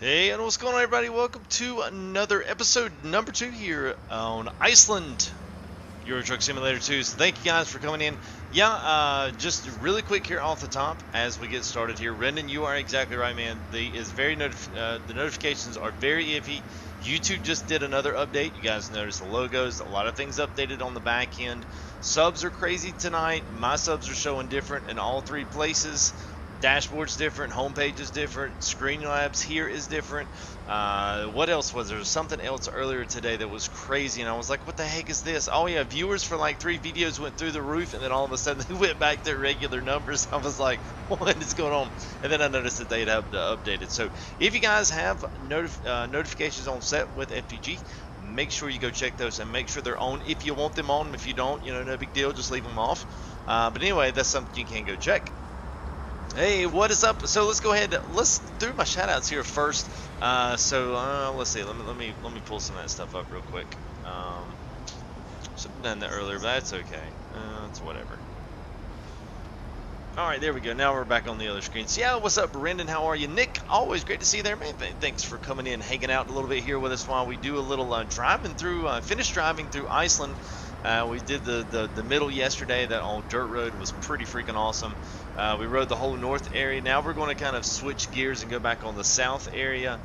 Hey, and what's going on, everybody? Welcome to another episode, number 2 here on Iceland, Euro Truck Simulator 2. So thank you guys for coming in. Yeah, just really quick here off the top as we get started here. Rendon, you are exactly right, man. The notifications are very iffy. YouTube just did another update. You guys notice the logos, a lot of things updated on the back end. Subs are crazy tonight. My subs are showing different in all 3 places. Dashboard's different, homepage is different, Screenlabs here is different. What else was there? Something else earlier today that was crazy, and I was like, what the heck is this? Oh yeah, viewers for like 3 videos went through the roof, and then all of a sudden they went back to regular numbers. I was like, what is going on? And then I noticed that they'd have updated. So if you guys have notifications on set with FPG, make sure you go check those and make sure they're on if you want them on. If you don't, no big deal, just leave them off. But anyway, that's something you can go check. Hey, what is up? So let's go ahead. Let's do my shoutouts here first. Let's see. Let me pull some of that stuff up real quick. Should have done that earlier, but that's okay. It's whatever. All right, there we go. Now we're back on the other screen. So yeah, what's up, Brendan? How are you, Nick? Always great to see you there, man. Thanks for coming in, hanging out a little bit here with us while we do a little driving through. Finished driving through Iceland. We did the middle yesterday. That old dirt road was pretty freaking awesome. We rode the whole north area. Now we're going to kind of switch gears and go back on the south area,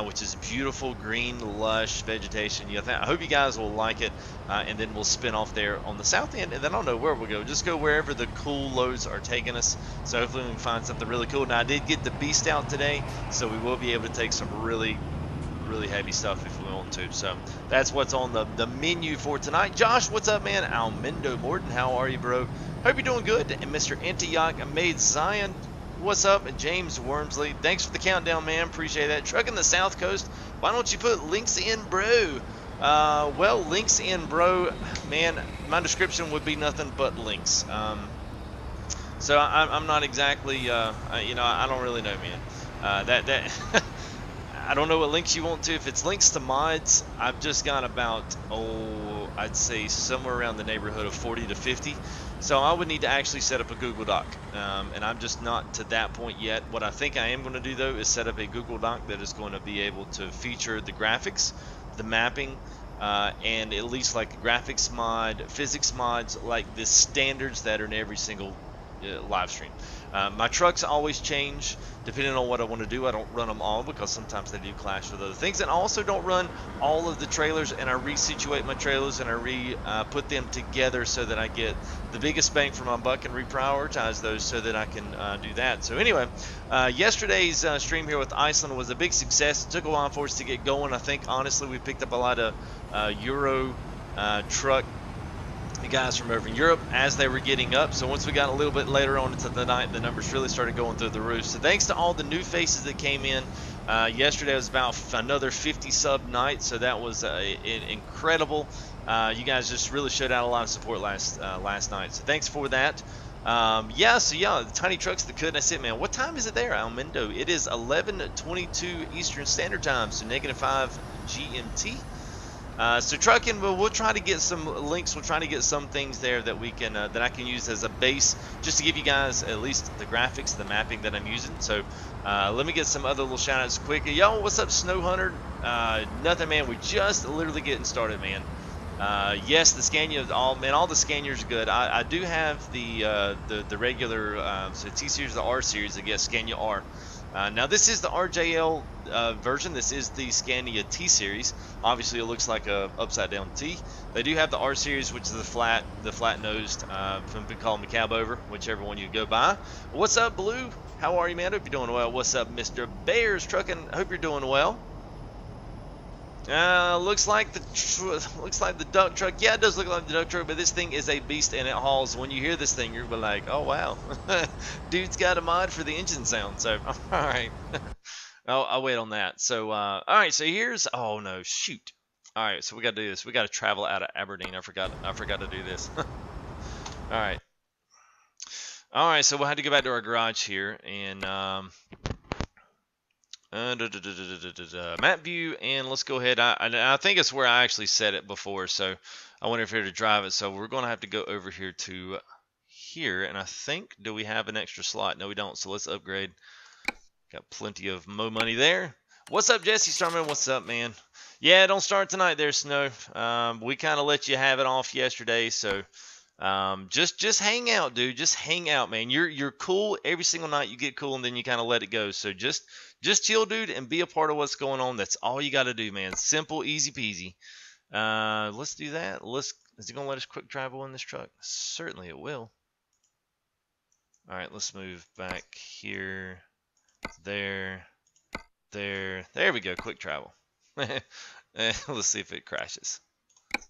which is beautiful, green, lush vegetation. I hope you guys will like it, and then we'll spin off there on the south end, and then I don't know where we'll go. Just go wherever the cool loads are taking us. So hopefully we can find something really cool. Now I did get the beast out today, so we will be able to take some really heavy stuff if we want to. So that's what's on the menu for tonight. Josh, what's up, man? Almendo Morton, how are you, bro? Hope you're doing good. And Mr. Antioch made Zion, what's up? And James Wormsley, thanks for the countdown, man. Appreciate that. Trucking the South Coast, why don't you put links in, bro? Well, links in, bro. Man, my description would be nothing but links. So I'm not exactly, I don't really know, man. That I don't know what links you want to. If it's links to mods, I've just got about, I'd say somewhere around the neighborhood of 40 to 50. So I would need to actually set up a Google Doc. And I'm just not to that point yet. What I think I am going to do, though, is set up a Google Doc that is going to be able to feature the graphics, the mapping, and at least like a graphics mod, physics mods, like the standards that are in every single live stream. My trucks always change depending on what I want to do. I don't run them all because sometimes they do clash with other things, and I also don't run all of the trailers, and I resituate my trailers and I put them together so that I get the biggest bang for my buck and reprioritize those so that I can do that. So anyway, yesterday's stream here with Iceland was a big success. It took a while for us to get going. I think honestly we picked up a lot of Euro truck the guys from over in Europe as they were getting up. So once we got a little bit later on into the night, the numbers really started going through the roof. So thanks to all the new faces that came in. Yesterday was about another 50 sub night, so that was incredible. You guys just really showed out a lot of support last night. So thanks for that. The tiny trucks that could. That's it, man. What time is it there, Almendo? It is 11:22 Eastern Standard Time, so -5 GMT. So trucking, we'll try to get some links. We'll try to get some things there that we can that I can use as a base, just to give you guys at least the graphics, the mapping that I'm using. So let me get some other little shout outs quick. Yo, what's up, Snow Hunter? Nothing, man. We just literally getting started, man. Yes, the Scania, all the Scanias are good. I do have the regular so T series, the R series, I guess Scania R. Now this is the RJL version. This is the Scania T series. Obviously, it looks like a upside down T. They do have the R series, which is the flat nosed. Some people call them a cab over, whichever one you go by. What's up, Blue? How are you, man? Hope you're doing well. What's up, Mr. Bears Trucking? Hope you're doing well. Looks like the duck truck. Yeah, it does look like the duck truck, but this thing is a beast and it hauls. When you hear this thing, you're like, oh wow, dude's got a mod for the engine sound. So all right, I'll wait on that. So all right, so here's, oh no, shoot. All right, so we got to do this. We got to travel out of Aberdeen. I forgot to do this. All right, so we'll have to go back to our garage here and map view, and let's go ahead. I think it's where I actually set it before, so I wonder if here to drive it. So we're going to have to go over here to here, and I think, do we have an extra slot? No, we don't. So let's upgrade. Got plenty of mo money there. What's up, Jesse Starman? What's up, man? Yeah, don't start tonight there, Snow. We kind of let you have it off yesterday, so just hang out, dude. Just hang out, man. You're cool every single night. You get cool, and then you kind of let it go. So just chill, dude, and be a part of what's going on. That's all you got to do, man. Simple, easy peasy. Let's do that. Is it gonna let us quick travel in this truck? Certainly it will. All right, let's move back here, there, there. There we go. Quick travel. Let's see if it crashes.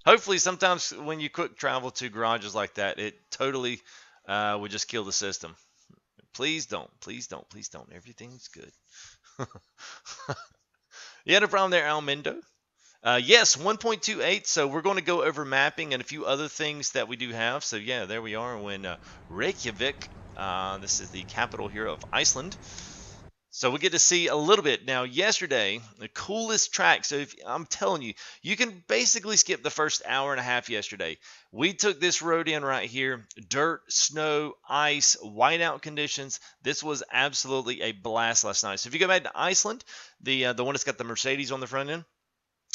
Hopefully, sometimes when you quick travel to garages like that, it totally would just kill the system. Please don't. Please don't. Please don't. Everything's good. You had a problem there, Almendo? Yes, 1.28. So we're going to go over mapping and a few other things that we do have. So yeah, there we are when Reykjavik. This is the capital here of Iceland. So we get to see a little bit. Now, yesterday, the coolest track. So I'm telling you, you can basically skip the first hour and a half yesterday. We took this road in right here. Dirt, snow, ice, whiteout conditions. This was absolutely a blast last night. So if you go back to Iceland, the one that's got the Mercedes on the front end,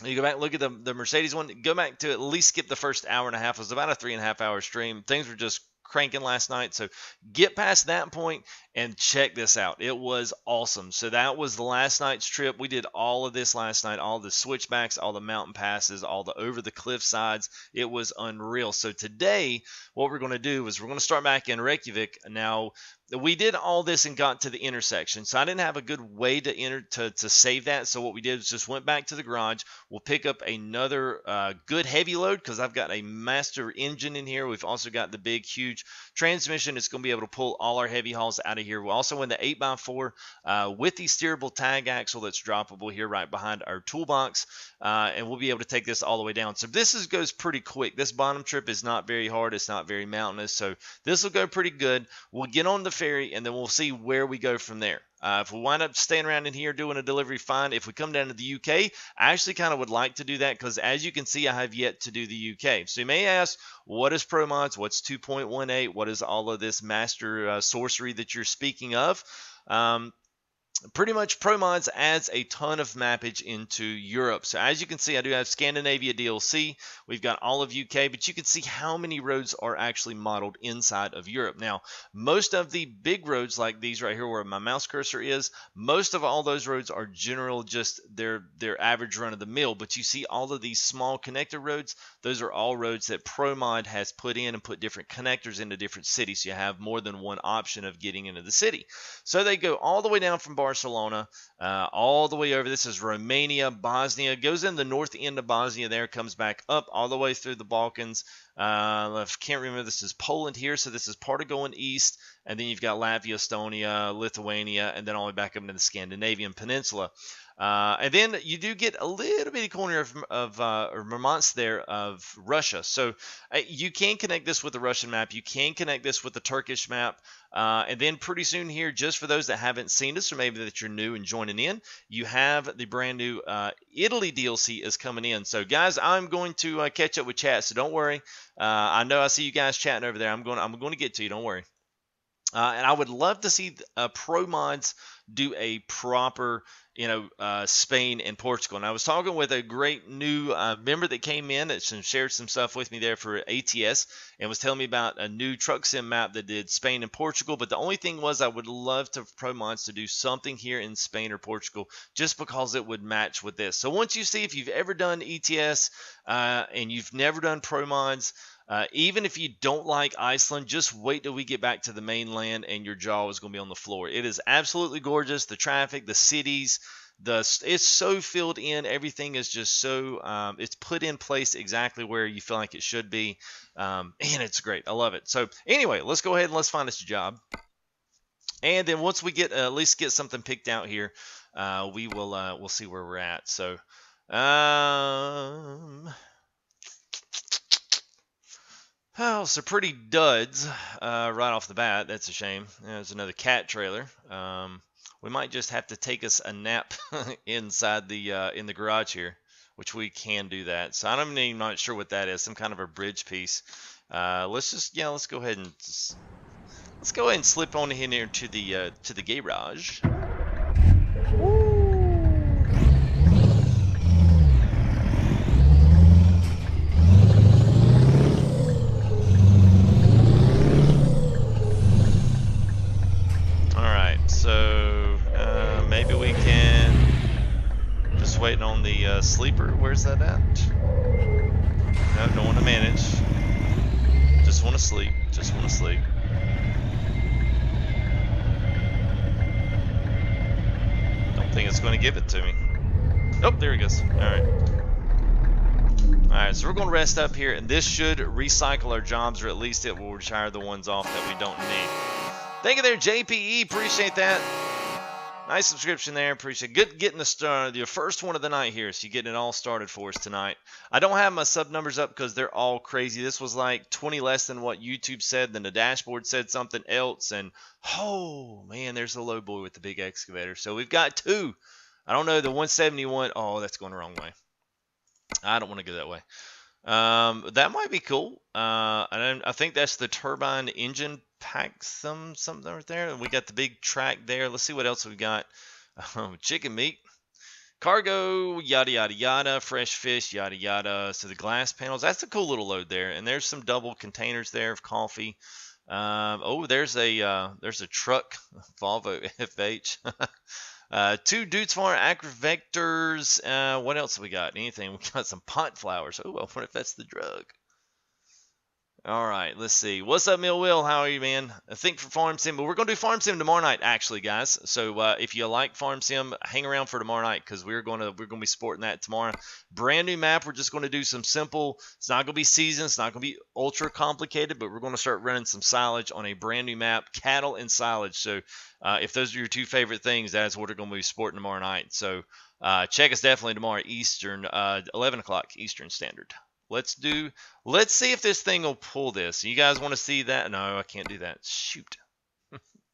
you go back and look at the Mercedes one. Go back to at least skip the first hour and a half. It was about a 3.5 hour stream. Things were just cranking last night. So get past that point and check this out. It was awesome. So that was the last night's trip. We did all of this last night, all the switchbacks, all the mountain passes, all the over the cliff sides. It was unreal. So today, what we're going to do is we're going to start back in Reykjavik. Now, we did all this and got to the intersection. So I didn't have a good way to save that. So what we did is just went back to the garage. We'll pick up another good heavy load because I've got a master engine in here. We've also got the big, huge transmission. It's going to be able to pull all our heavy hauls out of here. We're also in the 8x4 with the steerable tag axle that's droppable here right behind our toolbox. And we'll be able to take this all the way down. So this goes pretty quick. This bottom trip is not very hard. It's not very mountainous. So this will go pretty good. We'll get on the ferry and then we'll see where we go from there. If we wind up staying around in here doing a delivery, fine. If we come down to the UK, I actually kind of would like to do that because as you can see, I have yet to do the UK. So you may ask, what is Promods? What's 2.18? What is all of this master sorcery that you're speaking of? Pretty much Promods adds a ton of mappage into Europe. So as you can see, I do have Scandinavia DLC. We've got all of UK, but you can see how many roads are actually modeled inside of Europe. Now, most of the big roads like these right here where my mouse cursor is, most of all those roads are general, just their average run of the mill. But you see all of these small connector roads, those are all roads that Promod has put in and put different connectors into different cities. So you have more than one option of getting into the city. So they go all the way down from Barcelona, all the way over. This is Romania, Bosnia. Goes in the north end of Bosnia there, comes back up all the way through the Balkans. I can't remember. This is Poland here, so this is part of going east. And then you've got Latvia, Estonia, Lithuania, and then all the way back up into the Scandinavian peninsula. And then you do get a little bitty corner of Murmansk there of Russia. So you can connect this with the Russian map. You can connect this with the Turkish map. And then pretty soon here, just for those that haven't seen us or maybe that you're new and joining in, you have the brand new Italy DLC is coming in. So guys, I'm going to catch up with chat, so don't worry. I know I see you guys chatting over there. I'm going to get to you. Don't worry. And I would love to see Promods do a proper, Spain and Portugal. And I was talking with a great new member that came in that shared some stuff with me there for ATS and was telling me about a new truck sim map that did Spain and Portugal. But the only thing was I would love to Promods to do something here in Spain or Portugal just because it would match with this. So once you see if you've ever done ETS and you've never done Promods, even if you don't like Iceland, just wait till we get back to the mainland and your jaw is going to be on the floor. It is absolutely gorgeous. The traffic, the cities, it's so filled in. Everything is just so it's put in place exactly where you feel like it should be. And it's great. I love it. So anyway, let's go ahead and let's find us a job. And then once we get at least get something picked out here, we'll see where we're at. So oh, so pretty duds right off the bat. That's a shame. There's another cat trailer. We might just have to take us a nap inside in the garage here, which we can do that. So I'm even not sure what that is. Some kind of a bridge piece. Let's go ahead and slip on in here to the garage. Woo! maybe we can... Just waiting on the sleeper. Where's that at? No, don't want to manage. Just want to sleep. Just want to sleep. Don't think it's going to give it to me. Oh, there he goes. Alright. Alright, so we're going to rest up here, and this should recycle our jobs, or at least it will retire the ones off that we don't need. Thank you there, JPE. Appreciate that. Nice subscription there. Appreciate it. Good getting the start, your first one of the night here, so you're getting it all started for us tonight. I don't have my sub numbers up because they're all crazy. This was like 20 less than what YouTube said. Then the dashboard said something else. And, oh, man, there's the low boy with the big excavator. So we've got two. I don't know, the 171. Oh, that's going the wrong way. I don't want to go that way. That might be cool. I think that's the turbine engine pack something right there. We got the big track there. Let's see what else we've got. Chicken meat, cargo, yada yada yada, fresh fish, yada yada. So the glass panels, that's a cool little load there. And there's some double containers there of coffee. Oh, there's a truck, Volvo FH. 2 Dudes Farm Agri-Vectors. What else have we got? Anything? We got some pot flowers. Oh, I wonder if that's the drug. All right, let's see. What's up, Mill Will? How are you, man? I think for Farm Sim, but we're going to do Farm Sim tomorrow night, actually, guys. So if you like Farm Sim, hang around for tomorrow night because we're going to be sporting that tomorrow. Brand new map. We're just going to do some simple. It's not going to be seasoned. It's not going to be ultra complicated, but we're going to start running some silage on a brand new map, cattle and silage. So if those are your two favorite things, that's what we're going to be sporting tomorrow night. So check us definitely tomorrow Eastern, 11 o'clock Eastern Standard. Let's see if this thing will pull this. You guys want to see that? No, I can't do that. Shoot.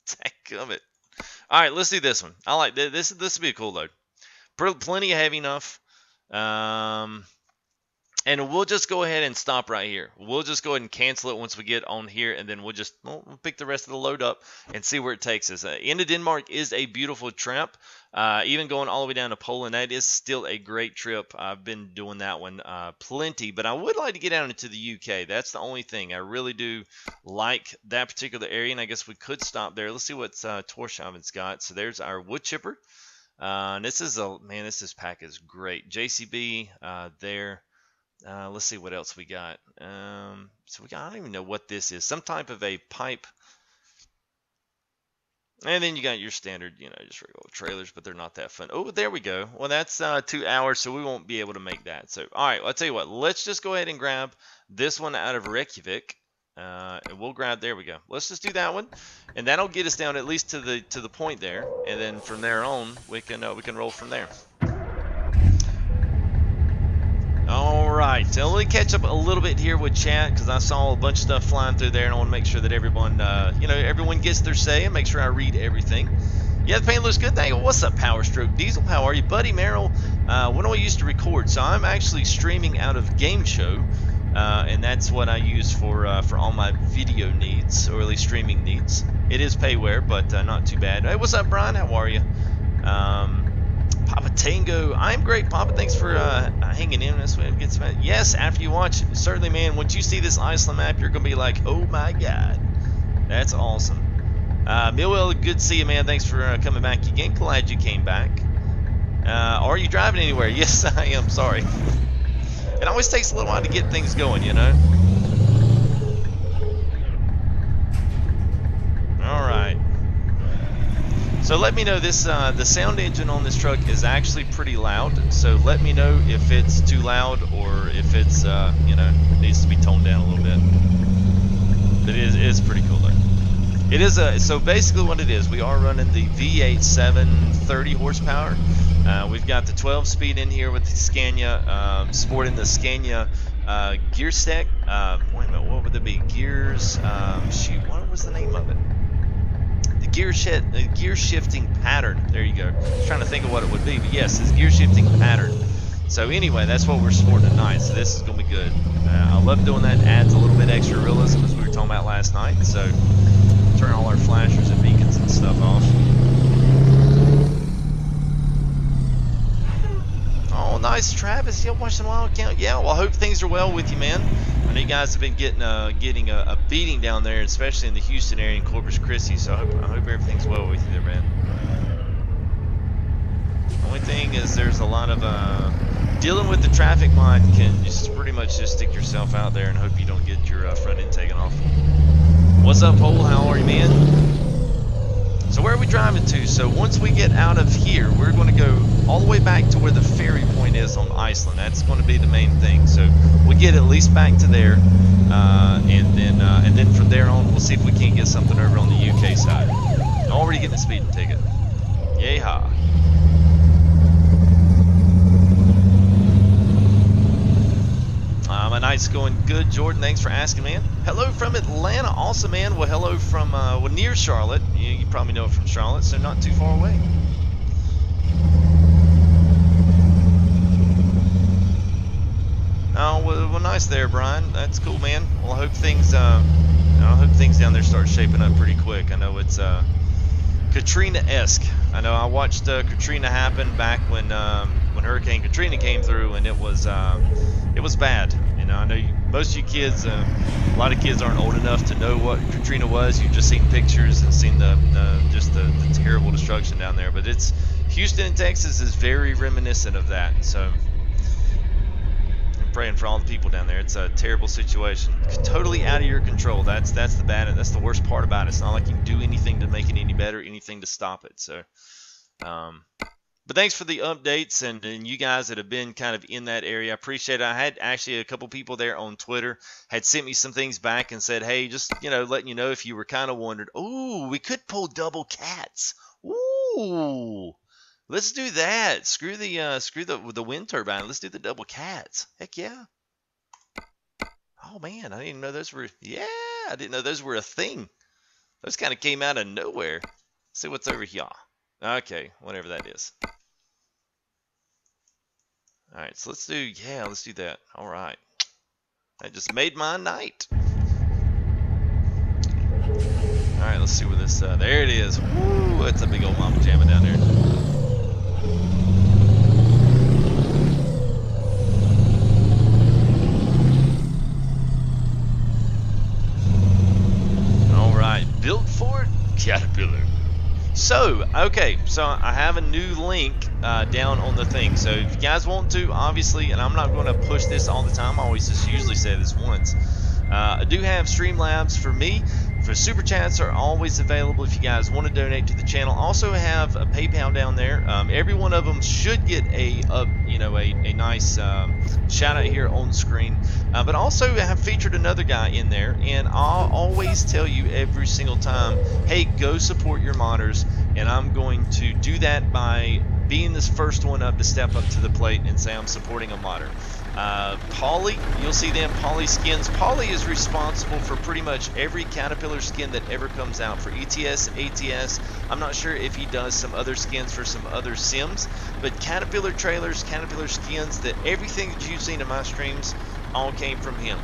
Dadgummit. All right, let's do this one. I like this. This will be a cool load. Plenty heavy enough. And we'll just go ahead and stop right here. We'll just go ahead and cancel it once we get on here, and then we'll pick the rest of the load up and see where it takes us. Into Denmark is a beautiful trip. Even going all the way down to Poland, that is still a great trip. I've been doing that one plenty, but I would like to get out into the UK. That's the only thing. I really do like that particular area, and I guess we could stop there. Let's see what Torshaven's got. So there's our wood chipper. This pack is great. JCB there. Let's see what else we got. I don't even know what this is. Some type of a pipe. And then you got your standard, just regular trailers, but they're not that fun. Oh, there we go. Well, that's 2 hours, so we won't be able to make that. So, all right, I'll tell you what. Let's just go ahead and grab this one out of Reykjavik. And we'll grab, there we go. Let's just do that one. And that'll get us down at least to the point there. And then from there on, we can roll from there. Alright, so let me catch up a little bit here with chat because I saw a bunch of stuff flying through there and I want to make sure that everyone, everyone gets their say and make sure I read everything. Yeah, the paint looks good. Thank you. What's up, Power Stroke Diesel? How are you? Buddy Merrill, when do I used to record? So I'm actually streaming out of Game Show, and that's what I use for all my video needs, or at least streaming needs. It is payware, but not too bad. Hey, what's up, Brian? How are you? Papa Tango, I'm great, Papa. Thanks for hanging in. That's what it gets. Yes, after you watch, certainly, man. Once you see this Iceland map, you're gonna be like, "Oh my God, that's awesome." Millwell, good to see you, man. Thanks for coming back again. Glad you came back. Are you driving anywhere? Yes, I am. Sorry. It always takes a little while to get things going, All right. So let me know this, the sound engine on this truck is actually pretty loud. So let me know if it's too loud or if it's, needs to be toned down a little bit. But it is pretty cool though. It is so basically what it is, we are running the V8 730 horsepower. We've got the 12 speed in here with the Scania, sporting the Scania gear stack. Wait a minute, what would it be? Gears, shoot, what was the name of it? Gear shifting pattern. There you go. I was trying to think of what it would be, but yes, it's gear shifting pattern. So anyway, that's what we're sporting tonight. So this is gonna be good. I love doing that. It adds a little bit extra realism, as we were talking about last night. So turn all our flashers and beacons and stuff off. Oh, nice, Travis. Yeah, watching the wild count. Yeah, well, I hope things are well with you, man. I know you guys have been getting a beating down there, especially in the Houston area and Corpus Christi. So I hope everything's well with you there, man. Only thing is there's a lot of dealing with the traffic mod can just pretty much just stick yourself out there and hope you don't get your front end taken off. What's up, Pole? How are you, man? So where are we driving to? So once we get out of here, we're going to go all the way back to where the ferry point is on Iceland. That's going to be the main thing. So we get at least back to there, and then from there on, we'll see if we can't get something over on the UK side. Already getting a speeding ticket. Yeehaw. My night's going good, Jordan. Thanks for asking, man. Hello from Atlanta, also, man. Well, hello from near Charlotte. You probably know it from Charlotte, so not too far away. Oh, well, nice there, Brian. That's cool, man. Well, I hope things down there start shaping up pretty quick. I know it's Katrina-esque. I know I watched Katrina happen back when Hurricane Katrina came through, and it was bad. You know, I know most of you kids, a lot of kids aren't old enough to know what Katrina was. You've just seen pictures and seen the terrible destruction down there. But it's Houston and Texas is very reminiscent of that. So I'm praying for all the people down there. It's a terrible situation, totally out of your control. That's the worst part about it. It's not like you can do anything to make it any better, anything to stop it. So, but thanks for the updates and you guys that have been kind of in that area. I appreciate it. I had actually a couple people there on Twitter had sent me some things back and said, hey, just letting you know if you were kind of wondered. Ooh, we could pull double cats. Ooh. Let's do that. Screw the wind turbine. Let's do the double cats. Heck yeah. Oh man, I didn't know those were. Yeah, I didn't know those were a thing. Those kind of came out of nowhere. Let's see what's over here. Okay, whatever that is. All right, so let's do that. All right, that just made my night. All right, let's see where this. There it is. Woo, it's a big old mama jamma down there. Built for it, Caterpillar. So, okay, so I have a new link down on the thing. So if you guys want to, obviously, and I'm not going to push this all the time. I always just usually say this once. I do have Streamlabs for me. For super chats are always available if you guys want to donate to the channel. Also have a PayPal down there. Every one of them should get a nice shout out here on screen. But also I have featured another guy in there, and I'll always tell you every single time, hey, go support your modders, and I'm going to do that by being this first one up to step up to the plate and say I'm supporting a modder. Pauly, you'll see them, Pauly Skins. Pauly is responsible for pretty much every Caterpillar skin that ever comes out for ETS, ATS. I'm not sure if he does some other skins for some other sims, but Caterpillar trailers, Caterpillar skins, that everything that you've seen in my streams all came from him.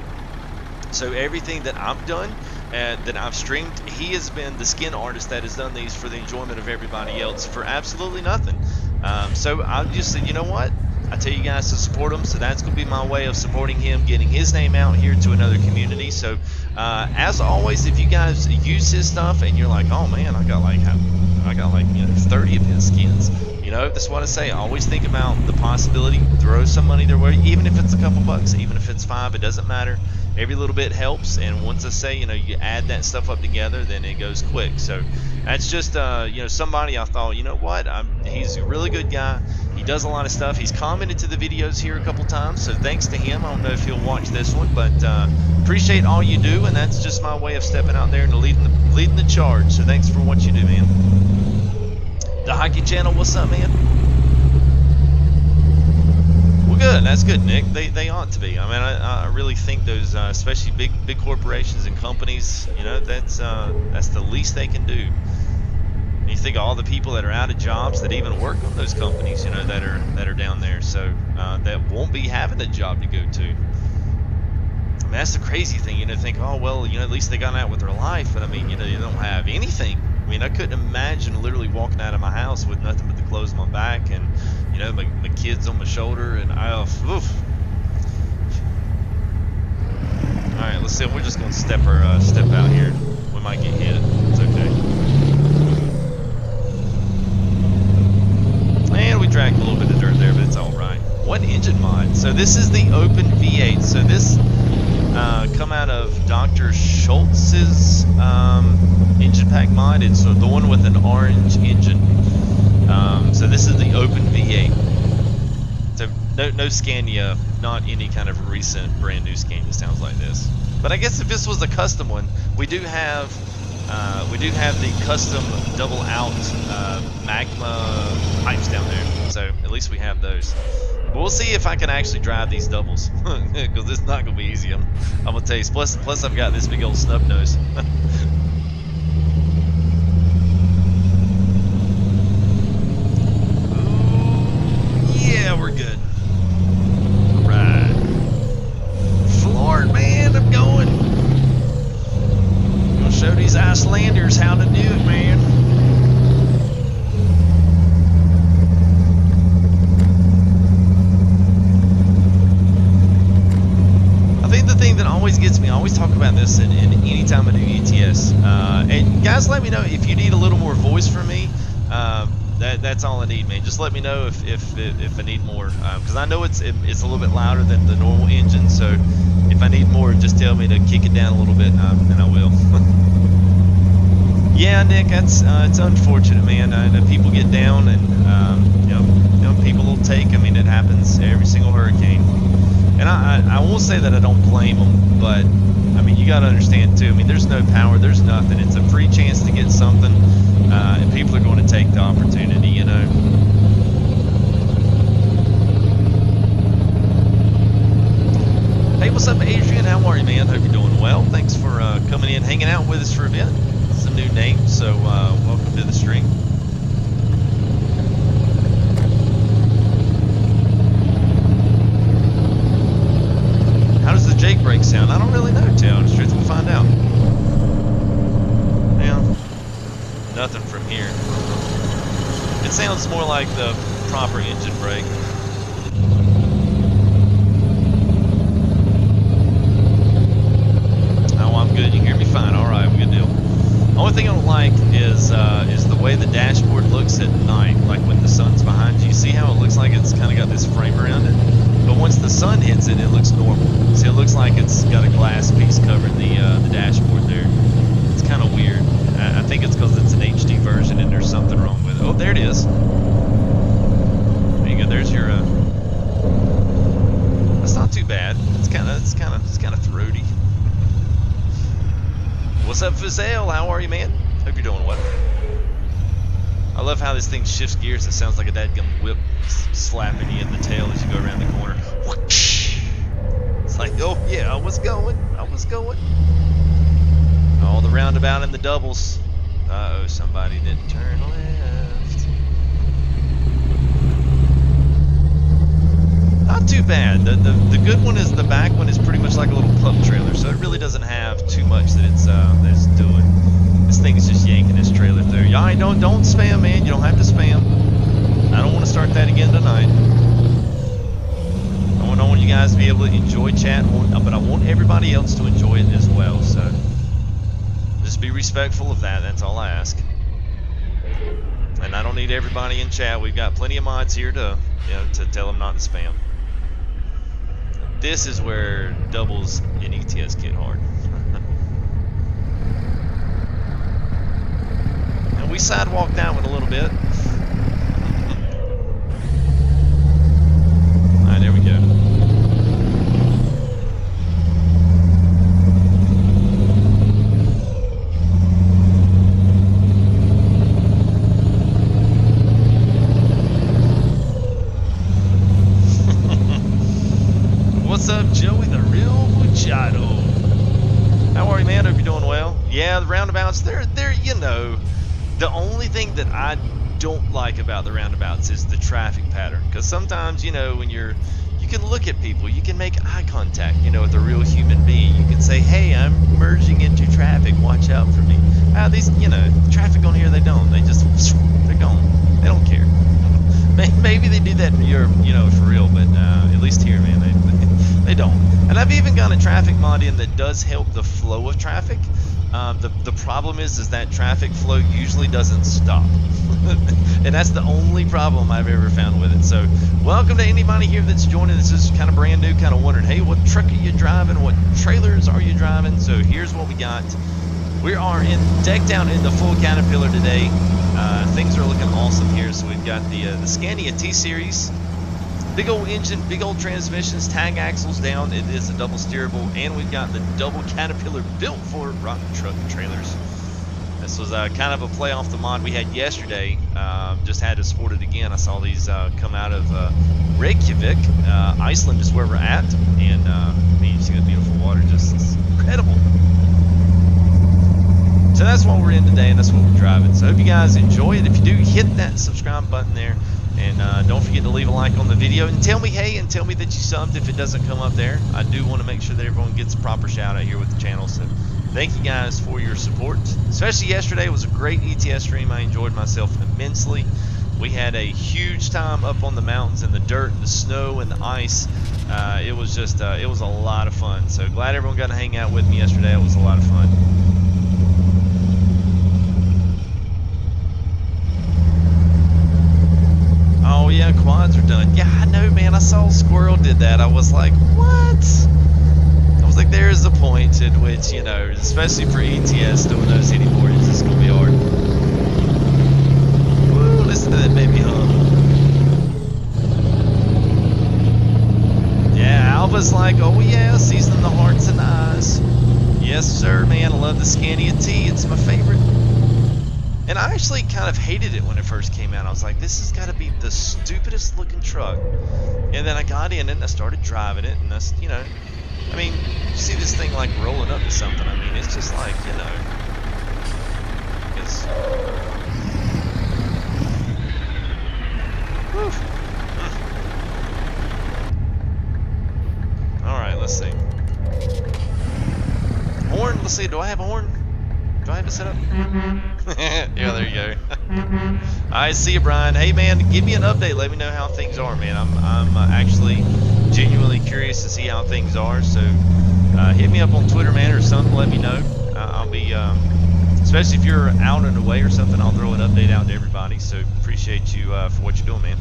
So everything that I've done, that I've streamed, he has been the skin artist that has done these for the enjoyment of everybody else for absolutely nothing. So I just said, you know what? I tell you guys to support him, so that's going to be my way of supporting him, getting his name out here to another community. So, as always, if you guys use his stuff and you're like, oh man, I got like 30 of his skins. That's what I say. Always think about the possibility. Throw some money their way, even if it's a couple bucks, even if it's $5, it doesn't matter. Every little bit helps, and once I say, you add that stuff up together, then it goes quick. So that's just, somebody I thought, you know what, he's a really good guy. He does a lot of stuff. He's commented to the videos here a couple times, so thanks to him. I don't know if he'll watch this one, but appreciate all you do, and that's just my way of stepping out there and leading the charge. So thanks for what you do, man. The Hockey Channel, what's up, man? Good, that's good, Nick. They ought to be. I mean, I really think those, especially big corporations and companies, that's the least they can do. And you think of all the people that are out of jobs that even work on those companies, that are down there, so that won't be having a job to go to. I mean, that's the crazy thing. Think, oh well, at least they got out with their life, but I mean, you don't have anything. I mean, I couldn't imagine literally walking out of my house with nothing but the clothes on my back and, my kids on my shoulder, and oof. All right, let's see. We're just gonna step out here. We might get hit. It's okay. And we drag So this is the open V8. So this come out of Dr. Schultz's engine pack mod. It's the one with an orange engine. So this is the open V8. So no Scania, not any kind of recent brand new Scania sounds like this. But I guess if this was a custom one, we do have the custom double out magma pipes down there. So at least we have those. But we'll see if I can actually drive these doubles, because it's not gonna be easy. I'm gonna tell you. Plus I've got this big old snub nose. Yeah, we're good. Alright. Floored, man, I'm going. I'm gonna show these Icelanders how to do it, man. I think the thing that always gets me, I always talk about this in any time I do ETS. And guys, let me know if you need a little more voice from me. That's all I need, man. Just let me know if I need more, because I know it's a little bit louder than the normal engine. So if I need more, just tell me to kick it down a little bit, and I will. Yeah, Nick, it's unfortunate, man. I know people get down, and you know, people will take. I mean, it happens every single hurricane, and I won't say that I don't blame them, but I mean, you got to understand too. I mean, there's no power, there's nothing. It's a free chance to get something. And people are going to take the opportunity, you know. Hey, what's up, Adrian? How are you, man? Hope you're doing well. Thanks for coming in, hanging out with us for a bit. It's a new name, so welcome to the stream. How does the Jake brake sound? I don't really know, to be honest. We'll find out. Yeah. Nothing from here. It sounds more like the proper engine brake. Oh, I'm good. You can hear me fine. All right, good deal. Only thing I don't like is the way the dashboard looks at night, like when the sun's behind you. See how it looks like it's kind of got this frame around it? But once the sun hits it, it looks normal. See, it looks like it's got a glass piece covering the dashboard there. It's kind of weird. I think it's because it's an HD version and there's something wrong with it. Oh, there it is. There you go. There's your. That's not too bad. It's kind of throaty. What's up, Fazale? How are you, man? Hope you're doing well. I love how this thing shifts gears. It sounds like a dadgum whip slapping you in the tail as you go around the corner. It's like, oh yeah, I was going. Oh, the roundabout and the doubles. Uh-oh, somebody didn't turn left. Not too bad. The good one is the back one is pretty much like a little pup trailer, so it really doesn't have too much that it's doing. This thing is just yanking this trailer through. Y'all don't spam, man. You don't have to spam. I don't want to start that again tonight. I want you guys to be able to enjoy chat, but I want everybody else to enjoy it as well. So. Just be respectful of that. That's all I ask. And I don't need everybody in chat. We've got plenty of mods here to tell them not to spam. This is where doubles in ETS get hard. And we sidewalked that one a little bit. All right, there we go. What's up, Joey, the real Muchacho? How are you, man? Hope you're doing well. Yeah, the roundabouts, they're you know, the only thing that I don't like about the roundabouts is the traffic pattern. Because sometimes, you know, when you can look at people, you can make eye contact, you know, with a real human being. You can say, hey, I'm merging into traffic, watch out for me. These, you know, traffic on here, they don't. They're gone. They don't care. Maybe they do that in Europe, you know, for real, but at least here, man, they don't. And I've even got a traffic mod in that does help the flow of traffic. The problem is that traffic flow usually doesn't stop, and that's the only problem I've ever found with it. So, welcome to anybody here that's joining. This is kind of brand new, kind of wondering, hey, what truck are you driving? What trailers are you driving? So here's what we got. We are decked out in the full Caterpillar today. Things are looking awesome here. So we've got the Scania T-Series. Big old engine, big old transmissions, tag axles down. It is a double steerable, and we've got the double Caterpillar built for rock truck trailers. This was kind of a play off the mod we had yesterday. Just had to sport it again. I saw these come out of Reykjavik. Iceland is where we're at, and man, you see the beautiful water, just it's incredible. So that's what we're in today, and that's what we're driving. So I hope you guys enjoy it. If you do, hit that subscribe button there. And don't forget to leave a like on the video. And tell me, hey, and tell me that you subbed if it doesn't come up there. I do want to make sure that everyone gets a proper shout out here with the channel. So thank you guys for your support. Especially yesterday. It was a great ETS stream. I enjoyed myself immensely. We had a huge time up on the mountains in the dirt, and the snow, and the ice. It was just, it was a lot of fun. So glad everyone got to hang out with me yesterday. It was a lot of fun. Oh yeah, quads are done. Yeah, I know, man. I saw Squirrel did that. I was like, what? I was like, there's the point at which, you know, especially for ETS, doing those anymore, it's just gonna be hard. Woo, listen to that baby hum. Yeah, Alva's like, oh yeah, seasoning the hearts and eyes. Yes, sir, man. I love the Scania T. It's my favorite. And I actually kind of hated it when it first came out. I was like, this has got to be the stupidest looking truck. And then I got in it and I started driving it, and that's, you know, I mean, you see this thing like rolling up to something. I mean, it's just like, you know, it's, whew. All right, let's see. Horn, let's see, do I have a horn? Do I have it set up? Yeah, there you go. I see you, Brian. Hey, man, give me an update. Let me know how things are, man. I'm actually genuinely curious to see how things are. So hit me up on Twitter, man, or something. Let me know. I'll be, especially if you're out and away or something, I'll throw an update out to everybody. So appreciate you for what you're doing, man.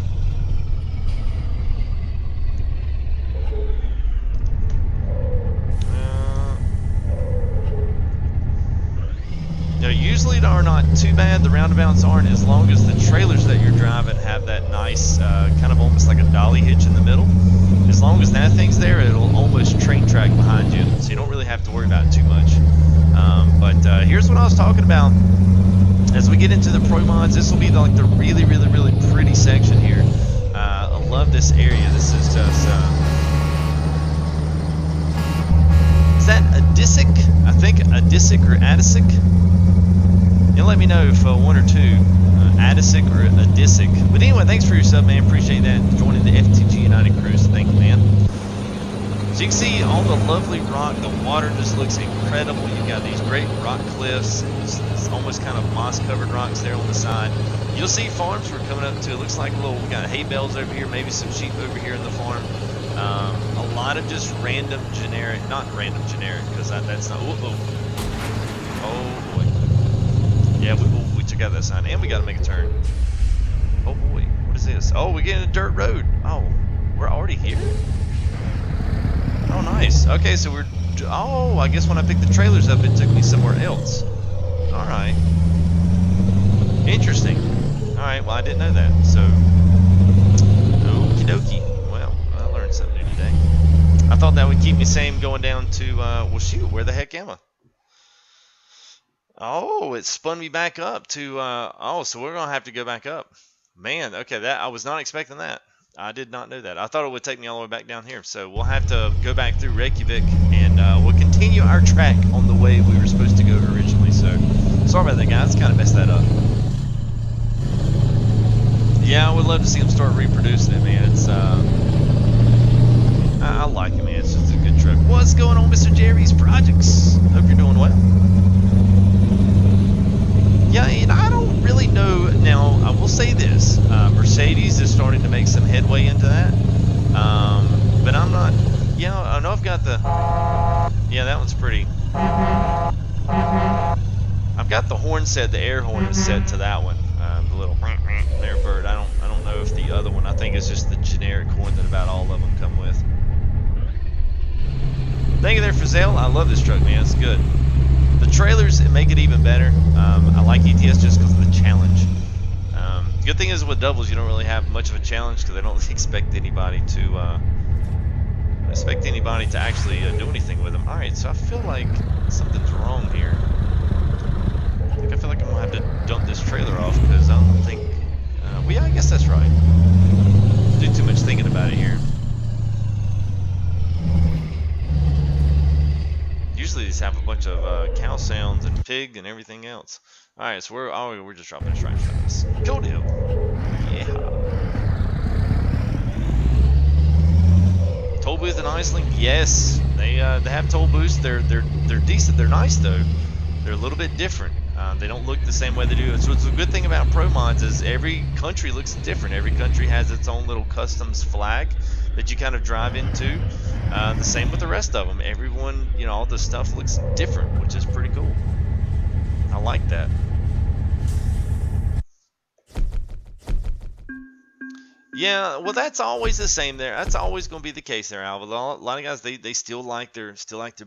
Usually they are not too bad. The roundabouts aren't, as long as the trailers that you're driving have that nice kind of almost like a dolly hitch in the middle. As long as that thing's there, it'll almost train track behind you, so you don't really have to worry about it too much. But here's what I was talking about. As we get into the Promods, this will be like the really, really, really pretty section here. I love this area. This is just... is that Adisic? I think Adisic or Adisic. And let me know if one or two, Adisic or Adisic. But anyway, thanks for your sub, man. Appreciate that. Joining the FTG United Cruise. Thank you, man. So you can see all the lovely rock. The water just looks incredible. You've got these great rock cliffs. It's almost kind of moss-covered rocks there on the side. You'll see farms we're coming up to. It looks like we got hay bales over here, maybe some sheep over here in the farm. A lot of just random generic, not random generic, because that's not. Oh boy. Yeah, we took out that sign, and we got to make a turn. Oh boy, what is this? Oh, we're getting a dirt road. Oh, we're already here? Oh, nice. Okay, so we're... Oh, I guess when I picked the trailers up, it took me somewhere else. Alright. Interesting. Alright, well, I didn't know that, so... Okie dokie. Well, I learned something new today. I thought that would keep me sane going down to... well, shoot, where the heck am I? Oh, it spun me back up to... oh, so we're going to have to go back up. Man, okay, that I was not expecting that. I did not know that. I thought it would take me all the way back down here. So we'll have to go back through Reykjavik, and we'll continue our track on the way we were supposed to go originally. So sorry about that, guys. Kind of messed that up. Yeah, I would love to see them start reproducing it, man. It's I like it, man. It's just a good truck. What's going on, Mr. Jerry's Projects? Hope you're doing well. Yeah, and I don't really know. Now, I will say this. Mercedes is starting to make some headway into that. But I'm not... Yeah, I know I've got the... Yeah, that one's pretty. I've got the horn set. The air horn is set to that one. The little there bird. I don't know if the other one. I think it's just the generic horn that about all of them come with. Thank you there, Frizzell. I love this truck, man. It's good. The trailers make it even better. I like ETS just because of the challenge. The good thing is with doubles, you don't really have much of a challenge because they don't expect anybody to actually do anything with them. All right, so I feel like something's wrong here. I feel like I'm gonna have to dump this trailer off because I don't think. Well, yeah, I guess that's right. Do too much thinking about it here. Usually these have a bunch of cow sounds and pig and everything else. All right, so we're just dropping this right in front of us. Cool deal. Yeah. Toll booth in Iceland, yes, they have toll booths. They're decent. They're nice though. They're a little bit different. They don't look the same way they do. So it's a good thing about Promods is every country looks different. Every country has its own little customs flag that you kind of drive into. The same with the rest of them. Everyone, you know, all the stuff looks different, which is pretty cool. I like that. Yeah, well, that's always the same there. That's always going to be the case there, Alva. A lot of guys they still like their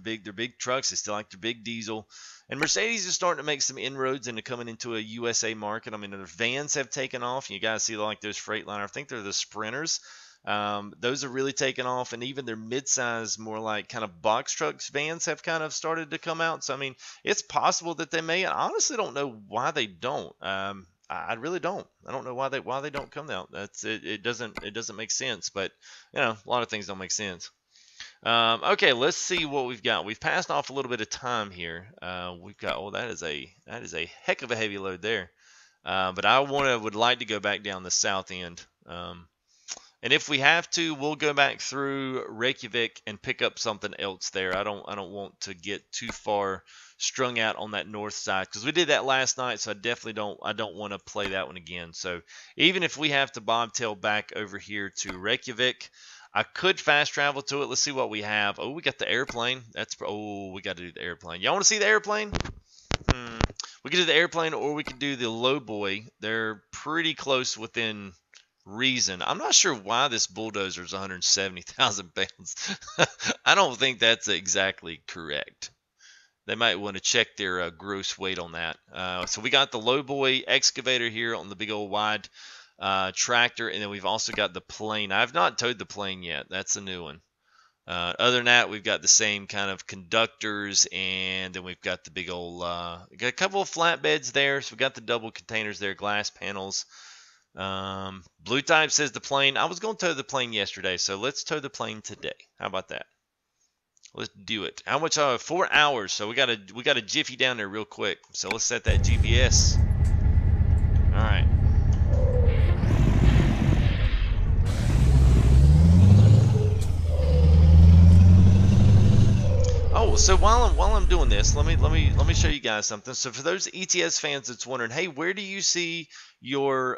big trucks. They still like their big diesel. And Mercedes is starting to make some inroads into coming into a USA market. I mean, their vans have taken off. You guys see like those Freightliner. I think they're the Sprinters. Those are really taken off, and even their midsize, more like kind of box trucks vans have kind of started to come out. So I mean, it's possible that they may. I honestly don't know why they don't. I really don't. I don't know why they don't come out. That's it. It doesn't make sense. But you know, a lot of things don't make sense. Okay, let's see what we've got. We've passed off a little bit of time here. We've got that is a heck of a heavy load there. But I would like to go back down the south end. And if we have to, we'll go back through Reykjavik and pick up something else there. I don't want to get too far strung out on that north side because we did that last night, so I definitely don't want to play that one again. So even if we have to bobtail back over here to Reykjavik, I could fast travel to it. Let's see what we have. Oh, we got the airplane. We got to do the airplane. Y'all want to see the airplane? We could do the airplane, or we could do the low boy. They're pretty close within reason. I'm not sure why this bulldozer is 170,000 pounds. I don't think that's exactly correct. They might want to check their gross weight on that. So we got the low boy excavator here on the big old wide tractor, and then we've also got the plane. I've not towed the plane yet. That's a new one. Other than that, we've got the same kind of conductors, and then we've got the big old, got a couple of flatbeds there. So we got the double containers there, glass panels. Blue Type says the plane. I was going to tow the plane yesterday, so let's tow the plane today. How about that? Let's do it. How much? 4 hours. So we got a jiffy down there real quick. So let's set that GPS. All right. Oh, so while I'm doing this, let me show you guys something. So for those ETS fans that's wondering, hey, where do you see your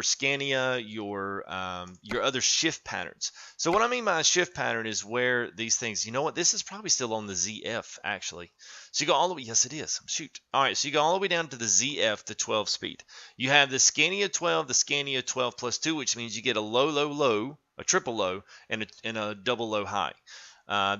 Scania, your other shift patterns? So what I mean by a shift pattern is where these things, you know what, this is probably still on the ZF actually. So you go all the way, yes it is, shoot. All right, so you go all the way down to the ZF, the 12 speed. You have the Scania 12, the Scania 12 plus 2, which means you get a low, a triple low, and a double low high.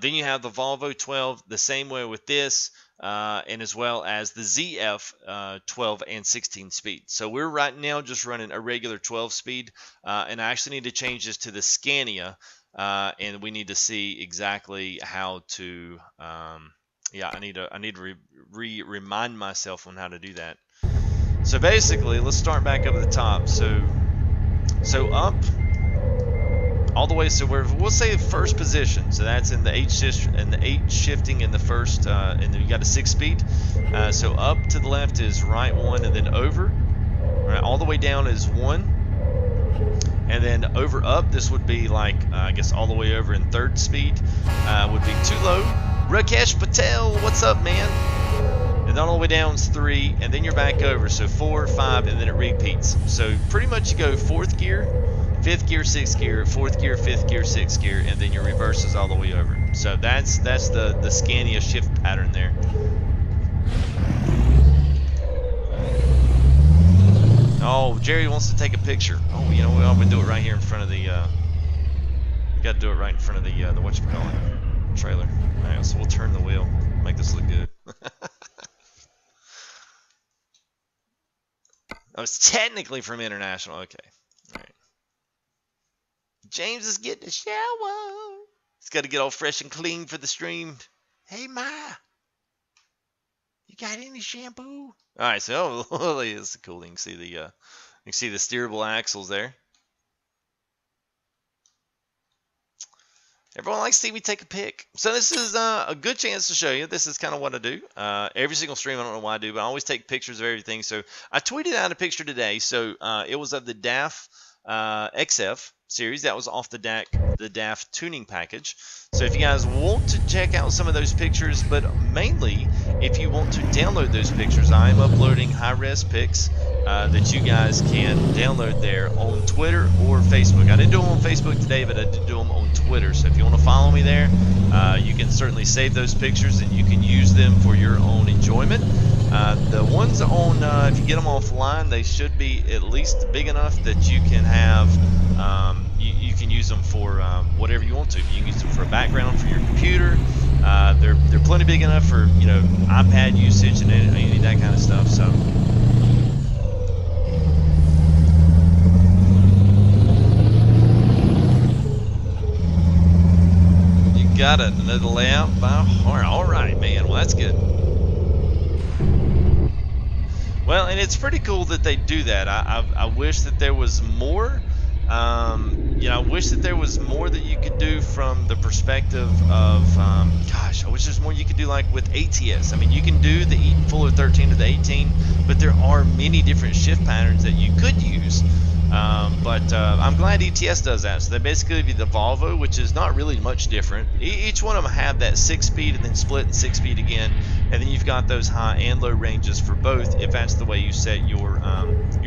Then you have the Volvo 12, the same way with this, and as well as the ZF 12 and 16 speed. So we're right now just running a regular 12 speed, and I actually need to change this to the Scania, and we need to see exactly how to. Yeah, I need to remind myself on how to do that. So basically, let's start back up at the top. So up. All the way, so we'll say first position. So that's in the 8 shifting in the first, and then you got a 6 speed. So up to the left is right 1, and then over. Right, all the way down is 1, and then over up. This would be like I guess all the way over in 3rd speed would be too low. Rakesh Patel, what's up, man? And then all the way down is 3, and then you're back over. So 4, 5, and then it repeats. So pretty much you go 4th gear. 5th gear, 6th gear, 4th gear, 5th gear, 6th gear, and then your reverses all the way over. So that's the Scania shift pattern there. Oh, Jerry wants to take a picture. Oh, you know what? I'm gonna do it right here in front of the. We got to do it right in front of the whatchamacallit trailer. All right, so we'll turn the wheel, make this look good. Oh, it's technically from international. Okay. All right. James is getting a shower. He's got to get all fresh and clean for the stream. Hey, Ma, you got any shampoo? All right, so oh, it's cool. You can see the steerable axles there. Everyone likes to see me take a pic. So this is a good chance to show you. This is kind of what I do. Every single stream, I don't know why I do, but I always take pictures of everything. So I tweeted out a picture today. So it was of the DAF XF series. That was off the DAF tuning package. So if you guys want to check out some of those pictures, but mainly if you want to download those pictures, I am uploading high-res pics that you guys can download there on Twitter or Facebook. I didn't do them on Facebook today, but I did do them on Twitter. So if you want to follow me there, you can certainly save those pictures and you can use them for your own enjoyment. The ones on, if you get them offline, they should be at least big enough that you can have, you can use them for whatever you want to. You can use them for a background for your computer. They're plenty big enough for, you know, iPad usage and any of that kind of stuff. So. You got it. Another layout by heart. All right, man. Well, that's good. Well, and it's pretty cool that they do that. I wish that there was more. You know, I wish that there was more that you could do from the perspective of, gosh, I wish there's more you could do like with ATS. I mean, you can do the fuller 13 to the 18, but there are many different shift patterns that you could use. But I'm glad ETS does that. So they basically give you the Volvo, which is not really much different. Each one of them have that 6-speed and then split and 6-speed again, and then you've got those high and low ranges for both if that's the way you set your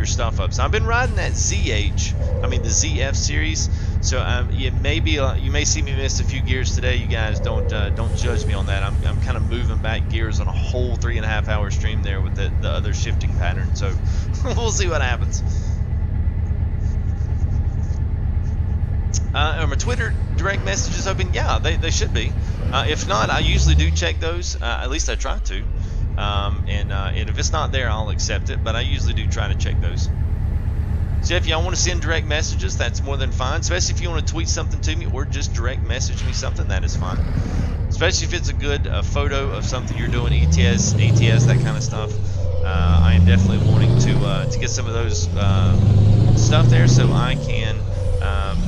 stuff up. So I've been riding that the ZF series. So you may see me miss a few gears today. You guys don't judge me on that. I'm kind of moving back gears on a whole 3.5 hour stream there with the other shifting pattern. So we'll see what happens. Are my Twitter direct messages open? Yeah, they should be. If not, I usually do check those. At least I try to. And if it's not there, I'll accept it. But I usually do try to check those. So if y'all want to send direct messages, that's more than fine. Especially if you want to tweet something to me or just direct message me something, that is fine. Especially if it's a good photo of something you're doing, ATS, that kind of stuff. I am definitely wanting to get some of those stuff there so I can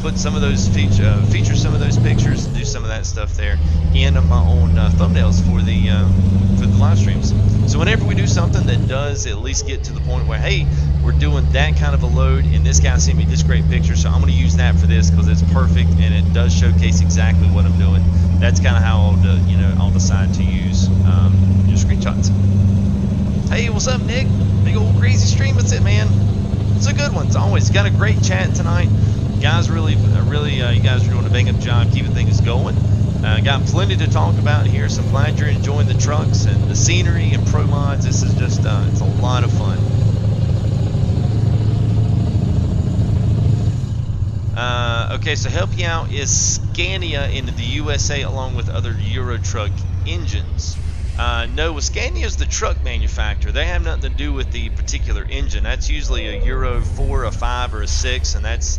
put some of those feature some of those pictures and do some of that stuff there in my own thumbnails for the live streams. So whenever we do something that does at least get to the point where, hey, we're doing that kind of a load and this guy sent me this great picture, so I'm going to use that for this because it's perfect and it does showcase exactly what I'm doing. That's kind of how I'll decide to use your screenshots. Hey, what's up, Nick? Big old crazy stream. That's it, man. It's a good one. It's always got a great chat tonight. Guys, you guys are doing a bang-up job keeping things going. Got plenty to talk about here, so I'm glad you're enjoying the trucks and the scenery and Promods. This is just, it's a lot of fun. Okay, so help you out is Scania into the USA along with other Euro truck engines. No, well, Scania is the truck manufacturer. They have nothing to do with the particular engine. That's usually a Euro 4, a 5, or a 6, and that's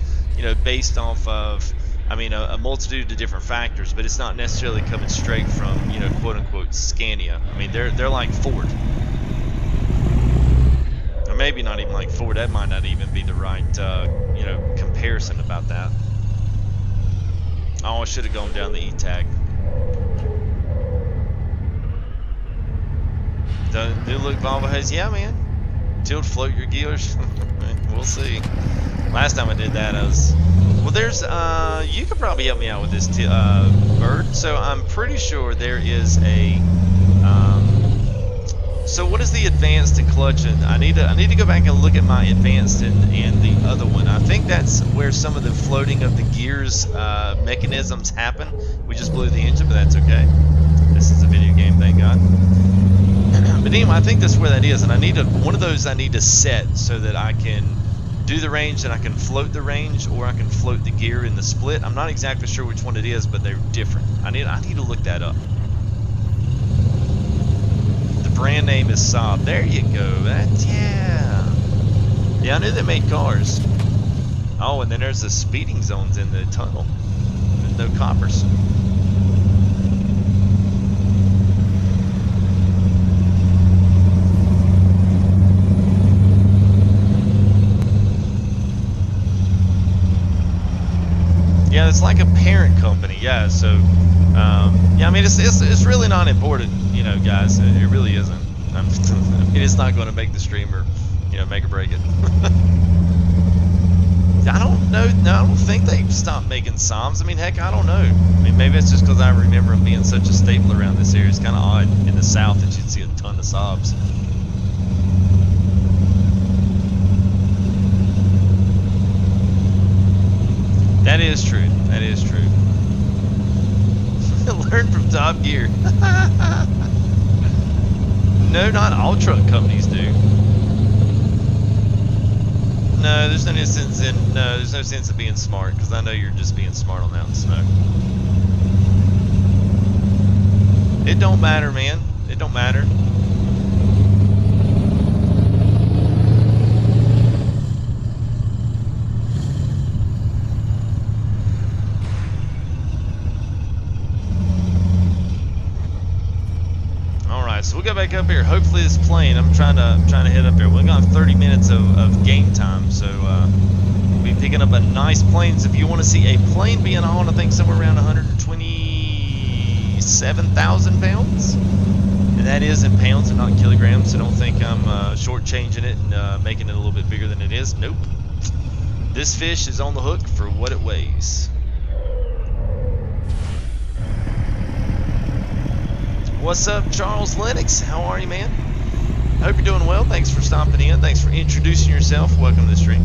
based off of, a multitude of different factors, but it's not necessarily coming straight from, quote-unquote Scania. I mean, they're like Ford. Or maybe not even like Ford. That might not even be the right, comparison about that. Oh, I should have gone down the E-tag. The new look Volvo has, yeah, man. Tilt, float your gears. We'll see. Last time I did that, well, there's, you could probably help me out with this, Bird. So I'm pretty sure there is a, so what is the advanced and clutch? And I need to go back and look at my advanced and the other one. I think that's where some of the floating of the gears mechanisms happen. We just blew the engine, but that's okay. This is a video game, thank God. But anyway, I think that's where that is, and I need one of those I need to set so that I can do the range and I can float the range, or I can float the gear in the split. I'm not exactly sure which one it is, but they're different. I need to look that up. The brand name is Saab. There you go. Yeah. Yeah, I knew they made cars. Oh, and then there's the speeding zones in the tunnel. There's no coppers. Yeah, it's like a parent company. Yeah, so yeah, I mean it's really not important, you know, guys. It really isn't. I mean, it's not going to make the stream or, you know, make or break it. I don't know. No, I don't think they've stopped making Psalms. I mean, heck, I don't know. I mean, maybe it's just because I remember them being such a staple around this area. It's kind of odd in the south that you'd see a ton of Saabs. That is true. That is true. Learn from Top Gear. No, not all truck companies do. No, there's no sense in being smart, because I know you're just being smart on Mountain Snow. It don't matter, man. It don't matter. So we'll go back up here. Hopefully this plane, I'm trying to head up here. We've got 30 minutes of game time, so we'll be picking up a nice plane. So if you want to see a plane being on, I think somewhere around 127,000 pounds, and that is in pounds and not kilograms. So don't think I'm shortchanging it and making it a little bit bigger than it is. Nope. This fish is on the hook for what it weighs. What's up, Charles Lennox? How are you, man? Hope you're doing well. Thanks for stopping in. Thanks for introducing yourself. Welcome to the stream.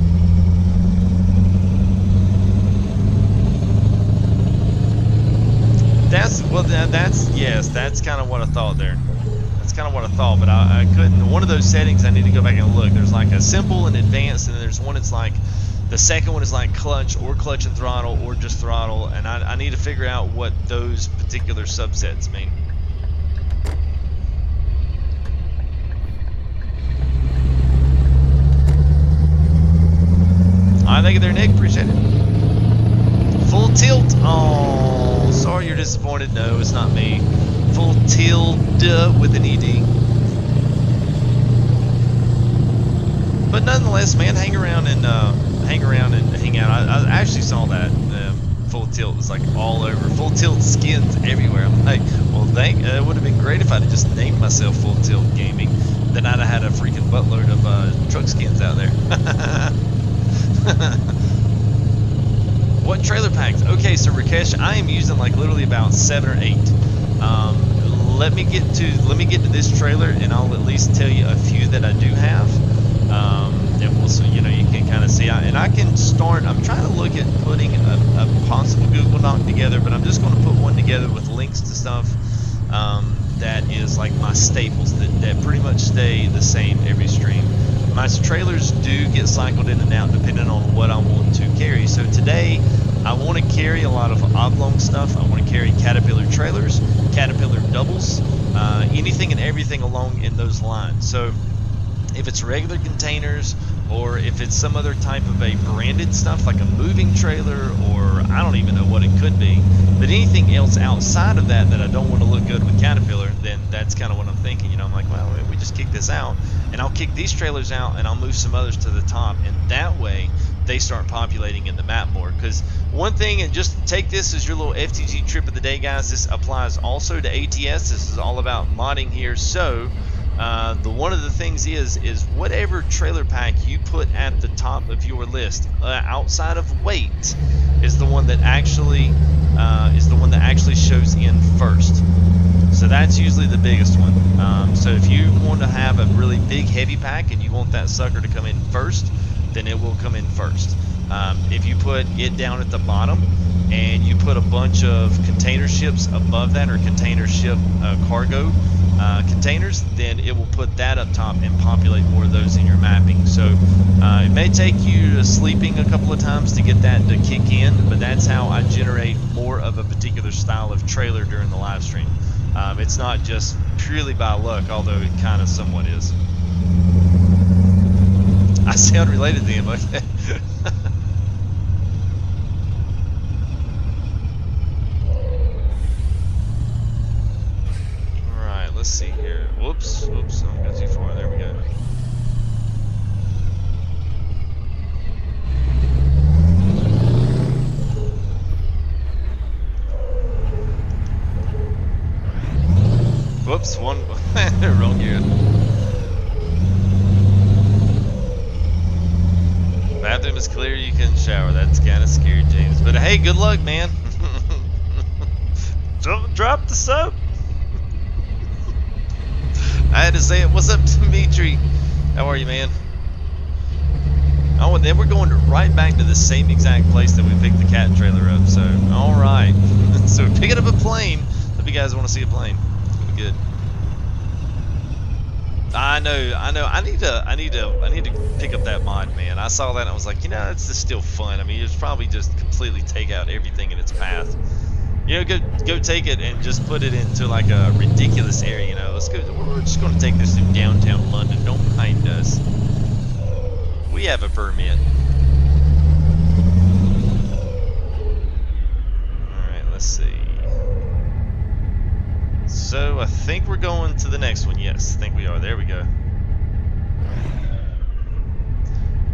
Yes, that's kind of what I thought there. That's kind of what I thought, but I couldn't. One of those settings, I need to go back and look. There's like a simple and advanced, and then there's one that's like, the second one is like clutch or clutch and throttle or just throttle, and I need to figure out what those particular subsets mean. I think there, Nick. Appreciate it. Full tilt. Oh, sorry you're disappointed. No, it's not me. Full tilt with an ED. But nonetheless, man, hang around and hang out. I actually saw that full tilt was like all over. Full tilt skins everywhere. I'm like, well, it would have been great if I'd have just named myself Full Tilt Gaming. Then I'd have had a freaking buttload of truck skins out there. What trailer packs? Okay, so Rakesh, I am using like literally about 7 or 8. Let me get to this trailer, and I'll at least tell you a few that I do have. And we'll, so you know, you can kind of see. And I can start. I'm trying to look at putting a possible Google Doc together, but I'm just going to put one together with links to stuff that is like my staples that pretty much stay the same every stream. My trailers do get cycled in and out depending on what I want to carry. So today, I want to carry a lot of oblong stuff. I want to carry Caterpillar trailers, Caterpillar doubles, anything and everything along in those lines. So if it's regular containers, or if it's some other type of a branded stuff like a moving trailer, or I don't even know what it could be, but anything else outside of that I don't want to look good with Caterpillar, then that's kind of what I'm thinking. You know, I'm like, well, we just kick this out, and I'll kick these trailers out, and I'll move some others to the top, and that way they start populating in the map more. Because one thing, and just take this as your little FTG trip of the day, guys, this applies also to ATS. This is all about modding here. So one of the things is whatever trailer pack you put at the top of your list, outside of weight, is the one that actually shows in first. So that's usually the biggest one. So if you want to have a really big heavy pack and you want that sucker to come in first, then it will come in first. If you put it down at the bottom and you put a bunch of container ships above that, or container ship cargo, containers, then it will put that up top and populate more of those in your mapping. So it may take you sleeping a couple of times to get that to kick in, but that's how I generate more of a particular style of trailer during the live stream. It's not just purely by luck, although it kind of somewhat is. I sound related to him, okay? Alright, let's see here. Whoops, whoops, don't go too far. There we go. Whoops, one wrong gear. Bathroom is clear, you can shower. That's kind of scary, James. But hey, good luck, man. Don't drop the soap. I had to say it. What's up, Dimitri? How are you, man? Oh, and then we're going right back to the same exact place that we picked the cat trailer up. So, all right. So we're picking up a plane. If you guys want to see a plane, it's gonna be good. I know. I need to pick up that mod, man. I saw that and I was like, you know, it's just still fun. I mean, it's probably just completely take out everything in its path. You know, go take it and just put it into like a ridiculous area. You know, let's go. We're just going to take this to downtown London. Don't mind us. We have a permit. All right, let's see. So I think we're going to the next one. Yes, I think we are. There we go.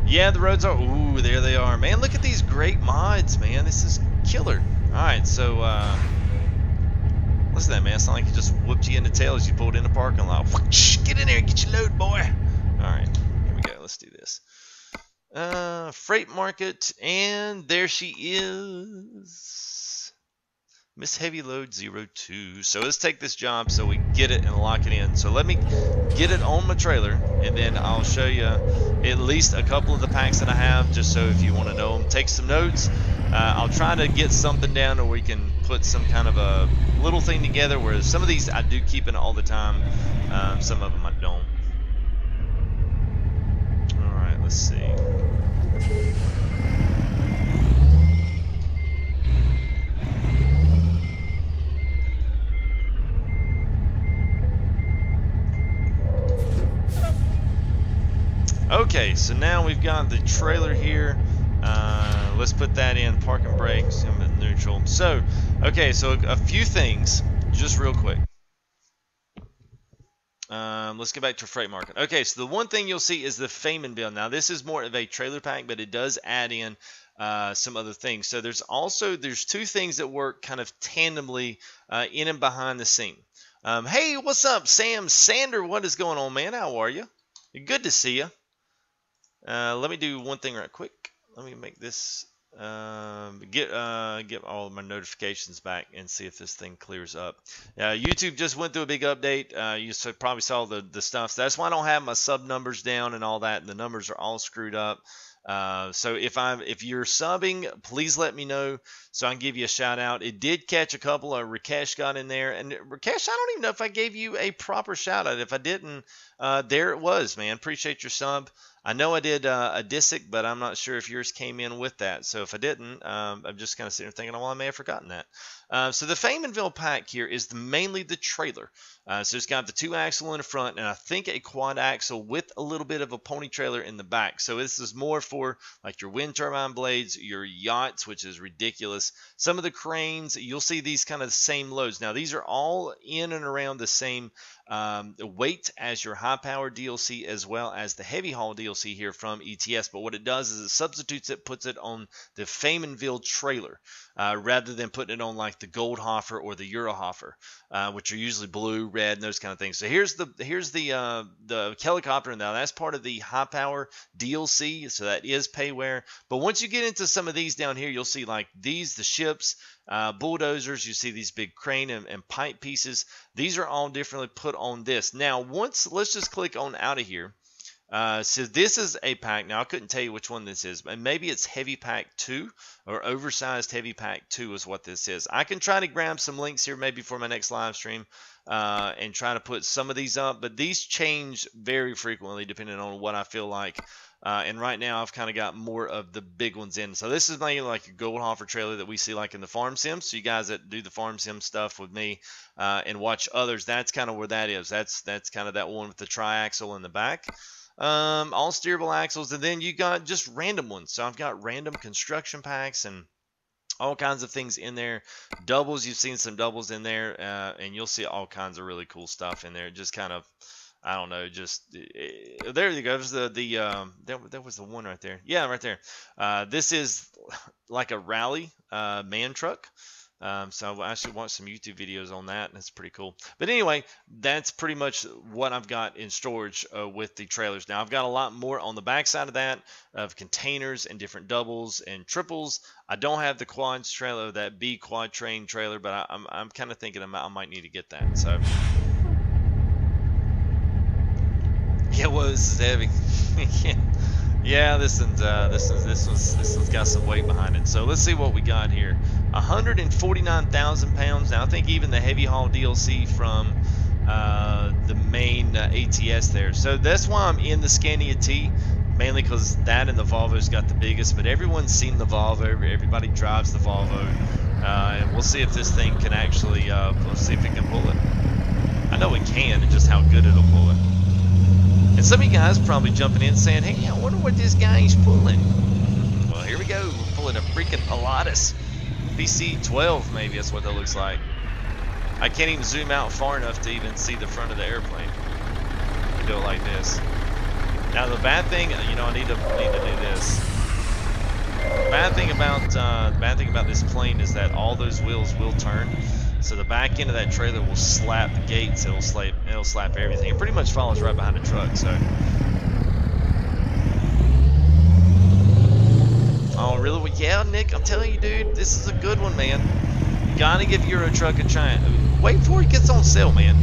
Yeah, the roads are. Ooh, there they are. Man, look at these great mods, man. This is killer. Alright, so, listen to that, man. It's not like you just whooped you in the tail as you pulled in the parking lot. Whoosh, get in there and get your load, boy. Alright, here we go. Let's do this. Freight market, and there she is. Miss Heavy Load 02. So let's take this job so we get it and lock it in. So let me get it on my trailer, and then I'll show you at least a couple of the packs that I have, just so if you want to know them, take some notes. I'll try to get something down where we can put some kind of a little thing together, whereas some of these I do keep in all the time, some of them I don't. Alright, let's see. Okay, so now we've got the trailer here. Let's put that in, park and brake, neutral. So, okay, so a few things, just real quick. Let's get back to freight market. Okay, so the one thing you'll see is the Feynman bill. Now, this is more of a trailer pack, but it does add in some other things. So there's two things that work kind of tandemly in and behind the scene. Hey, what's up, Sam Sander? What is going on, man? How are you? Good to see you. Let me do one thing right quick. Let me make this get all of my notifications back and see if this thing clears up. YouTube just went through a big update. You probably saw the stuff. So that's why I don't have my sub numbers down and all that. And the numbers are all screwed up. So if you're subbing, please let me know so I can give you a shout out. It did catch a couple. Rakesh got in there, and Rakesh, I don't even know if I gave you a proper shout out. If I didn't, there it was, man. Appreciate your sub. I know I did a Disick, but I'm not sure if yours came in with that. So if I didn't, I'm just kind of sitting there thinking, well, I may have forgotten that. So the Feynmanville pack here is mainly the trailer. So it's got the 2-axle in the front, and I think a quad axle with a little bit of a pony trailer in the back. So this is more for like your wind turbine blades, your yachts, which is ridiculous. Some of the cranes, you'll see these kind of the same loads. Now these are all in and around the same weight as your high power DLC as well as the heavy haul DLC here from ETS. But what it does is it substitutes it, puts it on the Feynmanville trailer rather than putting it on like the Goldhofer or the Eurohofer, which are usually blue, red, and those kind of things. So here's the helicopter. Now that's part of the high power DLC, so that is payware. But once you get into some of these down here, you'll see like these, the ships, bulldozers. You see these big crane and pipe pieces. These are all differently put on this. Now, let's just click on out of here. So this is a pack. Now I couldn't tell you which one this is, but maybe it's Heavy Pack 2 or Oversized Heavy Pack 2 is what this is. I can try to grab some links here maybe for my next live stream and try to put some of these up, but these change very frequently depending on what I feel like. And right now I've kind of got more of the big ones in. So this is mainly like a Goldhofer trailer that we see like in the farm sims. So you guys that do the farm sim stuff with me and watch others, that's kind of where that is. That's kind of that one with the triaxle in the back. All steerable axles, and then you got just random ones. So I've got random construction packs and all kinds of things in there. Doubles, you've seen some doubles in there, and you'll see all kinds of really cool stuff in there. Just kind of, I don't know, just there you go. There's there was the one right there. Yeah, right there. This is like a rally man truck. So I actually watched some YouTube videos on that, and it's pretty cool. But anyway, that's pretty much what I've got in storage with the trailers. Now, I've got a lot more on the back side of that, of containers and different doubles and triples. I don't have the quads trailer, that B quad train trailer, but I'm kind of thinking I might need to get that. So yeah, well, this is heavy. Yeah, this one's got some weight behind it. So let's see what we got here. 149,000 pounds. Now I think even the heavy haul DLC from the main ATS there. So that's why I'm in the Scania T, mainly because that and the Volvo's got the biggest. But everyone's seen the Volvo. Everybody drives the Volvo, and we'll see if this thing can actually. Let's see if it can pull it. I know it can, and just how good it'll pull it. And some of you guys probably jumping in saying, hey, I wonder what this guy's pulling. Well, here we go. We're pulling a freaking Pilatus. PC-12, maybe that's what that looks like. I can't even zoom out far enough to even see the front of the airplane. I do it like this. Now, the bad thing, you know, I need to do this. The bad thing about this plane is that all those wheels will turn. So the back end of that trailer will slap the gates. It'll slap everything. It pretty much follows right behind the truck. So, oh really? Yeah, Nick, I'm telling you, dude, this is a good one, man. You gotta give Euro Truck a try. Wait before it gets on sale, man.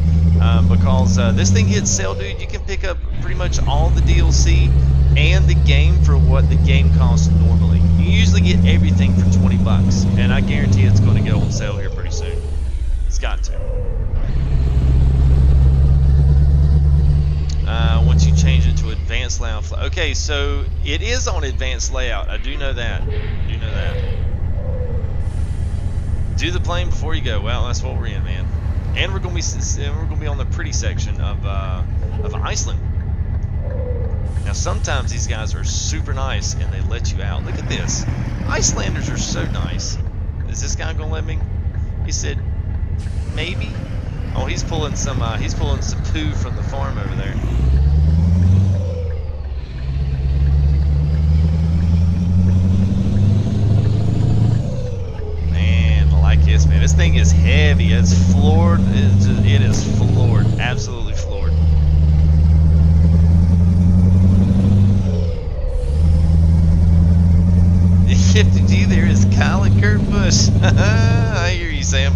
Because this thing hits sale, dude. You can pick up pretty much all the DLC and the game for what the game costs normally. You usually get everything for 20 bucks, and I guarantee it's going to go on sale here pretty soon. It's got to. Once you change it to advanced layout. Okay, so it is on advanced layout. I do know that. Do the plane before you go. Well, that's what we're in, man. And we're gonna be on the pretty section of Iceland. Now, sometimes these guys are super nice and they let you out. Look at this. Icelanders are so nice. Is this guy gonna let me? He said, maybe. Oh, he's pulling some poo from the farm over there. Man, I like this, man. This thing is heavy. It's floored. It is floored. Absolutely floored. The gift there is Kyle and Kurt Busch. I hear you, Sam.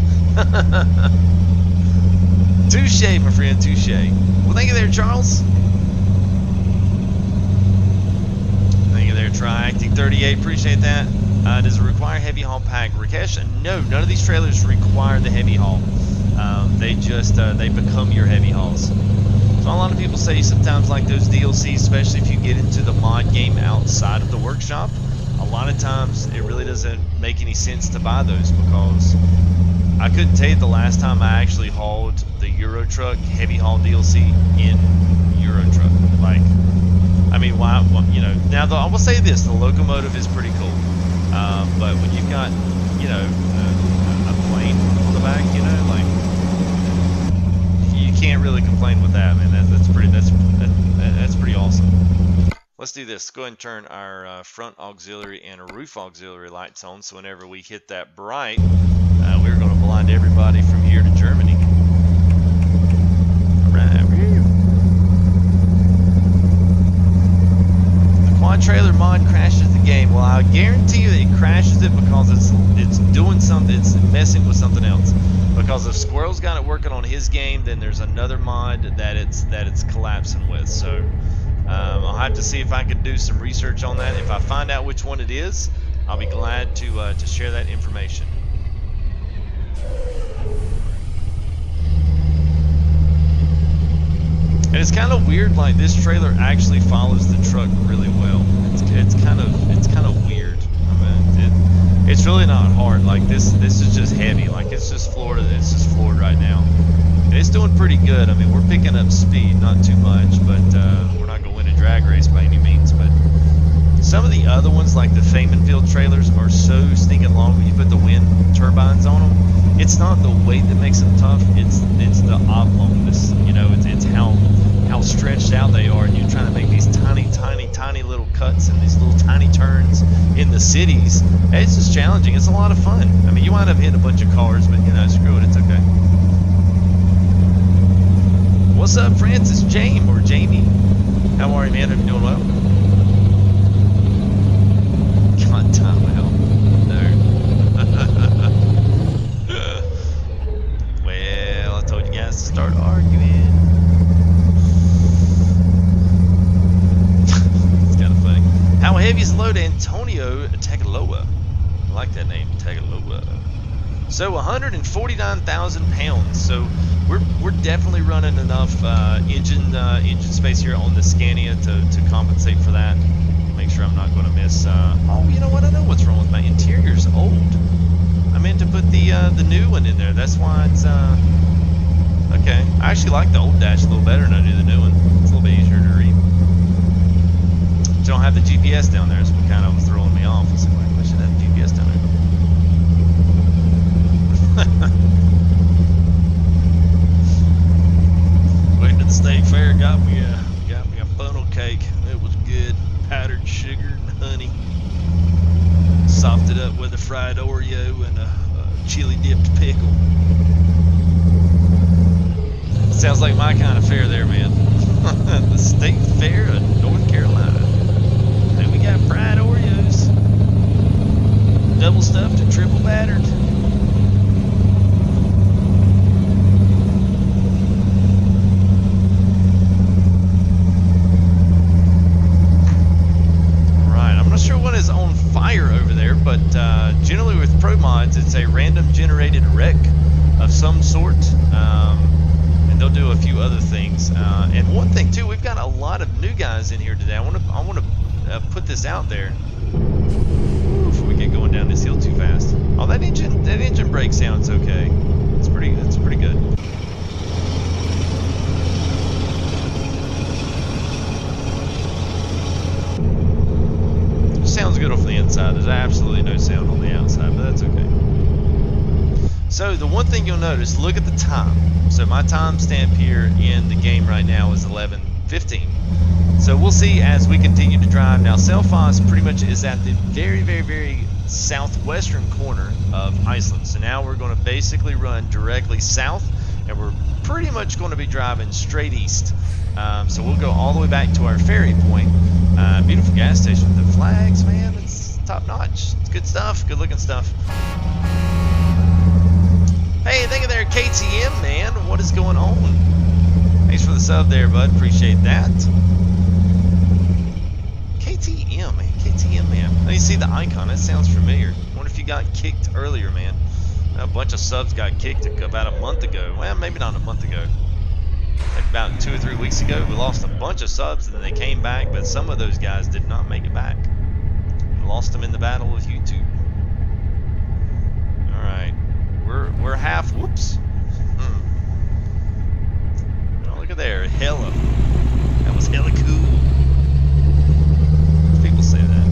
Touche, my friend, touche. Well, thank you there, Charles. Thank you there, Triacting 38. Appreciate that. Does it require heavy haul pack? Rakesh, no, none of these trailers require the heavy haul. They just they become your heavy hauls. So a lot of people say sometimes like those DLCs, especially if you get into the mod game outside of the workshop, a lot of times it really doesn't make any sense to buy those, because I couldn't tell you the last time I actually hauled the Euro Truck heavy haul DLC in Euro Truck. Like, I mean, why? You know, now I will say this: the locomotive is pretty cool, but when you've got, you know, a plane on the back, you know, like, you can't really complain with that, man. That's pretty awesome. Let's do this. Go ahead and turn our front auxiliary and roof auxiliary lights on, so whenever we hit that bright, we're going to blind everybody from here to Germany. Alright, the quad trailer mod crashes the game. Well, I guarantee you that it crashes it because it's doing something, it's messing with something else. Because if Squirrel's got it working on his game, then there's another mod that it's collapsing with. So I'll have to see if I can do some research on that. If I find out which one it is, I'll be glad to share that information. And it's kind of weird. Like, this trailer actually follows the truck really well. It's kind of weird. I mean, it's really not hard. Like, this is just heavy. Like, it's just floored. It's just floored right now. And it's doing pretty good. I mean, we're picking up speed, not too much, but we're not going to win a drag race by any means. But some of the other ones, like the Faymanfield trailers, are so stinking long when you put the wind turbines on them. It's not the weight that makes them tough. It's the oblongness. You know, it's how stretched out they are, and you're trying to make these tiny little cuts and these little tiny turns in the cities. It's just challenging. It's a lot of fun. I mean, you wind up hitting a bunch of cars, but you know, screw it. It's okay. What's up, Francis? Jamie or Jamie? How are you, man? Hope you're doing well. God, time out. No. Well, I told you guys to start arguing. It's kind of funny. How heavy is the load, Antonio Tagaloa? I like that name, Tagaloa. So 149,000 pounds. So we're definitely running enough engine space here on the Scania to compensate for that. Make sure I'm not going to miss. Oh, you know what? I know what's wrong with my interior's old. I meant to put the new one in there. That's why it's okay. I actually like the old dash a little better than I do the new one. It's a little bit easier to read. You don't have the GPS down there. That's what kind of was throwing me off. I said, well, I should have GPS down there. Went to the state fair, got me a funnel cake. It was good, powdered sugar and honey. Sopped it up with a fried Oreo and a chili dipped pickle. Sounds like my kind of fair there, man. The state fair of North Carolina. And we got fried Oreos, double stuffed and triple battered. Sure what is on fire over there, but generally with Promods, it's a random generated wreck of some sort, and they'll do a few other things. And one thing too, we've got a lot of new guys in here today. I want to put this out there. Before we get going down this hill too fast. Oh, that engine brake sounds okay. It's pretty good. Sounds good off the inside. There's absolutely no sound on the outside, but that's okay. So the one thing you'll notice, look at the time. So my timestamp here in the game right now is 11:15. So we'll see as we continue to drive. Now Selfoss pretty much is at the very southwestern corner of Iceland. So now we're going to basically run directly south, and we're pretty much going to be driving straight east. So we'll go all the way back to our ferry point. Beautiful gas station. The flags, man, it's top notch. It's good stuff, good looking stuff. Hey, thank you there, KTM, man. What is going on? Thanks for the sub there, bud. Appreciate that. KTM, man. KTM, man. Now you see the icon. That sounds familiar. Wonder if you got kicked earlier, man. A bunch of subs got kicked about a month ago. Well, maybe not a month ago. Like about 2 or 3 weeks ago, we lost a bunch of subs, and then they came back, but some of those guys did not make it back. We lost them in the battle with YouTube. All right, we're half. Whoops. Oh, look at there, hella. That was hella cool. People say that.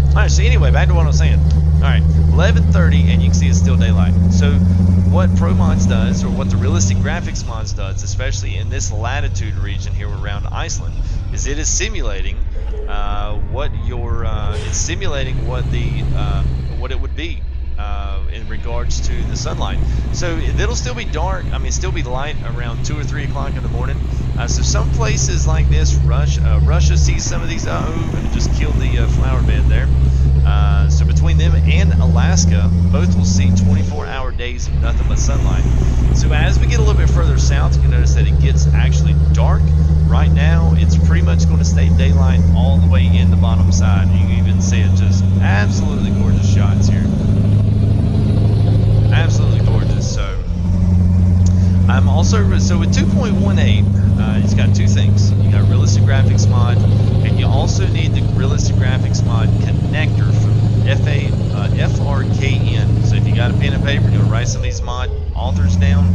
All right. So anyway, back to what I was saying. All right, 11:30, and you can see it's still daylight. So what Promods does, or what the Realistic Graphics mods does, especially in this latitude region here around Iceland, is it is simulating what it would be in regards to the sunlight. So it'll still be dark. I mean, still be light around 2 or 3 o'clock in the morning. So some places like this, Russia sees some of these. And just killed the flower bed there. So between them and Alaska, both will see 24-hour days of nothing but sunlight. So as we get a little bit further south, you can notice that it gets actually dark. Right now, it's pretty much going to stay daylight all the way in the bottom side. You can even see it, just absolutely gorgeous shots here. Absolutely gorgeous. So I'm also, so with 2.18, it's got two things. You got realistic graphics mod, and you also need the realistic graphics mod connector from FRKN. So if you got a pen and paper, you're gonna write some of these mod authors down.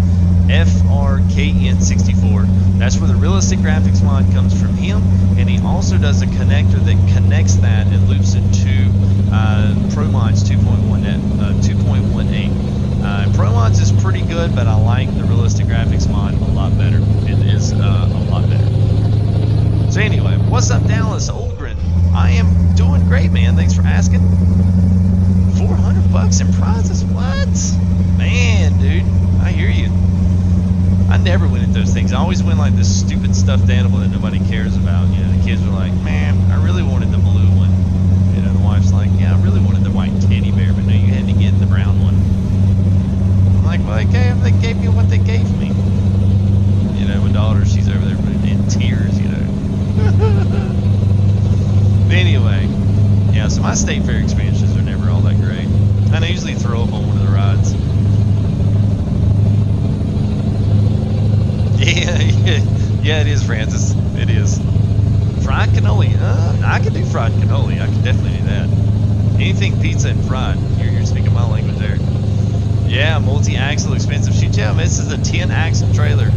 FRKN64. That's where the realistic graphics mod comes from him, and he also does a connector that connects that and loops it to Promods 2.18. Promods is pretty good, but I like the realistic graphics mod a lot better. It is a lot better. So anyway, what's up, Dallas Oldgren? I am doing great, man. Thanks for asking. 400 bucks in prizes? What? Man, dude, I hear you. I never win at those things. I always win like this stupid stuffed animal that nobody cares about. You know, the kids were like, man, I really wanted the blue one. You know, the wife's like, yeah, I really wanted the white teddy bear, but no, you had to get the brown one. I'm like, well, they gave me what they gave me. You know, my daughter, she's over there in tears, you know. Anyway, yeah, so my state fair experiences are never all that great. And I usually throw up on one of the rides. Yeah, it is, Francis. It is. Fried cannoli. I can do fried cannoli. I can definitely do that. Anything pizza and fried. You're speaking my language there. Yeah, multi-axle expensive shit. Yeah, this is a 10-axle trailer.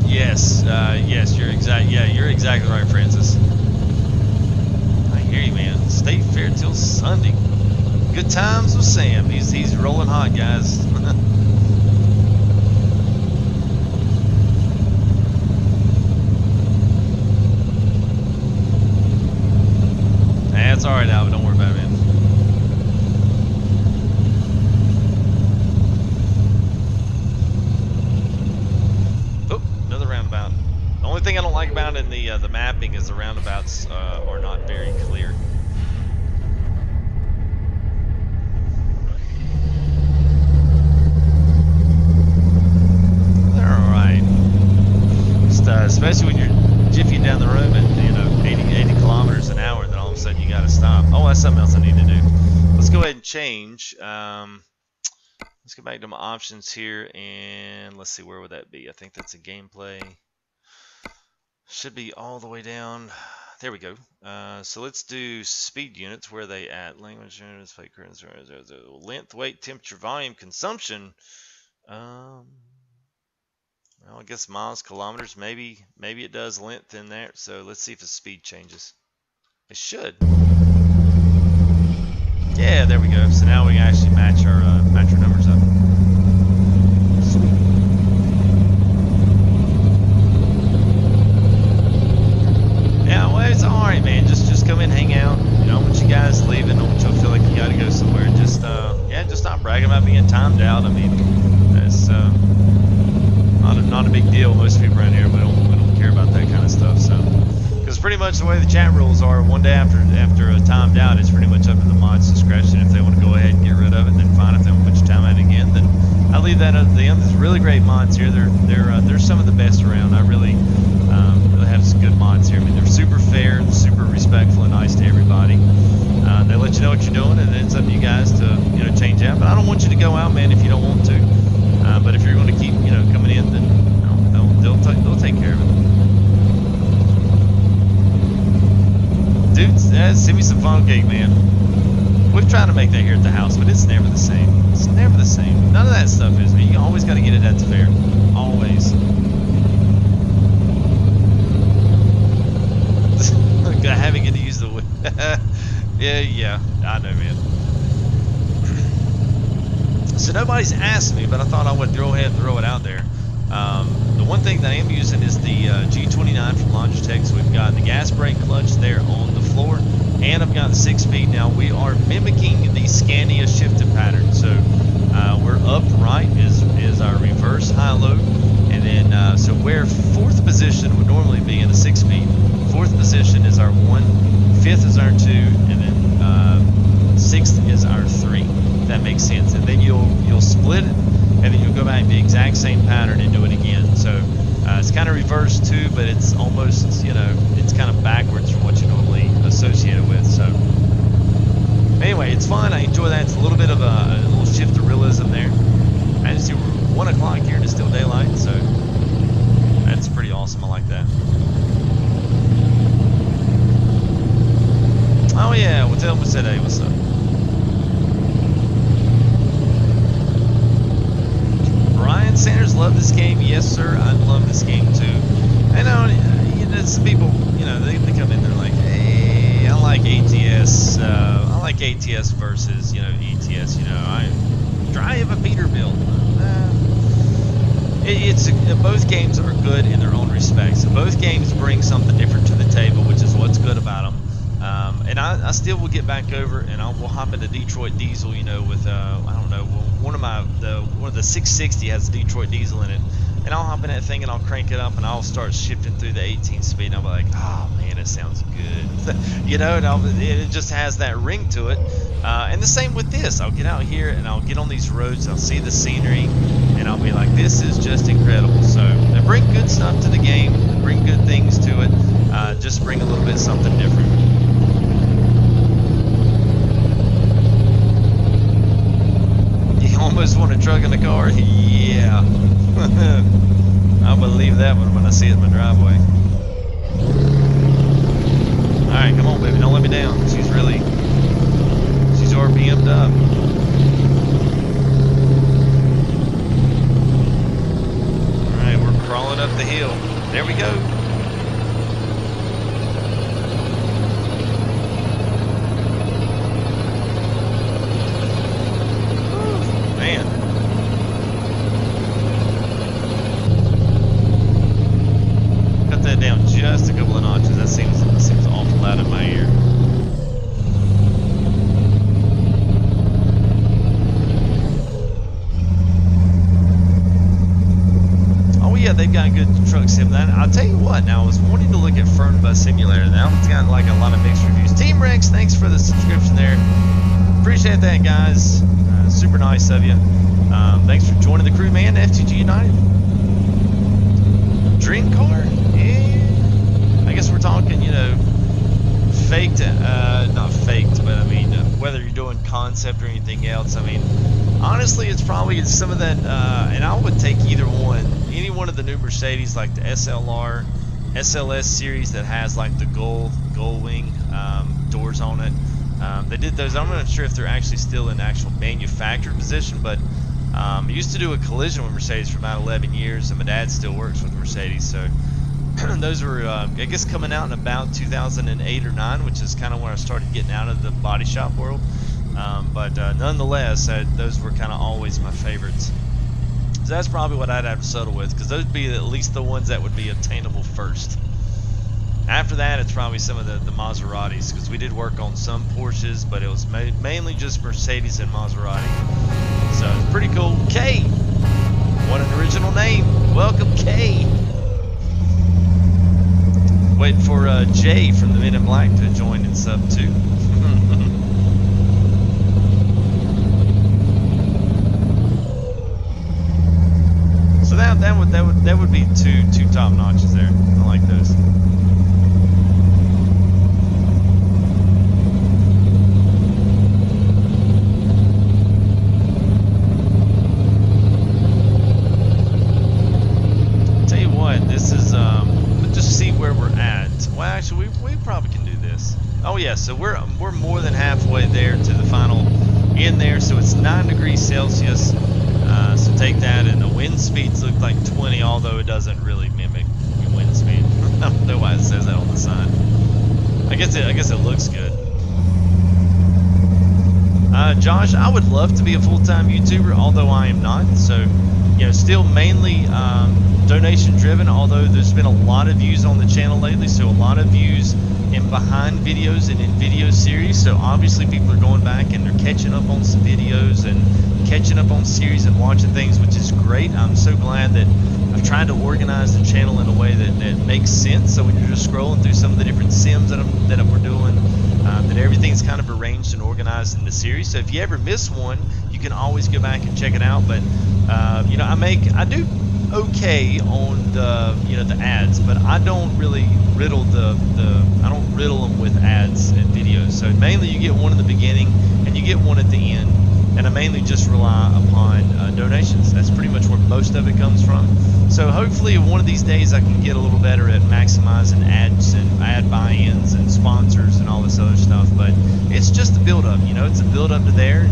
Yes, yes, you're exactly right, Francis. I hear you, man. State fair till Sunday. Good times with Sam. He's rolling hot, guys. That's all right, Alvin. Don't worry about it, man. Oh, another roundabout. The only thing I don't like about it in the mapping is the roundabouts are not very clear. Especially when you're jiffying down the road at 80 kilometers an hour, then all of a sudden you got to stop. Oh, that's something else I need to do. Let's go ahead and change. Let's go back to my options here, and let's see, where would that be? I think that's a gameplay. Should be all the way down. There we go. So let's do speed units. Where are they at? Language units, fake currents, length, weight, temperature, volume, consumption. Well, I guess miles, kilometers, maybe it does length in there. So let's see if the speed changes. It should. Yeah, there we go. So now we can actually match our numbers up. Sweet. Yeah, well, it's all right, man. Just come in, hang out. You know, I don't want you guys leaving. I don't want you to feel like you got to go somewhere. Just just stop bragging about being timed out. I mean, that's not a big deal. Most people around here, we don't care about that kind of stuff. So, because pretty much the way the chat rules are, one day after a timed out, it's pretty much up to the mods' discretion. If they want to go ahead and get rid of it, then fine. If they want to put your time out again, then I leave that up to them. There's really great mods here. They're some of the best around. I really have some good mods here. I mean, they're super fair, super respectful, and nice to everybody. They let you know what you're doing, and it's up to you guys to change out. But I don't want you to go out, man, if you don't want to. But if you're going to keep coming in, then they'll take care of it. Dude, send me some funnel cake, man. We've tried to make that here at the house, but it's never the same. It's never the same. None of that stuff is. You always got to get it at the fair. Always. Having it to use the yeah, I know, man. So nobody's asked me, but I thought I would throw it out there. The one thing that I am using is the G29 from Logitech. So we've got the gas brake clutch there on the floor, and I've got the 6-speed. Now we are mimicking the Scania shifting pattern. So we're upright is our reverse high-low, and then so where fourth position would normally be in a 6-speed, fourth position is our 1, fifth is our 2, and then sixth is our 3. If that makes sense. And then you'll split it, and then you'll go back the exact same pattern and do it again. So it's kind of reverse too, but it's almost, you know, it's kind of backwards from what you normally associate it with. So anyway, it's fun. I enjoy that. It's a little bit of a little shift of realism there. I just see we're 1 o'clock here and it's still daylight, so that's pretty awesome. I like that. Oh yeah, well, tell them we said, hey, what's up? Brian Sanders, love this game. Yes, sir, I love this game too. I know, you know, some people, you know, they come in, they're like, hey, I like ATS. I like ATS versus, you know, ETS. You know, I have a Peterbilt. Both games are good in their own respects. Both games bring something different to the table, which is what's good about them. And I still will get back over, and we'll hop into Detroit Diesel. You know, with I don't know, one of the 660 has a Detroit Diesel in it, and I'll hop in that thing and I'll crank it up and I'll start shifting through the 18 speed. And I'll be like, oh man, it sounds good. You know, and it just has that ring to it. And the same with this. I'll get out here and I'll get on these roads. I'll see the scenery, and I'll be like, this is just incredible. So they bring good stuff to the game. They bring good things to it. Just bring a little bit something different. You almost want a truck in the car? Yeah. I'll believe that one when I see it in my driveway. Alright, come on, baby. Don't let me down. She's RPM'd up. Alright, we're crawling up the hill. There we go. Man. Cut that down just a couple of notches. That seems awful loud in my ear. Oh yeah, they've got good truck sim. I'll tell you what. Now I was wanting to look at Fernbus Simulator. Now it's got like a lot of mixed reviews. Team Rex, thanks for the subscription there. Appreciate that, guys. Super nice of you. Thanks for joining the crew, man. FTG United. Dream car? Yeah. I guess we're talking, you know, faked, not faked, but I mean, whether you're doing concept or anything else. I mean, honestly, it's probably some of that, and I would take either one. Any one of the new Mercedes, like the SLR, SLS series that has like the gold wing doors on it. They did those. I'm not sure if they're actually still in actual manufactured position, but I used to do a collision with Mercedes for about 11 years, and my dad still works with Mercedes, so those were, I guess, coming out in about 2008 or 9, which is kind of when I started getting out of the body shop world. But nonetheless, those were kind of always my favorites. So that's probably what I'd have to settle with, because those would be at least the ones that would be attainable first. After that, it's probably some of the Maseratis, because we did work on some Porsches, but it was mainly just Mercedes and Maserati. So it's pretty cool. K, what an original name. Welcome, K. Waiting for Jay from the Men in Black to join in sub 2. So that would be two top notches there. I like those. Tell you what, this is let's just see where we're at. Well, actually, we probably can do this. Oh yeah, so we're more than halfway there to the final in there. So it's 9 degrees Celsius. So take that, and the wind speeds look like 20, although it doesn't really mimic wind speed. I don't know why it says that on the sign. I guess it looks good. Josh, I would love to be a full-time YouTuber, although I am not. So, you know, still mainly donation driven, although there's been a lot of views on the channel lately, so a lot of views and behind videos and in video series. So obviously people are going back and they're catching up on some videos and catching up on series and watching things, which is great. I'm so glad that I've tried to organize the channel in a way that makes sense. So when you're just scrolling through some of the different sims that we're doing, that everything's kind of arranged and organized in the series. So if you ever miss one, you can always go back and check it out. But you know, I do okay on the ads, but I don't really riddle I don't riddle them with ads and videos. So mainly you get one in the beginning and you get one at the end, and I mainly just rely upon donations. That's pretty much where most of it comes from. So hopefully one of these days I can get a little better at maximizing ads and ad buy-ins and sponsors and all this other stuff. But it's just a build-up, you know, it's a build-up to there.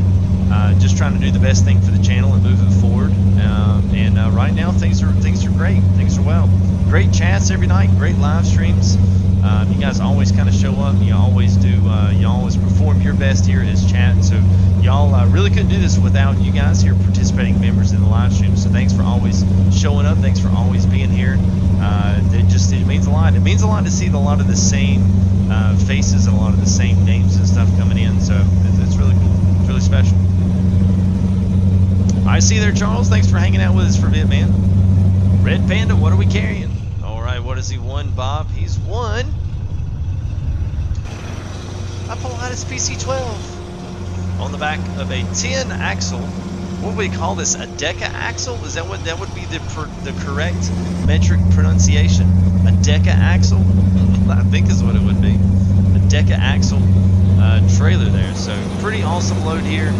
Just trying to do the best thing for the channel and move it forward. And right now things are great. Things are well. Great chats every night. Great live streams. You guys always kind of show up. You always do. You always perform your best here as chat. So y'all really couldn't do this without you guys here participating members in the live stream. So thanks for always showing up. Thanks for always being here. It means a lot. It means a lot to see a lot of the same faces and a lot of the same names and stuff coming in. So it's really cool. It's really special. I see you there, Charles. Thanks for hanging out with us for a bit, man. Red Panda, what are we carrying? All right, what has he won, Bob? He's won a Pilatus PC12 on the back of a 10 axle. What would we call this? A Deca axle? Is that what that would be the correct metric pronunciation? A Deca axle? I think is what it would be. A Deca axle trailer there. So pretty awesome load here.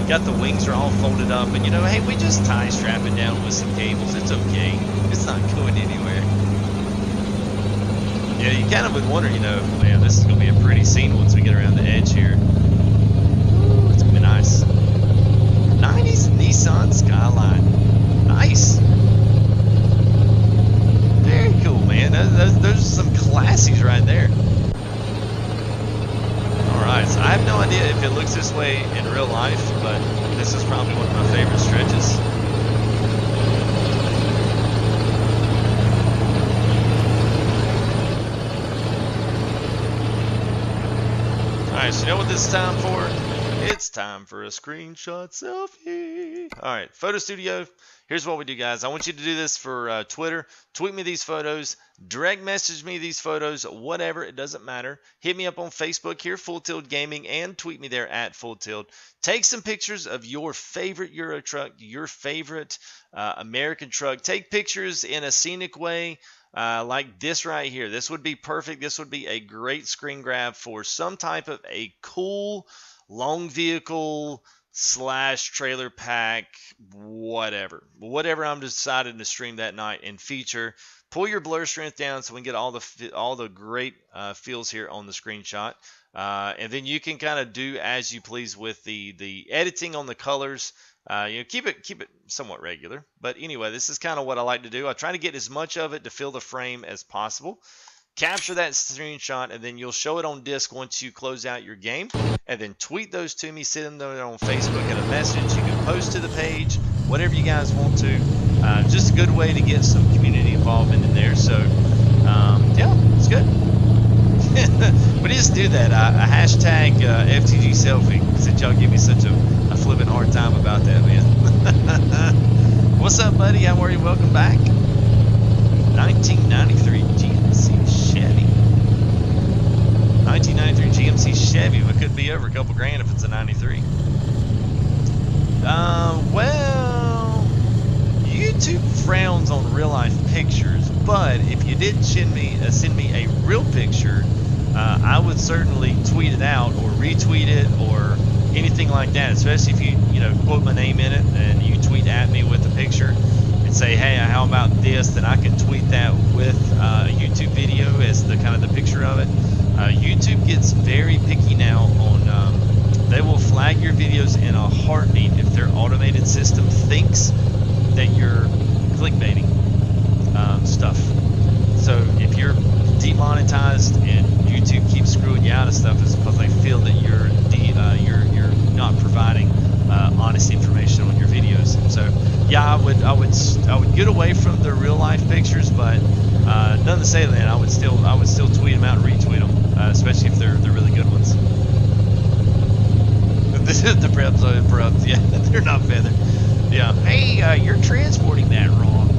Got the wings are all folded up, and you know, hey, we just tie strap it down with some cables. It's okay. It's not going anywhere. Yeah, you kind of would wonder, you know, man, this is gonna be a pretty scene once we get around the edge here. Ooh, it's gonna be nice. 90s Nissan Skyline. Nice. Very cool, man. Those are some classics right there. Alright, so I have no idea if it looks this way in real life, but this is probably one of my favorite stretches. Alright, so you know what this is time for? It's time for a screenshot selfie. Alright, Photo Studio. Here's what we do, guys. I want you to do this for Twitter. Tweet me these photos. Direct message me these photos. Whatever. It doesn't matter. Hit me up on Facebook here, Full Tilt Gaming, and tweet me there at Full Tilt. Take some pictures of your favorite Euro truck, your favorite American truck. Take pictures in a scenic way. Like this right here. This would be perfect. This would be a great screen grab for some type of a cool long vehicle / trailer pack, whatever I'm deciding to stream that night and feature. Pull your blur strength down so we can get all the great feels here on the screenshot, and then you can kind of do as you please with the editing on the colors. You know, keep it somewhat regular, but anyway, this is kind of what I like to do. I try to get as much of it to fill the frame as possible. Capture that screenshot, and then you'll show it on disk once you close out your game, and then tweet those to me, send them on Facebook in a message. You can post to the page, whatever you guys want to. Just a good way to get some community involvement in there. So yeah, it's good. We just do that. A hashtag FTG selfie, since y'all give me such a flipping hard time about that, man. What's up, buddy? How are you? Welcome back. 1993 GMC Chevy. 1993 GMC Chevy. It could be over a couple grand if it's a 93. Well, YouTube frowns on real life pictures, but if you did send me a real picture, I would certainly tweet it out or retweet it or anything like that. Especially if you quote my name in it and you tweet at me with a picture. Say, hey, how about this? Then I can tweet that with a YouTube video as the kind of the picture of it. YouTube gets very picky now on they will flag your videos in a heartbeat if their automated system thinks that you're clickbaiting stuff. So if you're demonetized and YouTube keeps screwing you out of stuff, it's because they feel that you're not providing honest information on your videos. And so yeah, I would get away from the real life pictures, but nothing to say to that. I would still tweet them out and retweet them. especially if they're really good ones. The preps, yeah, they're not feathered. Yeah, hey, you're transporting that wrong.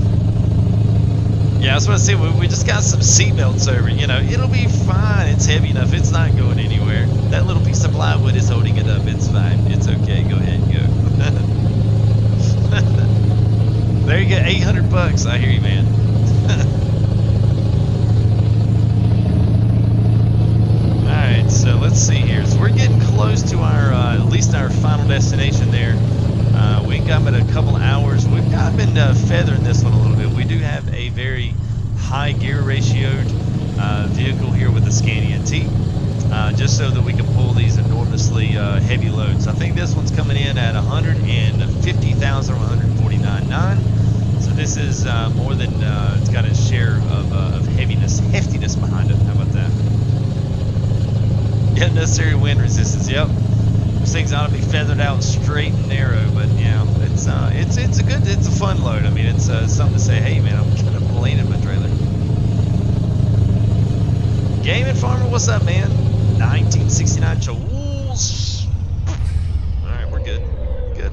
Yeah, that's what I said. We just got some seatbelts over. You know, it'll be fine. It's heavy enough. It's not going anywhere. That little piece of plywood is holding it up. It's fine. It's okay. Go ahead and go. There you go. $800. I hear you, man. All right. So let's see here. So we're getting close to our at least our final destination there. We got about a couple hours. We've kind of been feathering this one a little bit. We do have a very high gear ratioed vehicle here with the Scania T, just so that we can pull these enormously heavy loads. I think this one's coming in at 150,149.9. So this is more than it's got its share of heftiness behind it. How about that? Yeah, necessary wind resistance. Yep. Those things ought to be feathered out straight and narrow, but yeah, it's a fun load. I mean, it's something to say, hey man, I'm kind of playing in my trailer. Game and Farmer, what's up, man? 1969 Choules. All right, we're good. Good.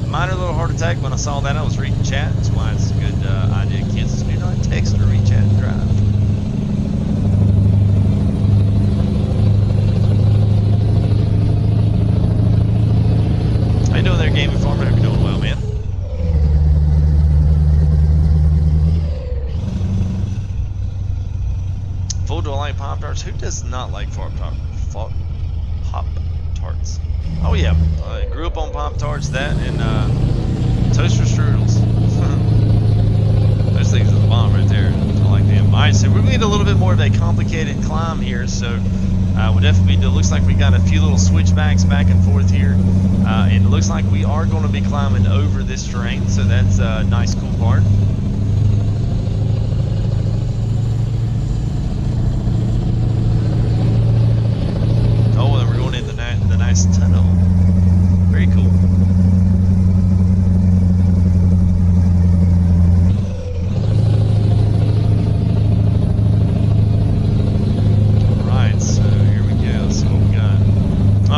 Minor little heart attack when I saw that. I was reading chat. That's why it's a good idea. Kids do not text or read chat and drive. How you doing there, Game Informer? Hope you're doing well, man. Full do I like Pop-Tarts? Who does not like Pop-Tarts? Oh yeah, I grew up on Pop-Tarts, that, and toaster strudels. Those things are the bomb right there. I like them. Alright, so we're going to get a little bit more of a complicated climb here, so we'll definitely it looks like we got a few little switchbacks back and forth here, and it looks like we are going to be climbing over this terrain, so that's a nice, cool part. Oh, and we're going in the nice tunnel. Very cool.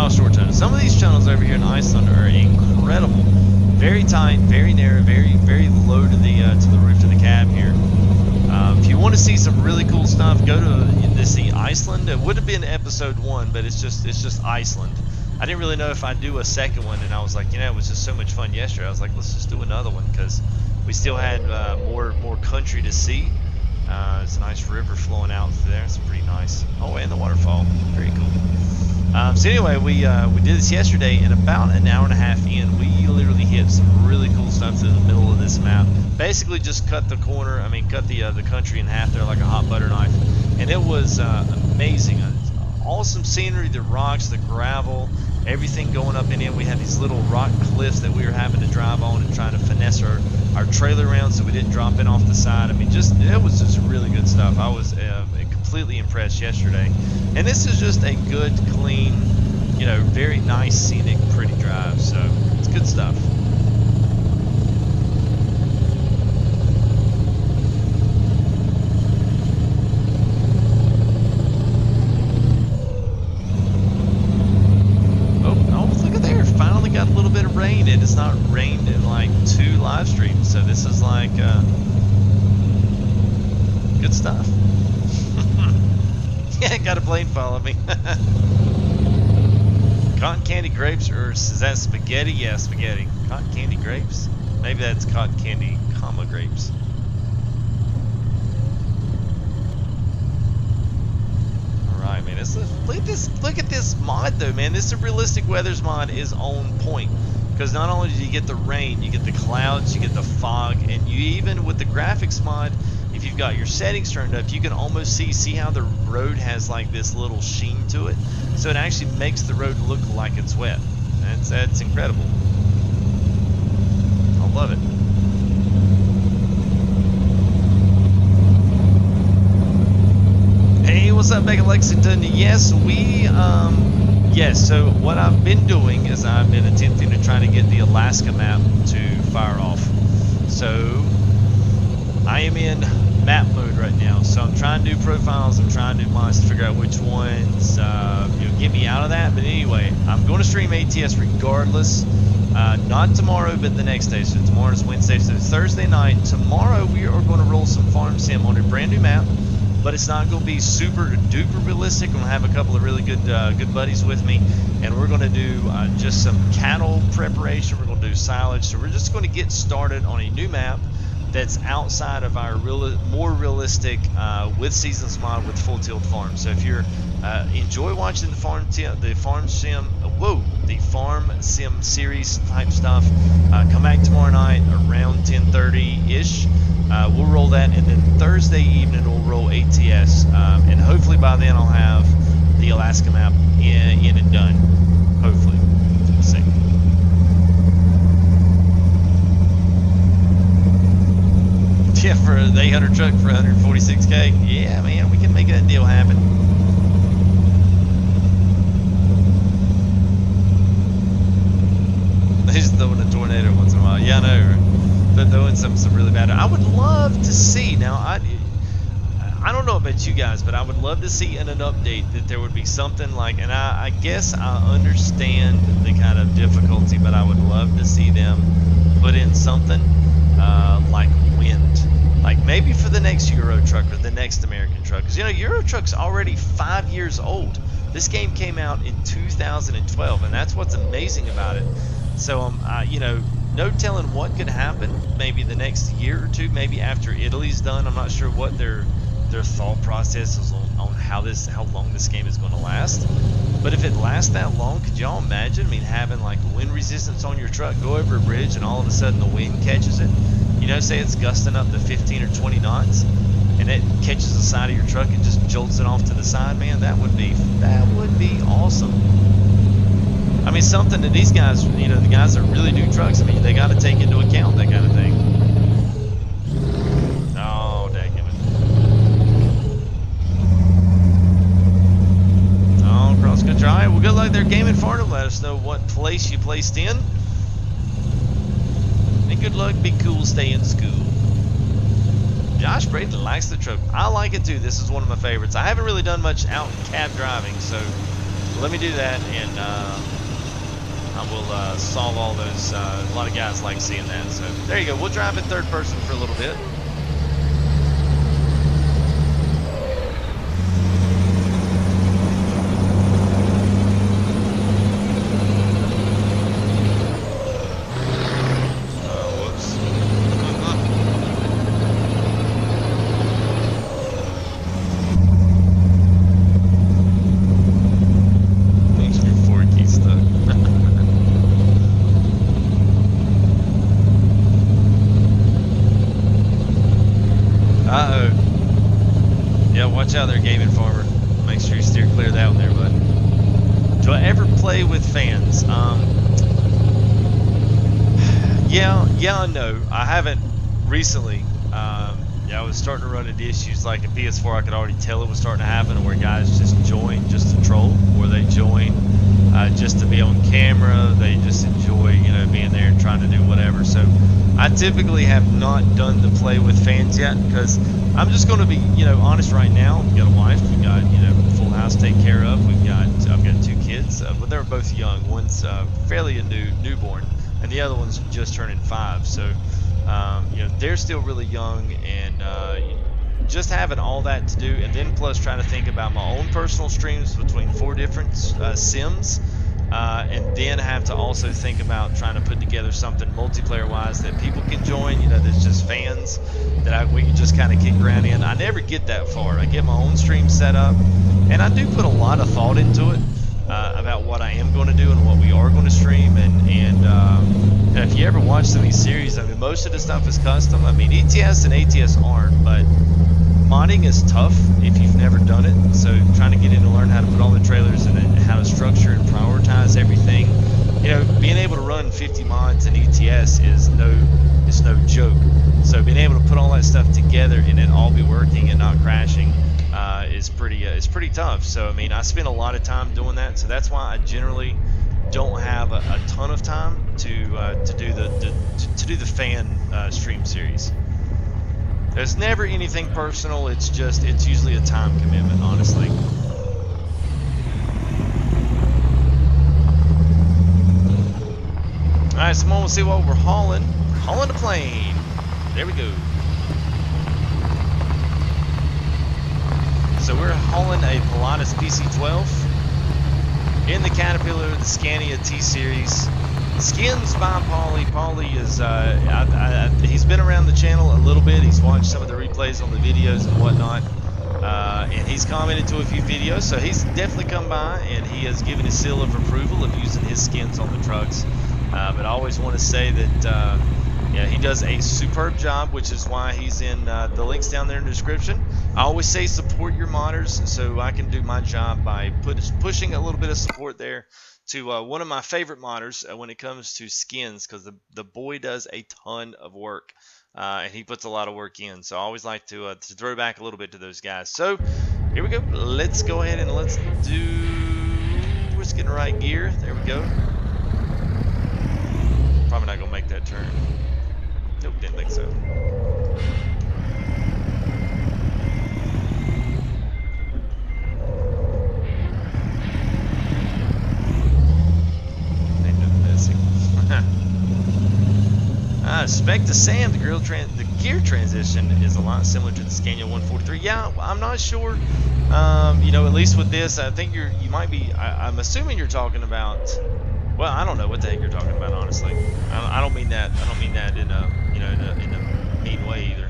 Short tunnel. Some of these tunnels over here in Iceland are incredible. Very tight, very narrow, very low to the roof of the cab here. If you want to see some really cool stuff, go to see Iceland. It would have been episode 1, but it's just Iceland. I didn't really know if I'd do a second one, and I was like, you know, it was just so much fun yesterday. I was like, let's just do another one because we still had more country to see. It's a nice river flowing out through there. It's pretty nice. Oh, and the waterfall. Very cool. So anyway, we did this yesterday, and about an hour and a half in, we literally hit some really cool stuff through the middle of this map. Basically, just cut the country in half there like a hot butter knife, and it was amazing. Awesome scenery, the rocks, the gravel, everything going up in it. We had these little rock cliffs that we were having to drive on and trying to finesse our trailer around so we didn't drop in off the side. I mean, it was just really good stuff. I was completely impressed yesterday. And this is just a good, clean, you know, very nice, scenic, pretty drive. So it's good stuff. Oh, look at there. Finally got a little bit of rain. It has not rained in like 2 live streams. So this is like good stuff. Yeah, got a plane follow me. Cotton candy grapes, or is that spaghetti? Yeah, spaghetti. Cotton candy grapes? Maybe that's cotton candy, comma, grapes. Alright, man. Look at this mod, though, man. This Realistic Weathers mod is on point. Because not only do you get the rain, you get the clouds, you get the fog, and you even, with the graphics mod, if you've got your settings turned up, you can almost see how the road has like this little sheen to it. So it actually makes the road look like it's wet. That's incredible. I love it. Hey, what's up, Megan Lexington? Yes, so what I've been doing is I've been attempting to try to get the Alaska map to fire off. So I am in map mode right now. So I'm trying to do profiles, I'm trying to do mods to figure out which ones get me out of that. But anyway, I'm going to stream ATS regardless. Not tomorrow, but the next day. So tomorrow's Wednesday, so Thursday night. Tomorrow we are going to roll some farm sim on a brand new map, but it's not going to be super duper realistic. I'm going to have a couple of really good good buddies with me, and we're going to do just some cattle preparation. We're going to do silage. So we're just going to get started on a new map that's outside of our more realistic with seasons mod with full tilt farm. So if you're enjoy watching the farm sim series type stuff, come back tomorrow night around 10:30 ish. We'll roll that, and then Thursday evening we'll roll ATS, and hopefully by then I'll have the Alaska map in and done. Hopefully, we'll see. Yeah, for the 800 truck for 146K. Yeah, man, we can make that deal happen. They just throwing a tornado once in a while. Yeah, I know. They're throwing some really bad. I would love to see. Now, I don't know about you guys, but I would love to see in an update that there would be something like, and I guess I understand the kind of difficulty, but I would love to see them put in something like wind. Like maybe for the next Euro truck or the next American truck. Because, you know, Euro truck's already 5 years old. This game came out in 2012, and that's what's amazing about it. So, you know, no telling what could happen maybe the next year or two, maybe after Italy's done. I'm not sure what their thought process is on how long this game is going to last. But if it lasts that long, could y'all imagine? I mean, having like wind resistance on your truck, go over a bridge, and all of a sudden the wind catches it. You know, say it's gusting up to 15 or 20 knots, and it catches the side of your truck and just jolts it off to the side. Man, that would be awesome. I mean, something that these guys, you know, the guys that really do trucks, I mean, they got to take into account that kind of thing. Oh, dang it. Oh, cross country. All right, well, good luck there, Game and Farnham. Let us know what place you placed in. And good luck, be cool, stay in school. Josh Braden likes the truck. I like it too. This is one of my favorites. I haven't really done much out cab driving, so let me do that, and I will solve all those. A lot of guys like seeing that. So there you go. We'll drive in third person for a little bit. Watch out there, Gaming Farmer. Make sure you steer clear of that one there, bud. Do I ever play with fans? Yeah and no. I haven't recently. Yeah, I was starting to run into issues like in PS4. I could already tell it was starting to happen, where guys just join just to troll, or they join just to be on camera. They just enjoy, you know, being there and trying to do whatever. So I typically have not done the play with fans yet, because I'm just going to be, you know, honest right now. We've got a wife, we've got, you know, full house to take care of. I've got 2 kids, but they're both young. One's fairly a newborn, and the other one's just turning 5. So, you know, they're still really young, and just having all that to do, and then plus trying to think about my own personal streams between 4 different sims. And then have to also think about trying to put together something multiplayer wise that people can join, you know, that's just fans that we can just kind of kick around in. I never get that far. I get my own stream set up, and I do put a lot of thought into it about what I am going to do and what we are going to stream. And if you ever watch some of these series, I mean, most of the stuff is custom. I mean, ETS and ATS aren't, but modding is tough if you've never done it. So trying to get in to learn how to put all the trailers and how to structure and prioritize everything. You know, being able to run 50 mods in ETS is no joke. So being able to put all that stuff together and it all be working and not crashing is pretty tough. So I mean, I spend a lot of time doing that. So that's why I generally don't have a ton of time to do the fan stream series. There's never anything personal. It's usually a time commitment, honestly. All right, Simone, we'll see what we're hauling. Hauling a plane. There we go. So we're hauling a Pilatus PC12 in the Caterpillar, the Scania T-Series. Skins by Paulie. Paulie is, he's been around the channel a little bit. He's watched some of the replays on the videos and whatnot. And he's commented to a few videos, so he's definitely come by and he has given his seal of approval of using his skins on the trucks. But I always want to say that yeah, he does a superb job, which is why he's in the links down there in the description. I always say support your modders, so I can do my job by pushing a little bit of support there to one of my favorite modders when it comes to skins, because the boy does a ton of work. And he puts a lot of work in, so I always like to throw back a little bit to those guys. So here we go. Let's go ahead and let's get in the right gear. There we go. Probably not gonna make that turn. Nope, didn't think so. Spec to Sam, the gear transition is a lot similar to the Scania 143. Yeah, I'm not sure. You know, at least with this, I think you might be. I'm assuming you're talking about. Well, I don't know what the heck you're talking about, honestly. I don't mean that. I don't mean that in a in a mean way either.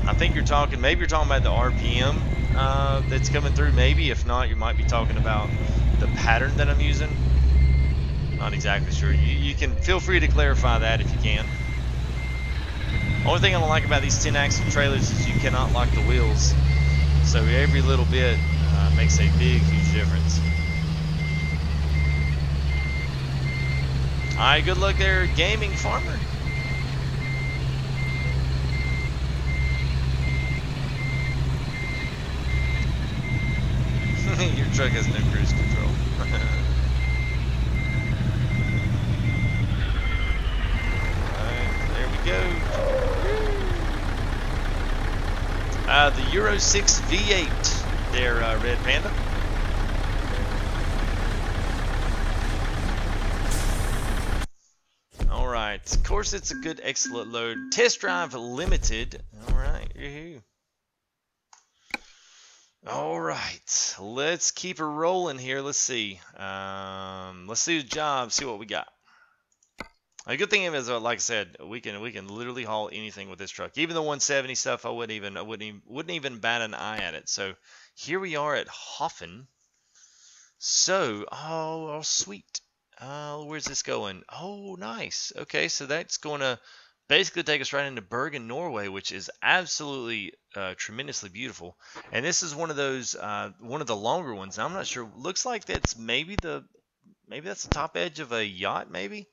I think you're talking. Maybe you're talking about the RPM that's coming through. Maybe if not, you might be talking about the pattern that I'm using. Not exactly sure. You can feel free to clarify that if you can. Only thing I don't like about these 10-axle trailers is you cannot lock the wheels. So every little bit makes a big, huge difference. Alright, good luck there, gaming farmer. Your truck has no cruise control. Go. The Euro 6 V8 there, Red Panda. All right. Of course, it's a good, excellent load. Test drive limited. All right. All right. Let's keep it rolling here. Let's see. Let's do the job. See what we got. A good thing is, like I said, we can literally haul anything with this truck. Even the 170 stuff, I wouldn't even bat an eye at it. So here we are at Hoffen. So, oh sweet. Where's this going? Oh, nice. Okay, so that's going to basically take us right into Bergen, Norway, which is absolutely tremendously beautiful. And this is one of those one of the longer ones. Now, I'm not sure. Looks like that's maybe that's the top edge of a yacht, maybe.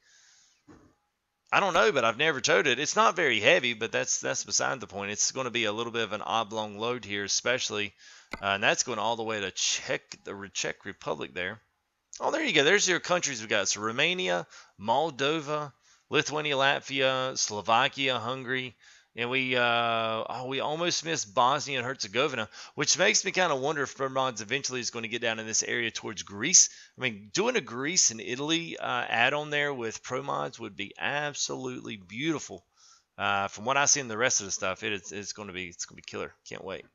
I don't know, but I've never towed it. It's not very heavy, but that's beside the point. It's going to be a little bit of an oblong load here, especially, and that's going all the way to Czech Republic there. Oh, there you go. There's your countries we got. So Romania, Moldova, Lithuania, Latvia, Slovakia, Hungary, and we almost missed Bosnia and Herzegovina, which makes me kind of wonder if Promods eventually is going to get down in this area towards Greece. I mean, doing a Greece and Italy add-on there with Promods would be absolutely beautiful. From what I see in the rest of the stuff, it's going to be killer. Can't wait.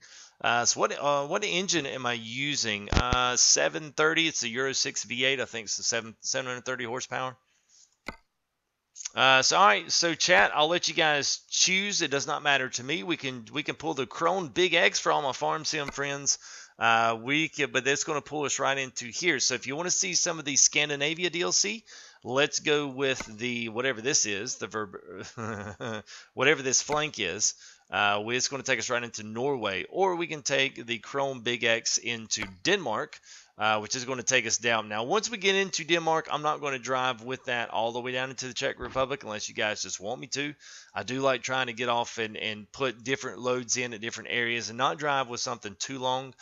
So what engine am I using? 730. It's a Euro 6 V8. I think it's 730 horsepower. So all right, so chat, I'll let you guys choose. It does not matter to me. We can pull the Krone Big X for all my farm sim friends. But that's going to pull us right into here. So if you want to see some of the Scandinavia DLC, let's go with the whatever this is, whatever this flank is. It's going to take us right into Norway, or we can take the Krone Big X into Denmark. Which is going to take us down. Now, once we get into Denmark, I'm not going to drive with that all the way down into the Czech Republic unless you guys just want me to. I do like trying to get off and put different loads in at different areas and not drive with something too long.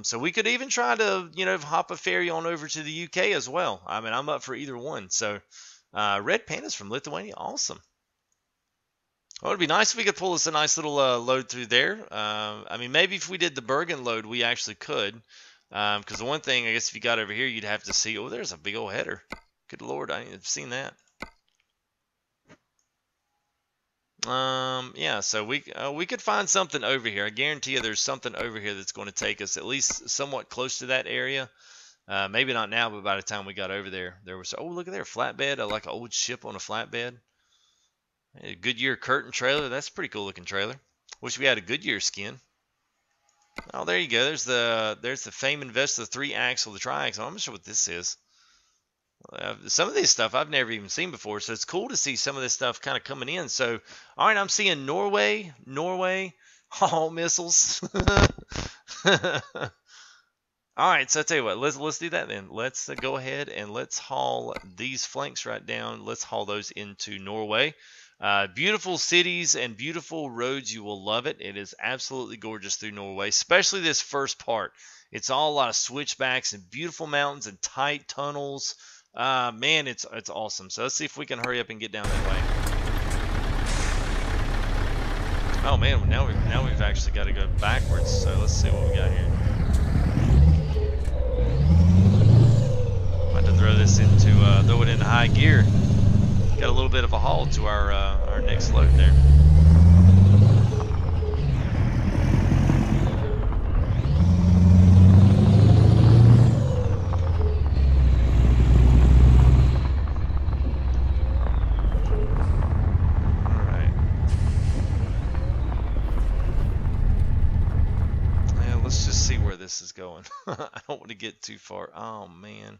So we could even try to, hop a ferry on over to the UK as well. I mean, I'm up for either one. So Red Panda's from Lithuania. Awesome. Well, it'd be nice if we could pull us a nice little load through there. I mean, maybe if we did the Bergen load, we actually could. Because the one thing, I guess, if you got over here, you'd have to see. Oh, there's a big old header. Good Lord, I ain't have seen that. Yeah, so we could find something over here. I guarantee you there's something over here that's going to take us at least somewhat close to that area. Maybe not now, but by the time we got over there, there was, oh, look at there, flatbed. I like an old ship on a flatbed. A Goodyear curtain trailer. That's a pretty cool looking trailer. Wish we had a Goodyear skin. Oh, there you go. There's the Fame Investor, the 3-axle, the tri-axle. I'm not sure what this is. Some of this stuff I've never even seen before, so it's cool to see some of this stuff kind of coming in. So, all right, I'm seeing Norway, all missiles. All right, so I tell you what, let's do that then. Let's go ahead and let's haul these flanks right down. Let's haul those into Norway. Beautiful cities and beautiful roads. You will love it. It is absolutely gorgeous through Norway, especially this first part. It's all a lot of switchbacks and beautiful mountains and tight tunnels. Man, it's awesome. So let's see if we can hurry up and get down that way. Oh man, now we've actually got to go backwards. So let's see what we got here. About to throw this into throw it into high gear. Got a little bit of a haul to our next load there. This is going. I don't want to get too far. Oh man.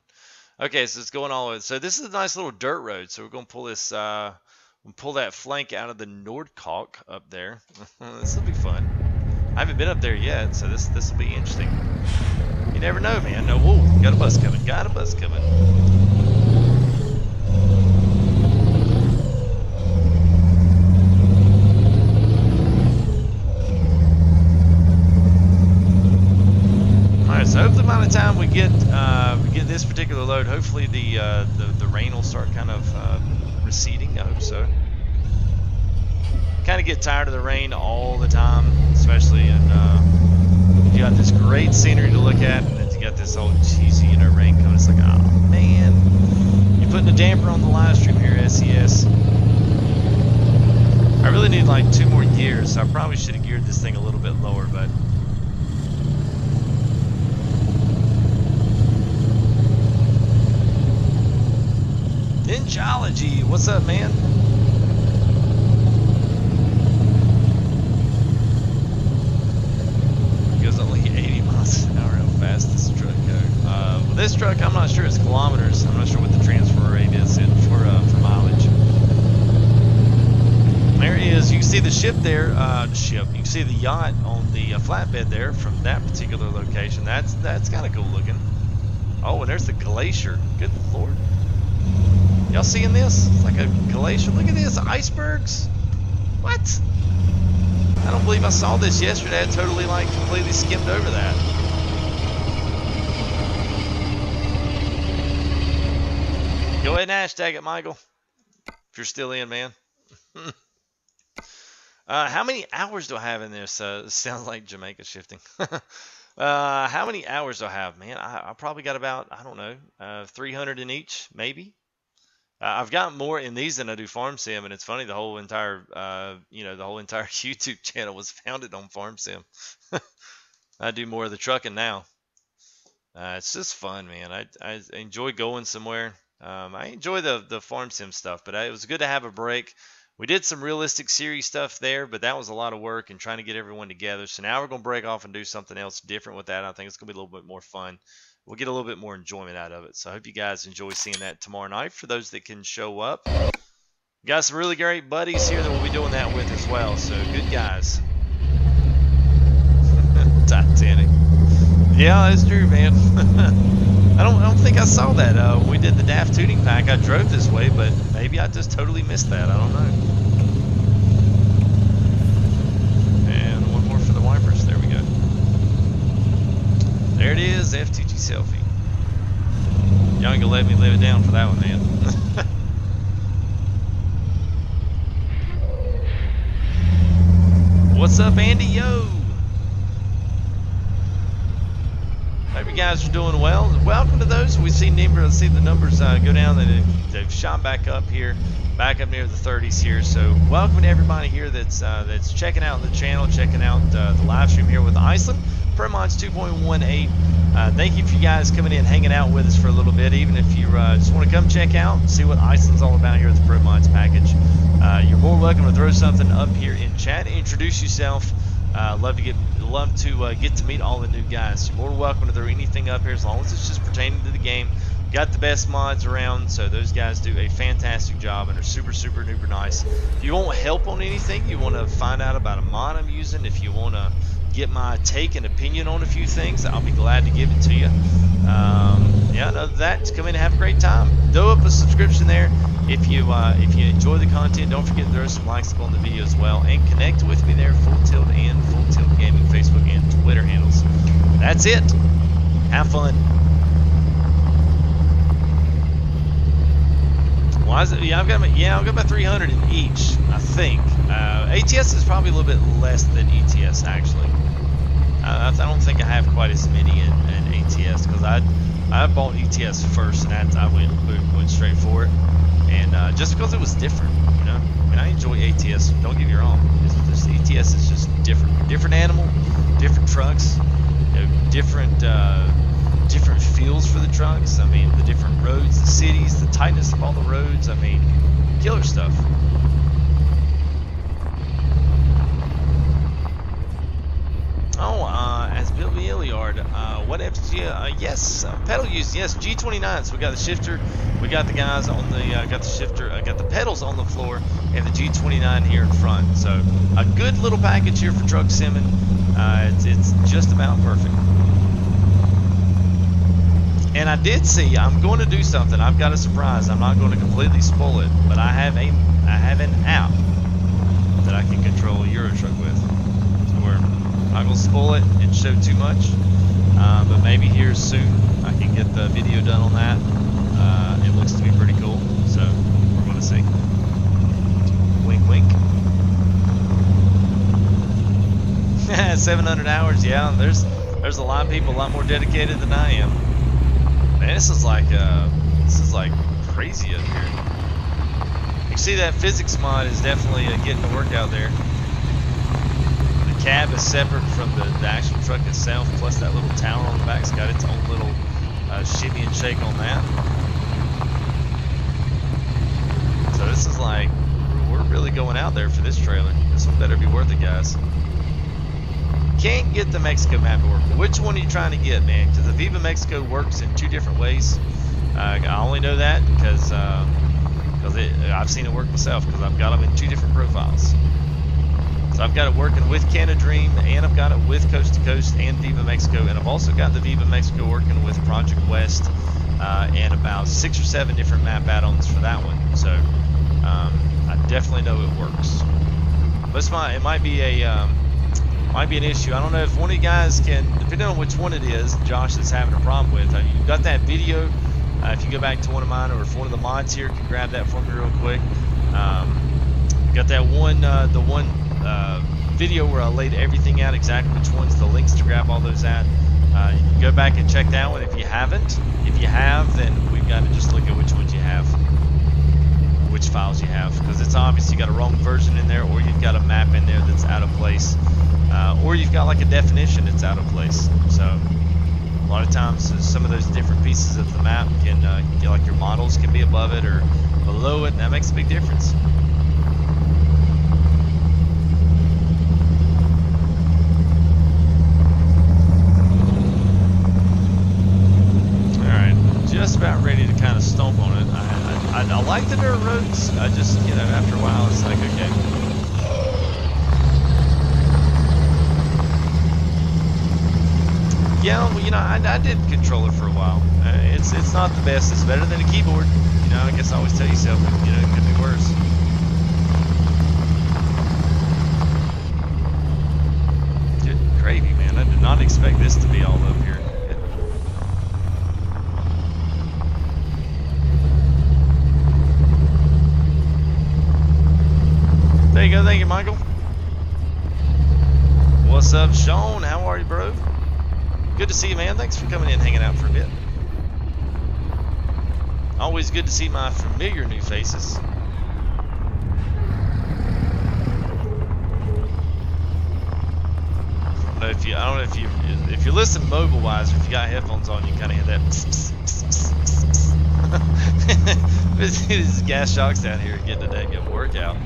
Okay, so it's going all the way. So this is a nice little dirt road. So we're gonna pull this pull that flank out of the Nordkalk up there. This will be fun. I haven't been up there yet, so this will be interesting. You never know, man. No, whoa, got a bus coming. Got a bus coming. So hopefully by the time we get this particular load, hopefully the rain will start kind of receding. I hope so. Kind of get tired of the rain all the time, especially in you got this great scenery to look at, and then you got this old cheesy rain coming. It's like, oh man, you're putting a damper on the live stream here, SES. I really need like 2 more gears, so I probably should have geared this thing a little bit lower, but. Ninjology, what's up, man? It goes only 80 miles an hour. How fast this truck goes? Well, this truck, I'm not sure it's kilometers. I'm not sure what the transfer rate is in for mileage. There is. You can see the ship there. You can see the yacht on the flatbed there from that particular location. That's kind of cool looking. Oh, and there's the Glacier. Good Lord. Y'all seeing this? It's like a glacier. Look at this, icebergs. What? I don't believe I saw this yesterday. I totally like completely skimmed over that. Go ahead and hashtag it, Michael. If you're still in, man. How many hours do I have in this? It sounds like Jamaica shifting. How many hours do I have, man? I probably got about, I don't know, 300 in each, maybe. I've got more in these than I do Farm Sim, and it's funny, the whole entire YouTube channel was founded on Farm Sim. I do more of the trucking now. It's just fun, man. I enjoy going somewhere. I enjoy the Farm Sim stuff, but it was good to have a break. We did some realistic series stuff there, but that was a lot of work and trying to get everyone together. So now we're going to break off and do something else different with that. I think it's going to be a little bit more fun. We'll get a little bit more enjoyment out of it. So I hope you guys enjoy seeing that tomorrow night for those that can show up. We got some really great buddies here that we'll be doing that with as well. So good guys. Titanic. Yeah, that's true, man. I don't think I saw that. When we did the Daft Tuning Pack, I drove this way, but maybe I just totally missed that. I don't know. And one more for the wipers. There we go. There it is, FTG selfie. Y'all ain't gonna let me live it down for that one, man. What's up, Andy? Yo. Hope you guys are doing well. Welcome to those. We've seen the numbers go down, and they've shot back up here, back up near the 30s here. So welcome to everybody here that's checking out the channel, checking out the live stream here with Iceland Promods 2.18. Thank you for you guys coming in, hanging out with us for a little bit. Even if you just want to come check out and see what Iceland's all about here at the Promods package, you're more welcome to throw something up here in chat. Introduce yourself. Love to get to meet all the new guys. You're more than welcome to throw anything up here as long as it's just pertaining to the game. Got the best mods around, so those guys do a fantastic job and are super duper nice. If you want help on anything, you want to find out about a mod I'm using, if you want to get my take and opinion on a few things, I'll be glad to give it to you. Yeah, other than that, just come in and have a great time. Throw up a subscription there. If you enjoy the content, don't forget to throw some likes up on the video as well, and connect with me there, Full Tilt and Full Tilt Gaming Facebook and Twitter handles. That's it. Have fun. Why is it? Yeah, I've got about 300 in each, I think. ATS is probably a little bit less than ETS actually. I don't think I have quite as many in ATS because I bought ETS first, and I went straight for it. And just because it was different, you know. I mean, I enjoy ATS. Don't get me wrong. It's just, ETS is just different. Different animal, different trucks, you know, different feels for the trucks. I mean, the different roads, the cities, the tightness of all the roads. I mean, killer stuff. Oh, as Bill Iliard, what FG? Yes, pedal use. Yes, G29. So we got the shifter. We got the guys on the got the shifter. Got the pedals on the floor, and the G29 here in front. So a good little package here for truck simming. It's just about perfect. And I did see. I'm going to do something. I've got a surprise. I'm not going to completely spoil it, but I have an app that I can control a Euro truck with. So we're not going to spoil it and show too much, but maybe here soon I can get the video done on that. It looks to be pretty cool, so we're going to see. Wink, wink. 700 hours, yeah. There's a lot of people a lot more dedicated than I am. Man, this is like crazy up here. You see that physics mod is definitely getting the work out there. Cab is separate from the actual truck itself, plus that little tower on the back's got its own little shimmy and shake on that. So this is like, we're really going out there for this trailer. This one better be worth it, guys. Can't get the Mexico map to work. Which one are you trying to get, man? Because the Viva Mexico works in two different ways. I only know that because I've seen it work myself, because I've got them in two different profiles. So I've got it working with Canada Dream, and I've got it with Coast to Coast and Viva Mexico, and I've also got the Viva Mexico working with Project West, and about 6 or 7 different map add-ons for that one. So I definitely know it works. But it might be an issue. I don't know if one of you guys can, depending on which one it is, Josh is having a problem with. You've got that video. If you go back to one of mine, or if one of the mods here can grab that for me real quick. Got that one, video where I laid everything out, exactly which ones, the links to grab all those at. You can go back and check that one if you haven't. If you have, then we've got to just look at which ones you have, which files you have, because it's obvious you got a wrong version in there, or you've got a map in there that's out of place, or you've got like a definition that's out of place. So a lot of times some of those different pieces of the map can, like your models can be above it or below it, and that makes a big difference. Just about ready to kind of stomp on it. I like the dirt roads. I just, you know, after a while, it's like, okay. Yeah, well, you know, I did controller for a while. It's not the best. It's better than a keyboard. You know, I guess I always tell yourself, you know, it could be worse. Good gravy, man. I did not expect this to be all up here. There you go. Thank you, Michael. What's up, Sean? How are you, bro? Good to see you, man. Thanks for coming in, hanging out for a bit. Always good to see my familiar new faces. I don't know if you listen mobile wise, or if you got headphones on, you kind of hear that. These gas shocks down here getting a dang workout.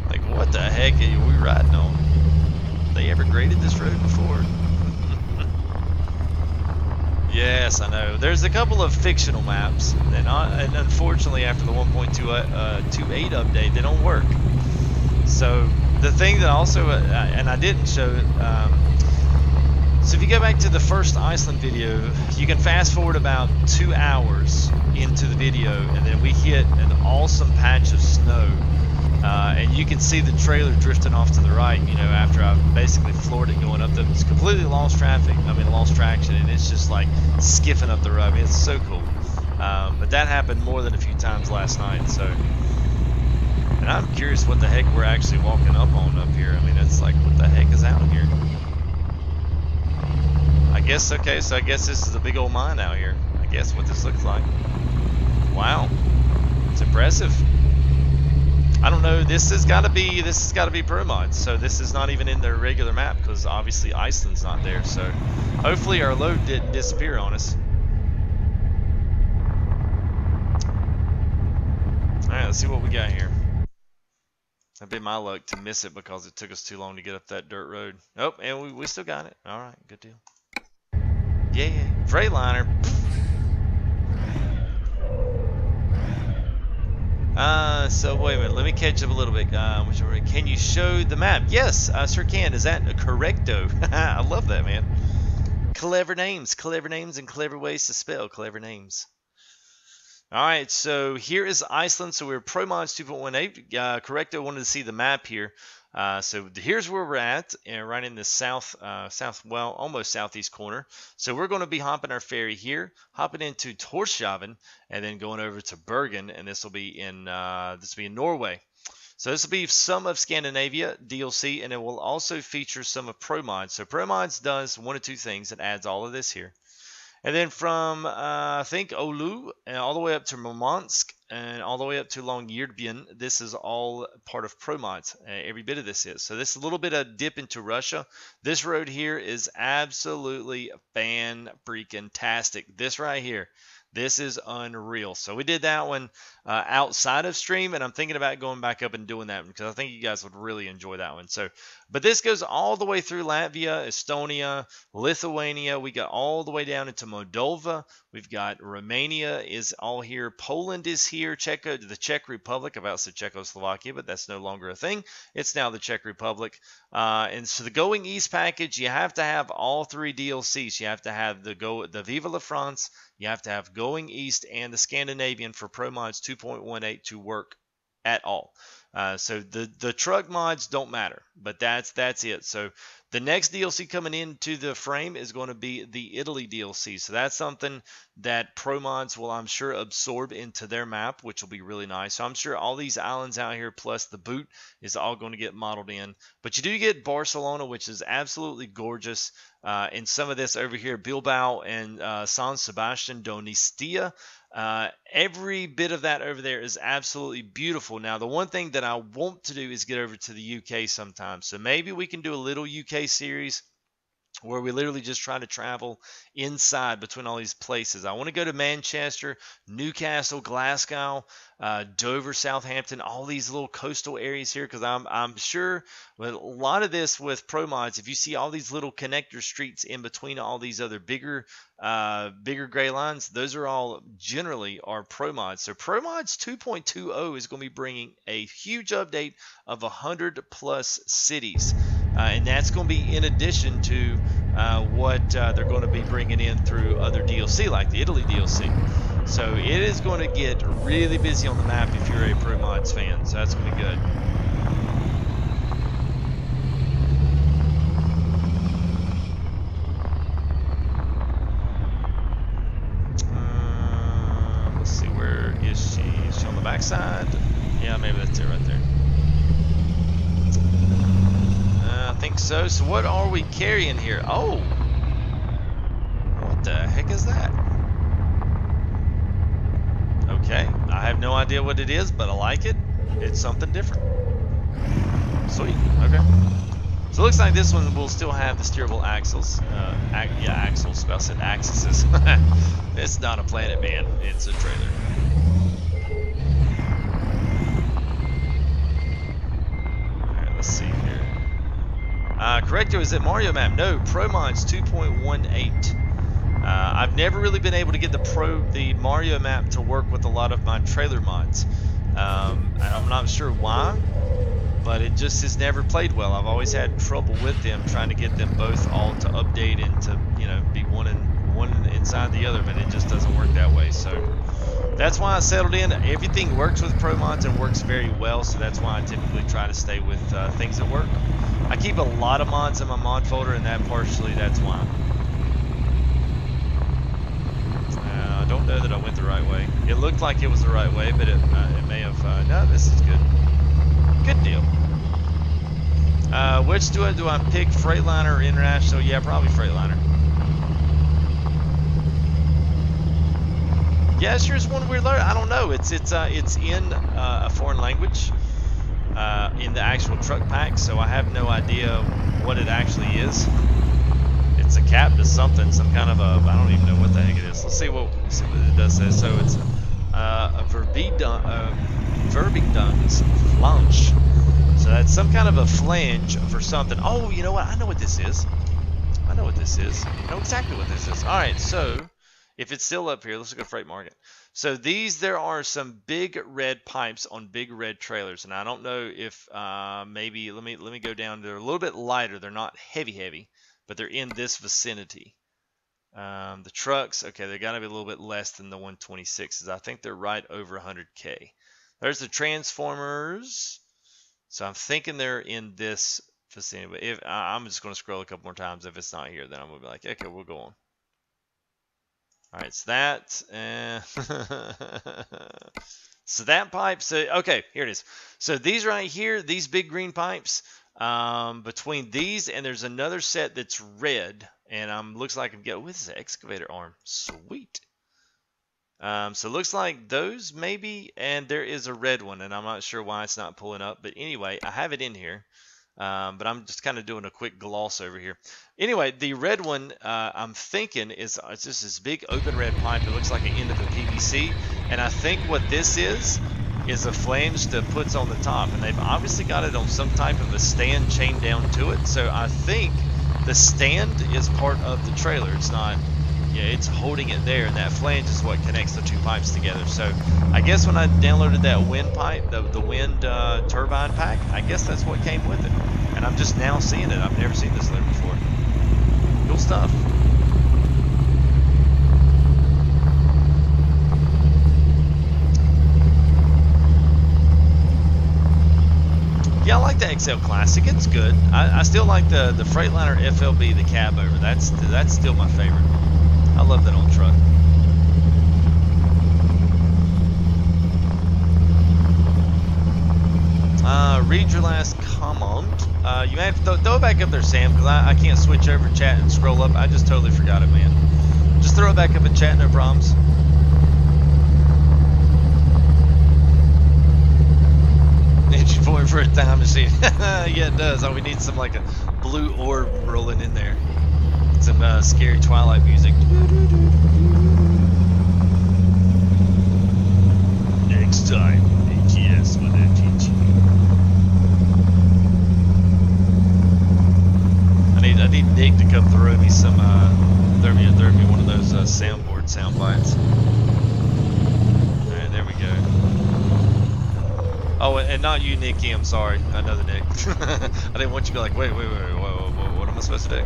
Like, what the heck are we riding on? They ever graded this road before? Yes, I know. There's a couple of fictional maps, and unfortunately, after the 1.28 update, they don't work. So the thing that also, and I didn't show it, so if you go back to the first Iceland video, you can fast forward about 2 hours into the video, and then we hit an awesome patch of snow. And you can see the trailer drifting off to the right, you know, after I basically floored it going up. It's completely lost traction, and it's just like skiffing up the road. I mean, it's so cool. But that happened more than a few times last night, so. And I'm curious what the heck we're actually walking up on up here. I mean, it's like, what the heck is out here? I guess, okay, so I guess this is a big old mine out here. I guess what this looks like. Wow. It's impressive. I don't know, this has got to be Promods, so this is not even in their regular map because obviously Iceland's not there, so hopefully our load didn't disappear on us. Alright, let's see what we got here. That'd be my luck to miss it because it took us too long to get up that dirt road. Oh, and we still got it. Alright, good deal. Yeah, Freightliner. So wait a minute, let me catch up a little bit. Can you show the map? Yes, I sure can. Is that correcto? I love that, man. Clever names, and clever ways to spell clever names. All right, so here is Iceland. So we're Promods 2.18. Correcto wanted to see the map here. So here's where we're at, right in the well, almost southeast corner. So we're going to be hopping our ferry here, hopping into Torshavn, and then going over to Bergen, and this will be in Norway. So this will be some of Scandinavia DLC, and it will also feature some of Promods. So Promods does one of two things. It adds all of this here. And then from, I think, Oulu, and all the way up to Murmansk, and all the way up to Longyearbyen, this is all part of Promods. Every bit of this is. So this is a little bit of dip into Russia. This road here is absolutely fan-freaking-tastic. This right here. This is unreal. So we did that one outside of stream, and I'm thinking about going back up and doing that one because I think you guys would really enjoy that one. So, but this goes all the way through Latvia, Estonia, Lithuania. We got all the way down into Moldova. We've got Romania is all here. Poland is here. The Czech Republic. I've said Czechoslovakia, but that's no longer a thing. It's now the Czech Republic. And so the Going East package, you have to have all three DLCs. You have to have the Viva la France. You have to have Going East and the Scandinavian for Promods 2.18 to work at all. So the truck mods don't matter, but that's it. So the next DLC coming into the frame is going to be the Italy DLC. So that's something that Promods will, I'm sure, absorb into their map, which will be really nice. So I'm sure all these islands out here plus the boot is all going to get modeled in. But you do get Barcelona, which is absolutely gorgeous. And some of this over here, Bilbao and San Sebastian Donostia. Every bit of that over there is absolutely beautiful. Now, the one thing that I want to do is get over to the UK sometime. So maybe we can do a little UK series where we literally just try to travel inside between all these places. I want to go to Manchester, Newcastle, Glasgow, Dover, Southampton, all these little coastal areas here, because I'm sure with a lot of this with Promods, if you see all these little connector streets in between all these other bigger gray lines, those are all generally are Promods. So Promods 2.20 is going to be bringing a huge update of 100 plus cities. And that's going to be in addition to what they're going to be bringing in through other DLC, like the Italy DLC. So it is going to get really busy on the map if you're a Promods fan. So that's going to be good. Let's see, where is she? Is she on the backside? Yeah, maybe that's it right there. I think so. So what are we carrying here? Oh, what the heck is that? Okay, I have no idea what it is, but I like it. It's something different. Sweet. Okay. So it looks like this one will still have the steerable axles. Yeah, axles. I said axes. It's not a planet, man. It's a trailer. Alright, let's see here. Correcto, is it Mario map? No, Promods 2.18. I've never really been able to get the Mario map to work with a lot of my trailer mods. And I'm not sure why, but it just has never played well. I've always had trouble with them trying to get them both all to update and to, you know, be one inside the other, but it just doesn't work that way. So that's why I settled in. Everything works with Promods and works very well, so that's why I typically try to stay with things that work. I keep a lot of mods in my mod folder, and that's why. I don't know that I went the right way. It looked like it was the right way, but it may have. No, this is good. Good deal. Which do I pick, Freightliner or International? Yeah, probably Freightliner. Yeah, sure is one weird letter. I don't know. It's in a foreign language in the actual truck pack, so I have no idea what it actually is. It's a cap to something, some kind of a, I don't even know what the heck it is. Let's see what it does say. So it's a Verbigdungs flange. So that's some kind of a flange for something. Oh, you know what? I know what this is. I know what this is. I know exactly what this is. All right, so if it's still up here, let's look at Freight Market. So there are some big red pipes on big red trailers, and I don't know if maybe let me go down. They're a little bit lighter. They're not heavy, but they're in this vicinity. The trucks, okay, they got to be a little bit less than the 126s. I think they're right over 100K. There's the transformers. So I'm thinking they're in this vicinity. But if I'm just going to scroll a couple more times. If it's not here, then I'm going to be like, okay, we'll go on. All right, so that. So that pipe. So okay, here it is. So these right here, these big green pipes. Between these and there's another set that's red, and looks like I'm getting. What is the excavator arm? Sweet. So it looks like those maybe, and there is a red one, and I'm not sure why it's not pulling up. But anyway, I have it in here. But I'm just kind of doing a quick gloss over here. Anyway, the red one I'm thinking it's just this big open red pipe. It looks like an end of a PVC, and I think what this is a flange that puts on the top, and they've obviously got it on some type of a stand chained down to it. So I think the stand is part of the trailer. It's not. Yeah, it's holding it there, and that flange is what connects the two pipes together. So I guess when I downloaded that wind pipe, the wind turbine pack, I guess that's what came with it. And I'm just now seeing it. I've never seen this there before. Cool stuff. Yeah, I like the XL Classic. It's good. I still like the Freightliner FLB, the cab over. That's still my favorite. I love that old truck. Read your last comment. You may have to throw it back up there, Sam, because I can't switch over chat and scroll up. I just totally forgot it, man. Just throw it back up in chat, no problems. Engine point for a time machine. Yeah, it does. Oh, we need some like a blue orb rolling in there. Some scary Twilight music. Next time, ATS with MTG. I need Nick to come throw me some, throw me one of those soundboard sound bites. All right, there we go. Oh, and not you, Nicky. I'm sorry, another Nick. I didn't want you to be like, wait, what am I supposed to do?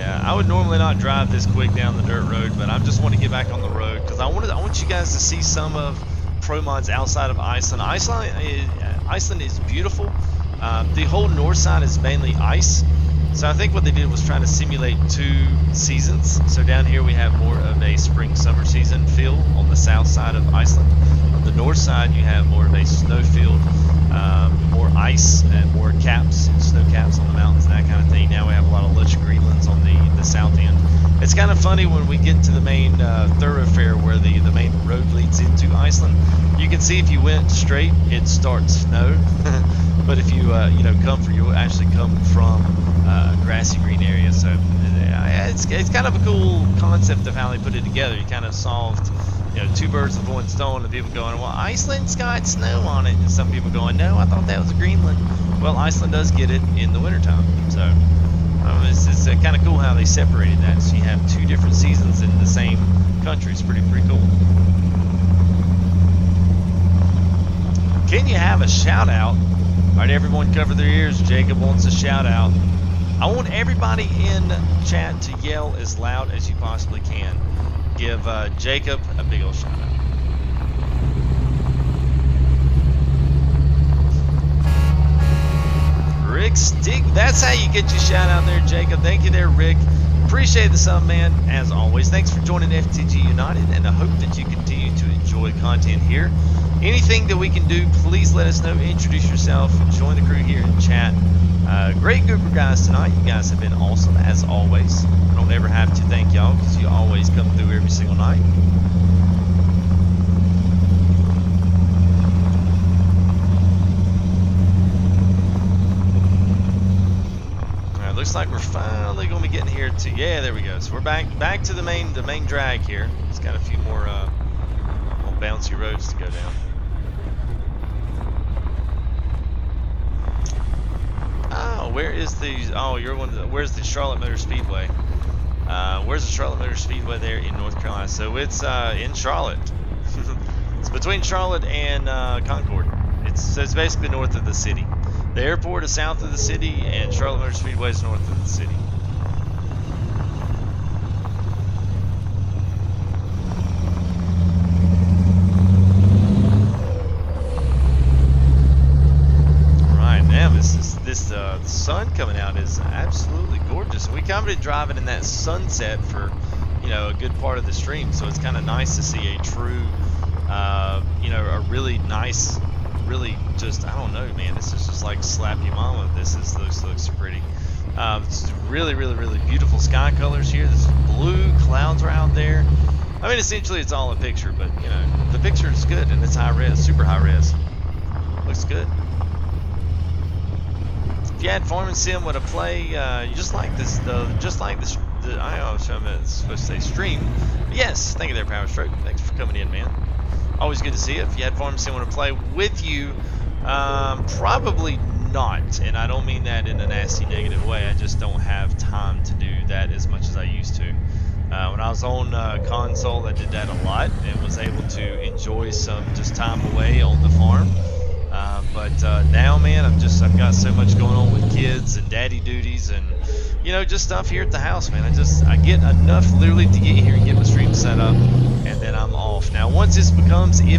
I would normally not drive this quick down the dirt road, but I just want to get back on the road because I want you guys to see some of Promods outside of Iceland. Iceland is beautiful. The whole north side is mainly ice, So I think what they did was try to simulate two seasons. So down here we have more of a spring-summer season feel on the south side of Iceland. On the north side you have more of a snow-filled, more ice and more caps, snow caps on the mountains and that kind of thing. Now we have a lot of lush greenlands on the south end. It's kind of funny when we get to the main thoroughfare where the main road leads into Iceland. You can see if you went straight, it starts snow. But if you you actually come from a grassy green area. So it's kind of a cool concept of how they put it together. You kind of solved two birds with one stone, and people going, well, Iceland's got snow on it, and some people going, no, I thought that was Greenland. Well, Iceland does get it in the wintertime. So it's kind of cool how they separated that. So you have two different seasons in the same country. It's pretty cool. Can you have a shout out? All right, everyone cover their ears. Jacob wants a shout out. I want everybody in chat to yell as loud as you possibly can. Give Jacob a big old shout out. Rick Stick, that's how you get your shout out there, Jacob. Thank you there, Rick. Appreciate the sub, man, as always. Thanks for joining FTG United, and I hope that you continue to enjoy content here. Anything that we can do, please let us know. Introduce yourself, join the crew here in chat. Great group of guys tonight. You guys have been awesome, as always. I don't ever have to thank y'all because you always come through every single night. Looks like we're finally going to be getting here to, yeah, there we go. So we're back to the main drag here. It's got a few more bouncy roads to go down. Oh, where is the? Oh, you're one. Where's the Charlotte Motor Speedway? Where's the Charlotte Motor Speedway there in North Carolina? So it's in Charlotte. It's between Charlotte and Concord. It's basically north of the city. The airport is south of the city, and Charlotte Motor Speedway is north of the city. Right now, the sun coming out is absolutely gorgeous. We kind of been driving in that sunset for a good part of the stream, so it's kind of nice to see a true, a really nice. Really just, I don't know, man, this is just like slap your mama. This looks pretty. It's really beautiful sky colors here. This blue clouds are out there. I mean, essentially it's all a picture, but the picture is good and it's high res, super high res. Looks good. If you had Farming Sim with a play, just like this, I don't know if I'm supposed to say stream. But yes, thank you there, Power Stroke. Thanks for coming in, man. Always good to see you. If you had Farm Sim want to play with you, probably not. And I don't mean that in a nasty, negative way. I just don't have time to do that as much as I used to. When I was on console, I did that a lot and was able to enjoy some just time away on the farm. But now, man, I've got so much going on with kids and daddy duties and just stuff here at the house, man. I get enough literally to get here and get my stream set up, and then I'm off. Now, once if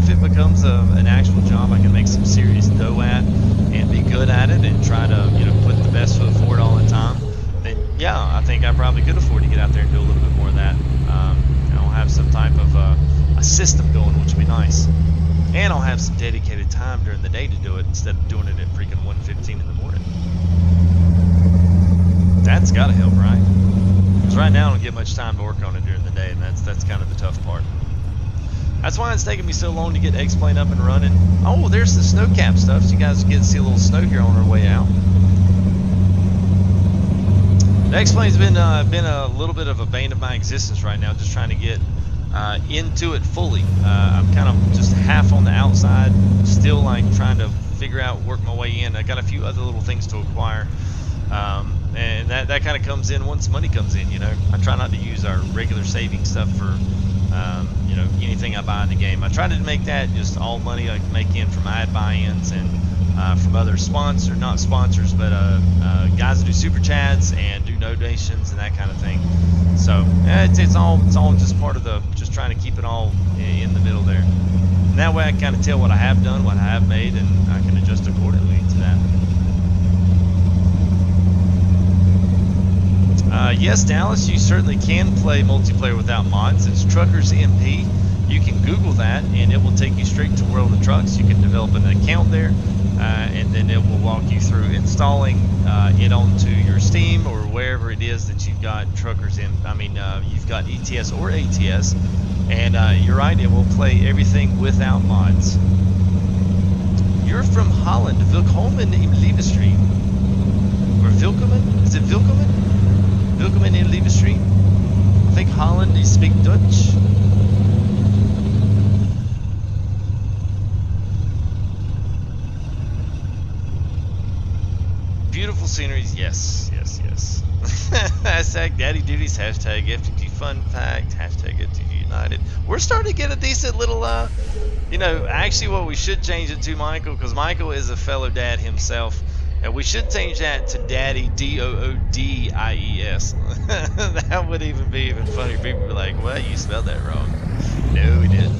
it becomes an actual job, I can make some serious dough at and be good at it and try to put the best foot forward all the time. Then yeah, I think I probably could afford to get out there and do a little bit more of that. I'll have some type of a system going, which would be nice. And I'll have some dedicated time during the day to do it instead of doing it at freaking 1:15 in the morning. That's gotta help, right? Because right now I don't get much time to work on it during the day, and that's kind of the tough part. That's why it's taking me so long to get X-Plane up and running. Oh, there's the snow cap stuff, so you guys get to see a little snow here on our way out. The X-Plane's been a little bit of a bane of my existence right now, just trying to get into it fully. I'm kind of just half on the outside, still like trying to figure out, work my way in. I got a few other little things to acquire, and that kind of comes in once money comes in. I try not to use our regular saving stuff for anything I buy in the game. I try to make that just all money I can make in from ad buy-ins and from other not sponsors, but guys that do super chats and do donations and that kind of thing. So it's all just part of just trying to keep it all in the middle there. And that way I can kind of tell what I have done, what I have made, and I can adjust accordingly to that. Yes, Dallas, you certainly can play multiplayer without mods. It's Truckers MP. You can Google that, and it will take you straight to World of Trucks. You can develop an account there, and then it will walk you through installing it onto your Steam or wherever it is that you've got Truckers in. I mean, you've got ETS or ATS, and you're right, it will play everything without mods. You're from Holland, Willkommen im Liebestream. Or Willkommen? Is it Willkommen? Willkommen in Liebestream. I think Holland, you speak Dutch. Beautiful sceneries, yes, yes, yes. Hashtag Daddy Duties, hashtag FTG Fun Fact, hashtag FTG United. We're starting to get a decent little, actually what we should change it to, Michael, because Michael is a fellow dad himself. And we should change that to Daddy Doodies. That would even be even funnier. People would be like, "What? You spelled that wrong." No, we didn't.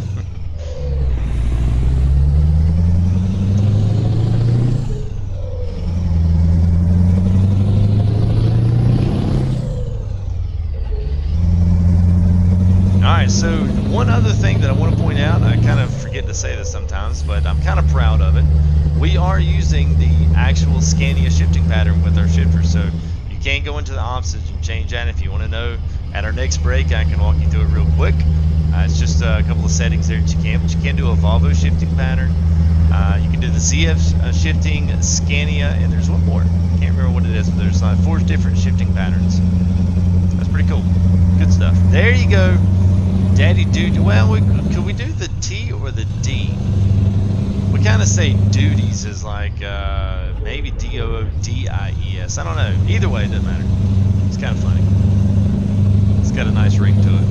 Alright, so one other thing that I want to point out, I kind of forget to say this sometimes, but I'm kind of proud of it. We are using the actual Scania shifting pattern with our shifter, so you can go into the options and change that if you want to know. At our next break, I can walk you through it real quick. It's just a couple of settings there that you can, but you can do a Volvo shifting pattern. You can do the ZF shifting, Scania, and there's one more. Can't remember what it is, but there's 4 different shifting patterns. That's pretty cool. Good stuff. There you go. Daddy Dude. Well, could we do the T or the D? We kind of say duties as like maybe Doodies. I don't know. Either way, it doesn't matter. It's kind of funny. It's got a nice ring to it.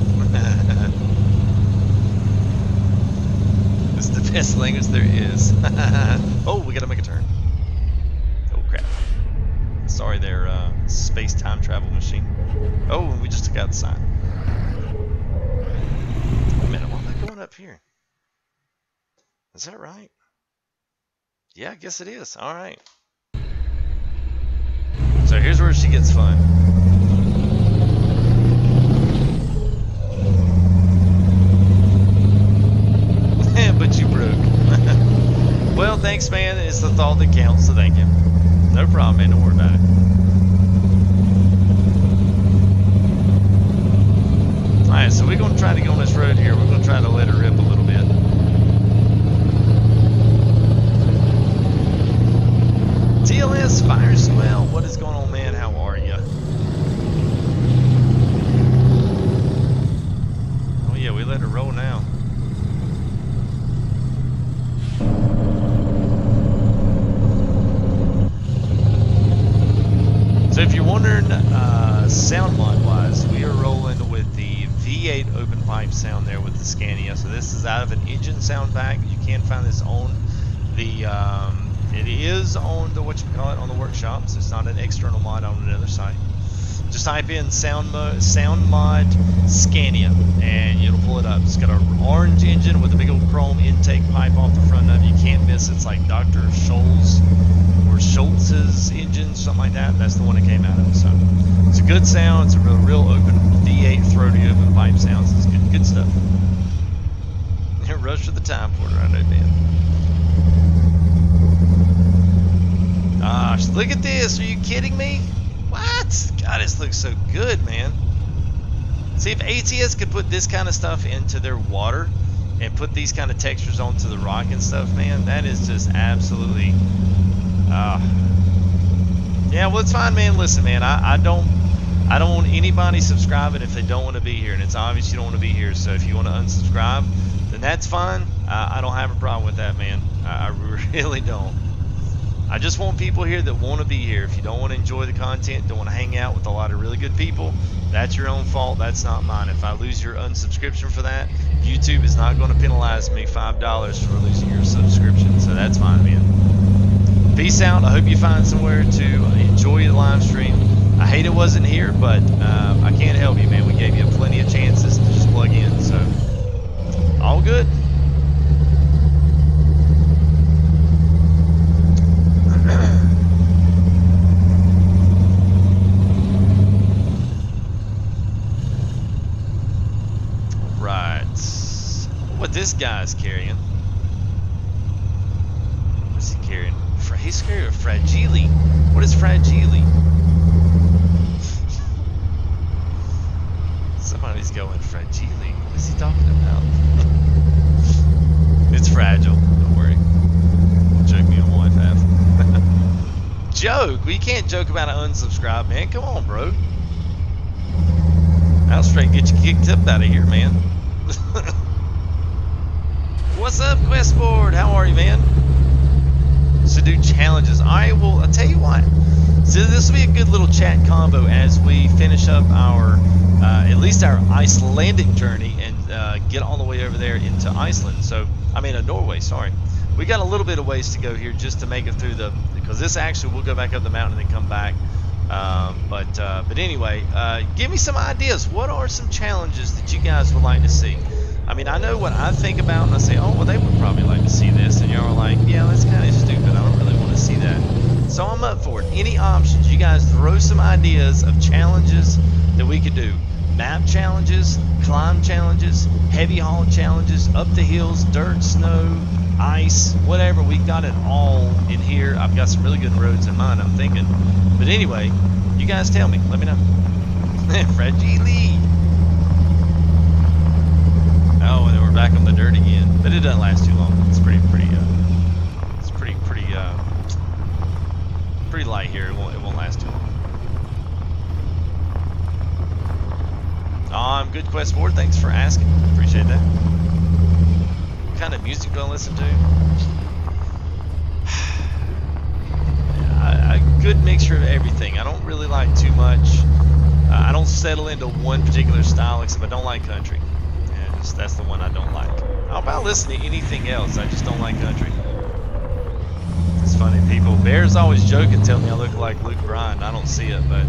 It's the best language there is. Oh, we gotta make a turn. Oh crap. Sorry there, space time travel machine. Oh, and we just took out the sign. Wait a minute, why am I going up here? Is that right? Yeah, I guess it is. Alright. So here's where she gets fun. But you broke. Well, thanks, man. It's the thought that counts, so thank you. No problem, man. Don't worry about it. Alright, so we're going to try to go on this road here. We're going to try to let it rip a little bit. TLS Fire Swell, what is going on, man? How are you? Oh yeah, we let it roll now. So if you're wondering, sound mod wise, we are rolling with the V8 open pipe sound there with the Scania. So this is out of an engine sound pack. You can find this on the it is on the on the workshop, so it's not an external mod on another site. Just type in sound mod Scania and it'll pull it up. It's got an orange engine with a big old chrome intake pipe off the front of it. You can't miss it. It's like Dr. Scholl's or Schultz's engine, something like that. That's the one it came out of. So it's a good sound. It's a real open V8 throaty open pipe sounds. It's good stuff. Rush for the time porter, I know, man. Gosh, look at this. Are you kidding me? What? God, this looks so good, man. See, if ATS could put this kind of stuff into their water and put these kind of textures onto the rock and stuff, man, that is just absolutely... yeah, well, it's fine, man. Listen, man, I don't want anybody subscribing if they don't want to be here, and it's obvious you don't want to be here. So if you want to unsubscribe, then that's fine. I don't have a problem with that, man. I really don't. I just want people here that want to be here. If you don't want to enjoy the content, don't want to hang out with a lot of really good people, that's your own fault. That's not mine. If I lose your unsubscription for that, YouTube is not going to penalize me $5 for losing your subscription. So that's fine, man. Peace out. I hope you find somewhere to enjoy the live stream. I hate it wasn't here, but I can't help you, man. We gave you plenty of chances to just plug in. So all good. what this guy's carrying. What's he carrying? He's carrying a fragile. What is fragile? Somebody's going fragile. What is he talking about? It's fragile. Don't worry. Joke me on wife half. Joke? Well, you can't joke about an unsubscribe, man. Come on, bro. I'll straight get you kicked up out of here, man. What's up, Questboard? How are you, man? So do challenges. Alright, well, I'll tell you what. So this will be a good little chat combo as we finish up our, at least our Icelandic journey and get all the way over there into Iceland. So, I mean, Norway, sorry. We got a little bit of ways to go here just to make it through the, because this actually will go back up the mountain and then come back. But anyway, give me some ideas. What are some challenges that you guys would like to see? I mean, I know what I think about, and I say, oh, well, they would probably like to see this, and y'all are like, yeah, that's kind of stupid. I don't really want to see that. So I'm up for it. Any options? You guys throw some ideas of challenges that we could do. Map challenges, climb challenges, heavy haul challenges, up the hills, dirt, snow, ice, whatever. We've got it all in here. I've got some really good roads in mind, I'm thinking. But anyway, you guys tell me. Let me know. Fragile. Oh, and then we're back on the dirt again. But it doesn't last too long. It's pretty light here. It won't last too long. Oh, I'm good, Quest Board. Thanks for asking. Appreciate that. What kind of music do I listen to? A good mixture of everything. I don't really like too much. I don't settle into one particular style, except I don't like country. That's the one I don't like. How about listening to anything else? I just don't like country. It's funny, people. Bear's always joking, telling me I look like Luke Bryan. I don't see it, but.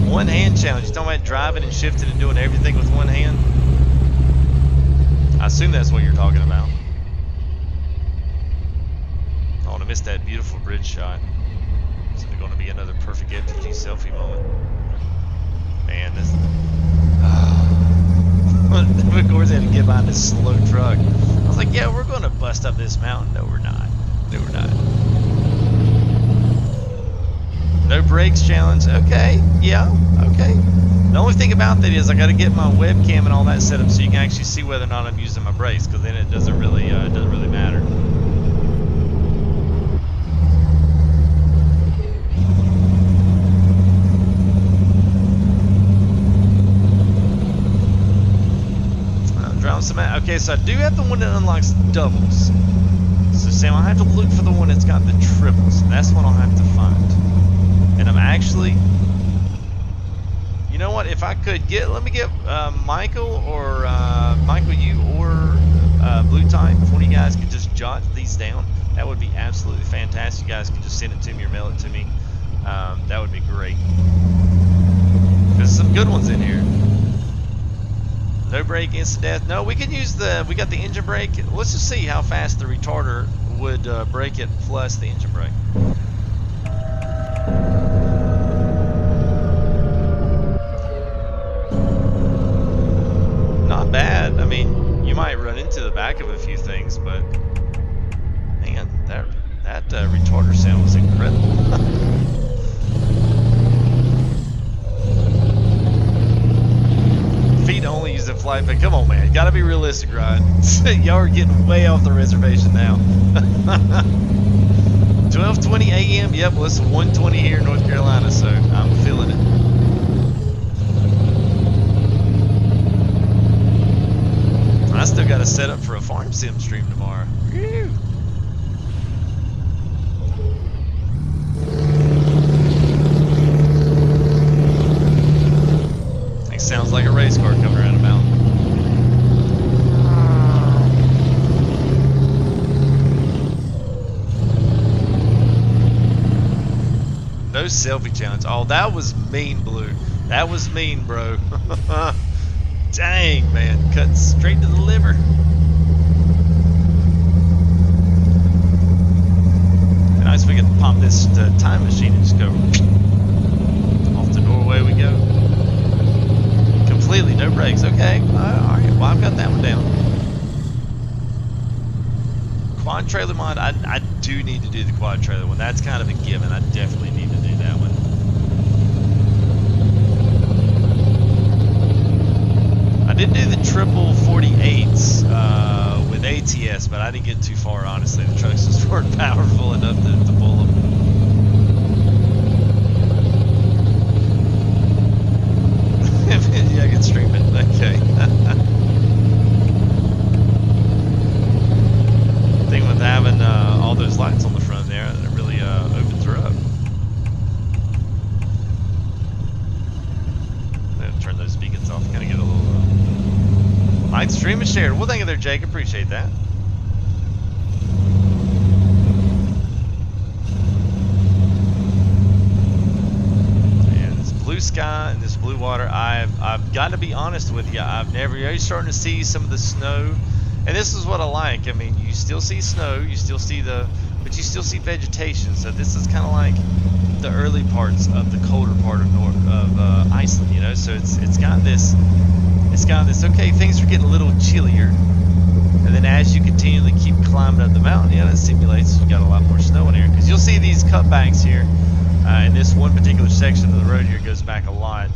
One hand challenge. You talking about driving and shifting and doing everything with one hand? I assume that's what you're talking about. Oh, and I missed that beautiful bridge shot. Is it going to be another perfect FTG selfie moment? Man, this. Of course, they had to get behind this slow truck. I was like, yeah, we're going to bust up this mountain. No, we're not. No, we're not. No brakes challenge. Okay. Yeah. Okay. The only thing about that is I got to get my webcam and all that set up so you can actually see whether or not I'm using my brakes, because then it doesn't really matter. Okay, so I do have the one that unlocks doubles. So Sam, I'll have to look for the one that's got the triples. That's the one I'll have to find. And I'm actually, you know what? If I could let me get Michael or Michael, you or Blue Type. If one of you guys could just jot these down, that would be absolutely fantastic. You guys could just send it to me or mail it to me. That would be great. There's some good ones in here. No brake, instant death. No, we can use we got the engine brake. Let's just see how fast the retarder would brake it plus the engine brake. Not bad. I mean, you might run into the back of a few things, but man, that retarder sound was incredible. Only using flight, but come on, man, you gotta be realistic, Ryan. Y'all are getting way off the reservation now. 12:20 a.m. Yep, well, it's 1:20 here in North Carolina, so I'm feeling it. I still got to set up for a farm sim stream tomorrow. Woo! Sounds like a race car coming around a mountain. No selfie challenge. Oh, that was mean, Blue. That was mean, bro. Dang, man. Cut straight to the liver. And nice if we can pop this time machine and just go off to Norway we go. No brakes. Okay. All right. Well, I've got that one down. Quad trailer mod. I do need to do the quad trailer one. That's kind of a given. I definitely need to do that one. I did do the triple 48s with ATS, but I didn't get too far, honestly. The trucks just weren't powerful enough to pull them. Yeah, I can stream it. Okay. Thing with having all those lights on the front there, it really opens her up. I'm gonna turn those beacons off, kind of get a little like stream and shared. Well, thank you there, Jake. Appreciate that. Yeah, this blue sky and this blue water. I've got to be honest with you. You're starting to see some of the snow, and this is what I like. I mean, you still see snow, you still see but you still see vegetation. So this is kind of like the early parts of the colder part of Iceland. You know, so it's got this. Okay, things are getting a little chillier, and then as you continually keep climbing up the mountain, yeah, it simulates you got a lot more snow in here, because you'll see these cutbacks here in this one particular section of the road here goes back a lot.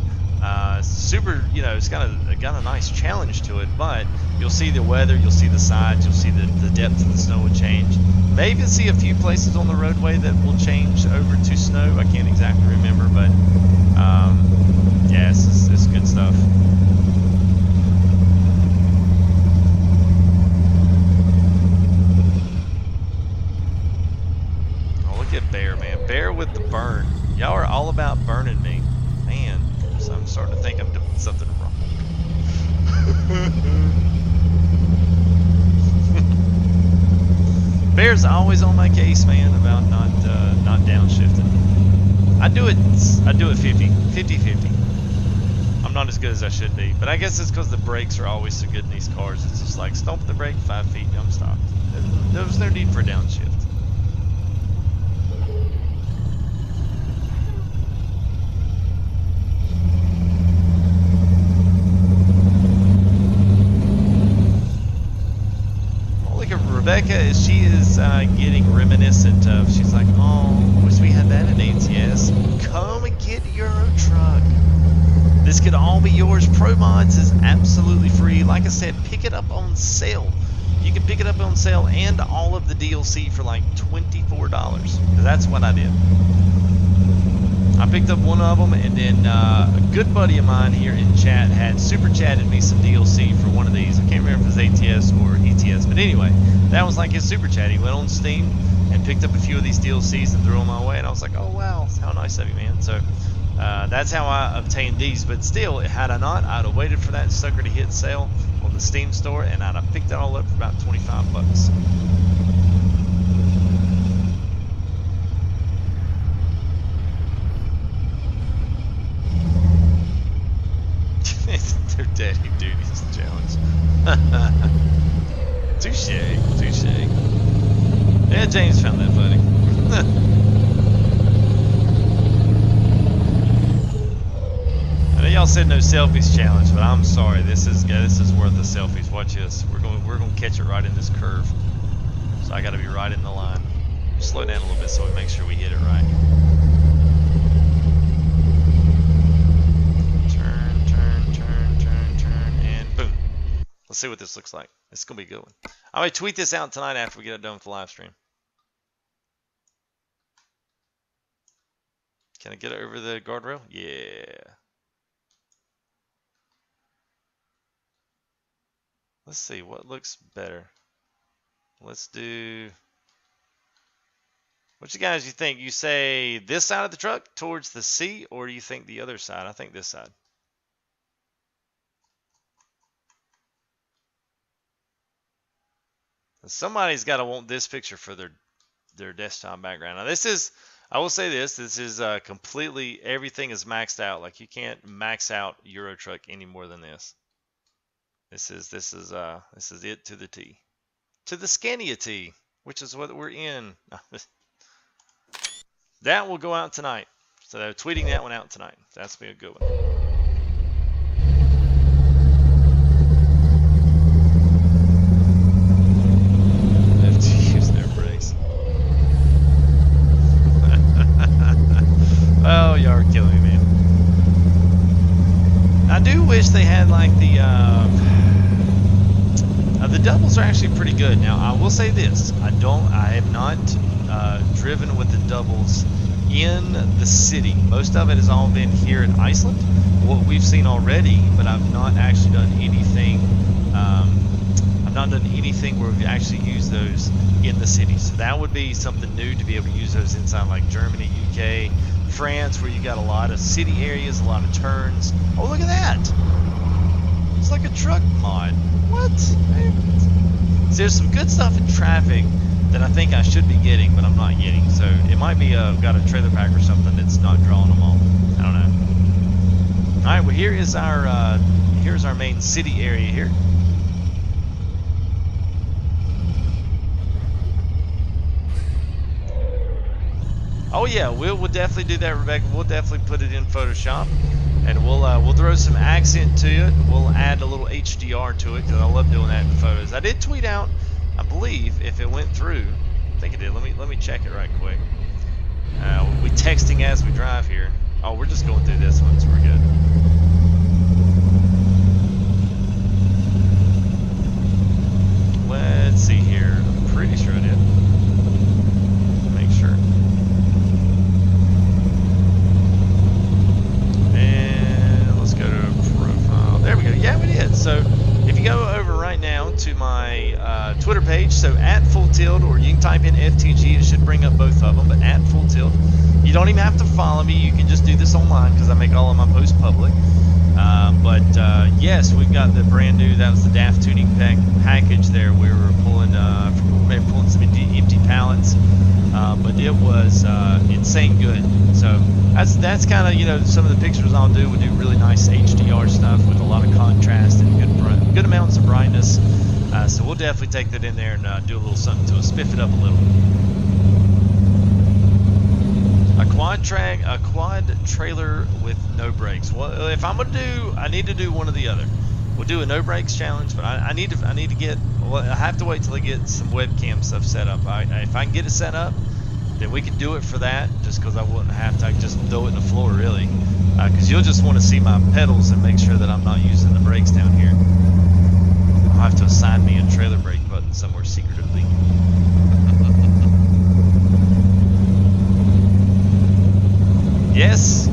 Super, you know, it's got a nice challenge to it, but you'll see the weather, you'll see the sides, you'll see the depth of the snow will change. Maybe see a few places on the roadway that will change over to snow. I can't exactly remember, but yeah, it's good stuff. Look at Bear, man. Bear with the burn. Y'all are all about burning me. Man, so I'm starting to think I'm doing something wrong. Bear's always on my case, man, about not downshifting. I do it 50-50. I'm not as good as I should be, but I guess it's because the brakes are always so good in these cars. It's just like, stomp the brake 5 feet, I'm stopped. There's no need for a downshift. Rebecca, she is getting reminiscent of, she's like, oh, wish we had that in ATS. Come and get Euro Truck. This could all be yours. Promods is absolutely free. Like I said, pick it up on sale. You can pick it up on sale and all of the DLC for like $24. That's what I did. I picked up one of them, and then a good buddy of mine here in chat had super chatted me some DLC for one of these. I can't remember if it was ATS or ETS, but anyway, that was like his super chat. He went on Steam and picked up a few of these DLCs and threw them my way, and I was like, oh wow, how nice of you, man. So that's how I obtained these. But still, had I not, I'd have waited for that sucker to hit sale on the Steam store, and I'd have picked it all up for about 25 bucks. Their daddy duties challenge. Touche. Yeah, James found that funny. I know y'all said no selfies challenge, but I'm sorry. This is worth the selfies. Watch this. We're gonna catch it right in this curve. So I got to be right in the line. Slow down a little bit so we make sure we hit it right. Let's see what this looks like. It's going to be a good one. I'm going to tweet this out tonight after we get it done with the live stream. Can I get it over the guardrail? Yeah. Let's see what looks better. Let's do... What you guys, you think? You say this side of the truck towards the sea, or do you think the other side? I think this side. Somebody's got to want this picture for their desktop background. Now this is, I will say this is completely, everything is maxed out. Like you can't max out Euro Truck any more than this. This is it to the T. To the Scania T, which is what we're in. That will go out tonight. So they're tweeting that one out tonight. That's be a good one. I do wish they had like the doubles are actually pretty good. Now I will say this: I have not driven with the doubles in the city. Most of it has all been here in Iceland, what we've seen already. But I've not actually done anything. I've not done anything where we've actually used those in the city. So that would be something new to be able to use those inside like Germany, UK, France, where you got a lot of city areas, a lot of turns. Oh, look at that! It's like a truck mod. What? So there's some good stuff in traffic that I think I should be getting, but I'm not getting. So it might be got a trailer pack or something that's not drawing them all. I don't know. All right, well here's our main city area here. Oh yeah, we'll definitely do that, Rebecca. We'll definitely put it in Photoshop, and we'll throw some accent to it. We'll add a little HDR to it because I love doing that in the photos. I did tweet out, I believe, if it went through. I think it did. Let me check it right quick. We texting as we drive here. Oh, we're just going through this one, so we're good. Let's see here. I'm pretty sure I did. Make sure. And let's go to profile. There we go. Yeah, we did. So if you go over right now to my Twitter page, so at Full Tilt, or you can type in FTG, it should bring up both of them, but at Full Tilt. You don't even have to follow me. You can just do this online because I make all of my posts public. Yes, we've got the brand new, that was the DAF tuning package there. We were pulling some empty pallets, but it was insane good. So that's kind of, you know, some of the pictures I'll do. We do really nice HDR stuff with a lot of contrast and good amounts of brightness. So we'll definitely take that in there and do a little something to spiff it up a little. A quad trailer with no brakes. Well, if I'm gonna do, I need to do one or the other. We'll do a no brakes challenge, but I need to get. Well, I have to wait till I get some webcam stuff set up. If I can get it set up, then we can do it for that. Just because I wouldn't have to just throw it in the floor really, because you'll just want to see my pedals and make sure that I'm not using the brakes down here. I'll have to assign me a trailer brake button somewhere secretively. Yes,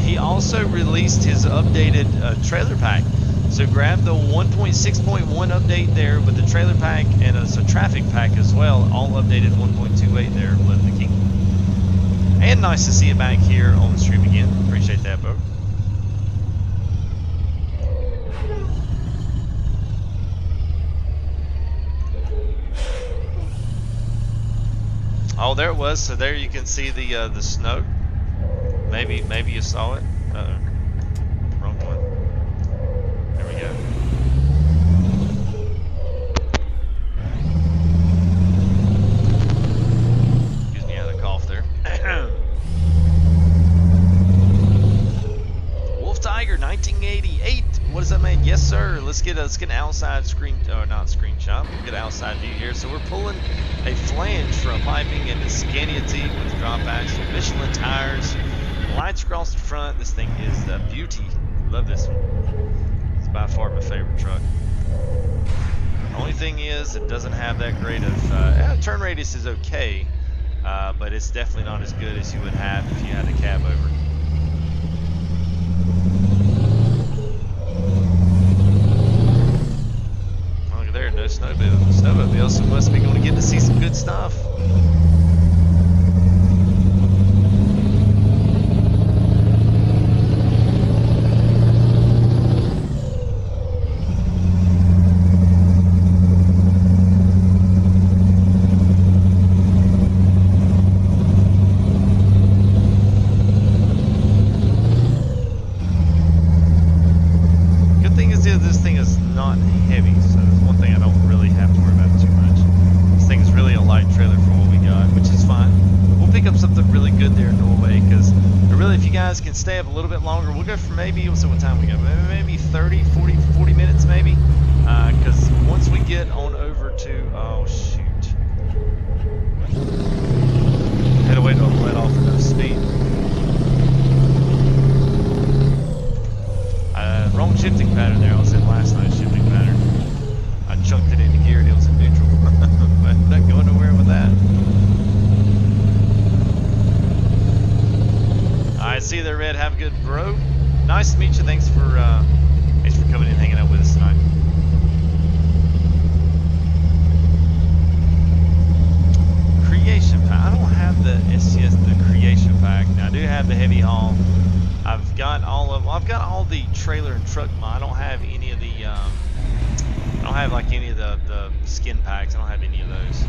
he also released his updated trailer pack. So grab the 1.6.1 update there with the trailer pack, and it's a traffic pack as well, all updated 1.28 there, Living the King. And nice to see you back here on the stream again. Appreciate that, bro. Oh, there it was. So there you can see the snow. Maybe you saw it. Uh-oh. Wrong one. There we go. Excuse me, I had a cough there. Wolf Tiger 1988. What does that mean? Yes, sir. Let's get an outside screen, or not screenshot. We'll get an outside view here. So we're pulling a flange from piping in the Scania T with the drop axle, Michelin tires. Lights across the front. This thing is a beauty. Love this one. It's by far my favorite truck. The only thing is it doesn't have that great of turn radius is okay, but it's definitely not as good as you would have if you had a cab over. Oh, look at there, no snowmobile, so must be going to get to see some good stuff. This thing is not heavy, so that's one thing I don't really have to worry about too much. This thing is really a light trailer for what we got, which is fine. We'll pick up something really good there in Norway, because really, if you guys can stay up a little bit longer, we'll go for maybe, we'll see what time we go, maybe 30, 40 minutes maybe, because once we get on over to, oh shoot, had to wait to let off enough speed. Wrong shifting pattern there. I was in last night's shifting pattern. I chunked it into gear and it was in neutral. But not going nowhere with that. Alright, see you there, Red. Have a good bro. Nice to meet you. Thanks for coming in and hanging out with us tonight. Creation pack. I don't have the SCS, the creation pack. Now I do have the heavy haul. I've got all the trailer and truck. I don't have any of the I don't have like any of the skin packs. I don't have any of those.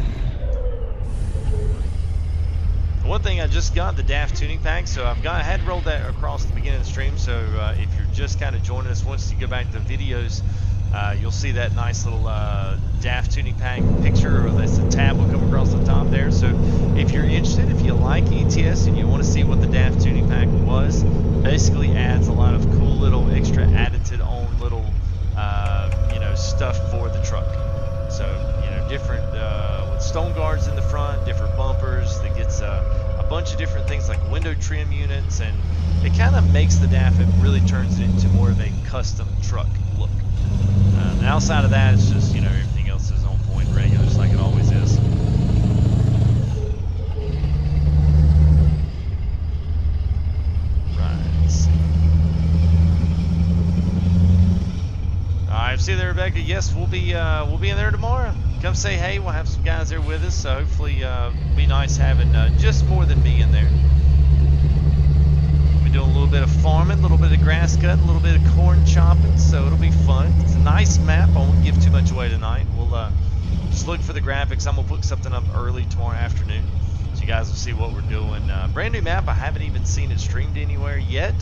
One thing I just got the DAF tuning pack, so I had rolled that across the beginning of the stream. So if you're just kind of joining us, once you go back to the videos, you'll see that nice little DAF tuning pack picture, or that's a tab will come across the top there. So if you're interested, if you like ETS and you want to see what the DAF tuning pack was, basically adds a lot of cool little extra added on little stuff for the truck. So different with stone guards in the front, different bumpers. That gets a bunch of different things like window trim units, and it kind of makes the DAF. It really turns it into more of a custom truck look. And outside of that, it's just everything else is on point, regular, just like it always is. Alright, see you there, Rebecca. Yes, we'll be in there tomorrow. Come say hey. We'll have some guys there with us. So hopefully, it'll be nice having just more than me in there. We're doing a little bit of farming, a little bit of grass cutting, a little bit of corn chopping. So it'll be fun. It's a nice map. I won't give too much away tonight. We'll just look for the graphics. I'm gonna put something up early tomorrow afternoon, so you guys will see what we're doing. Brand new map. I haven't even seen it streamed anywhere yet,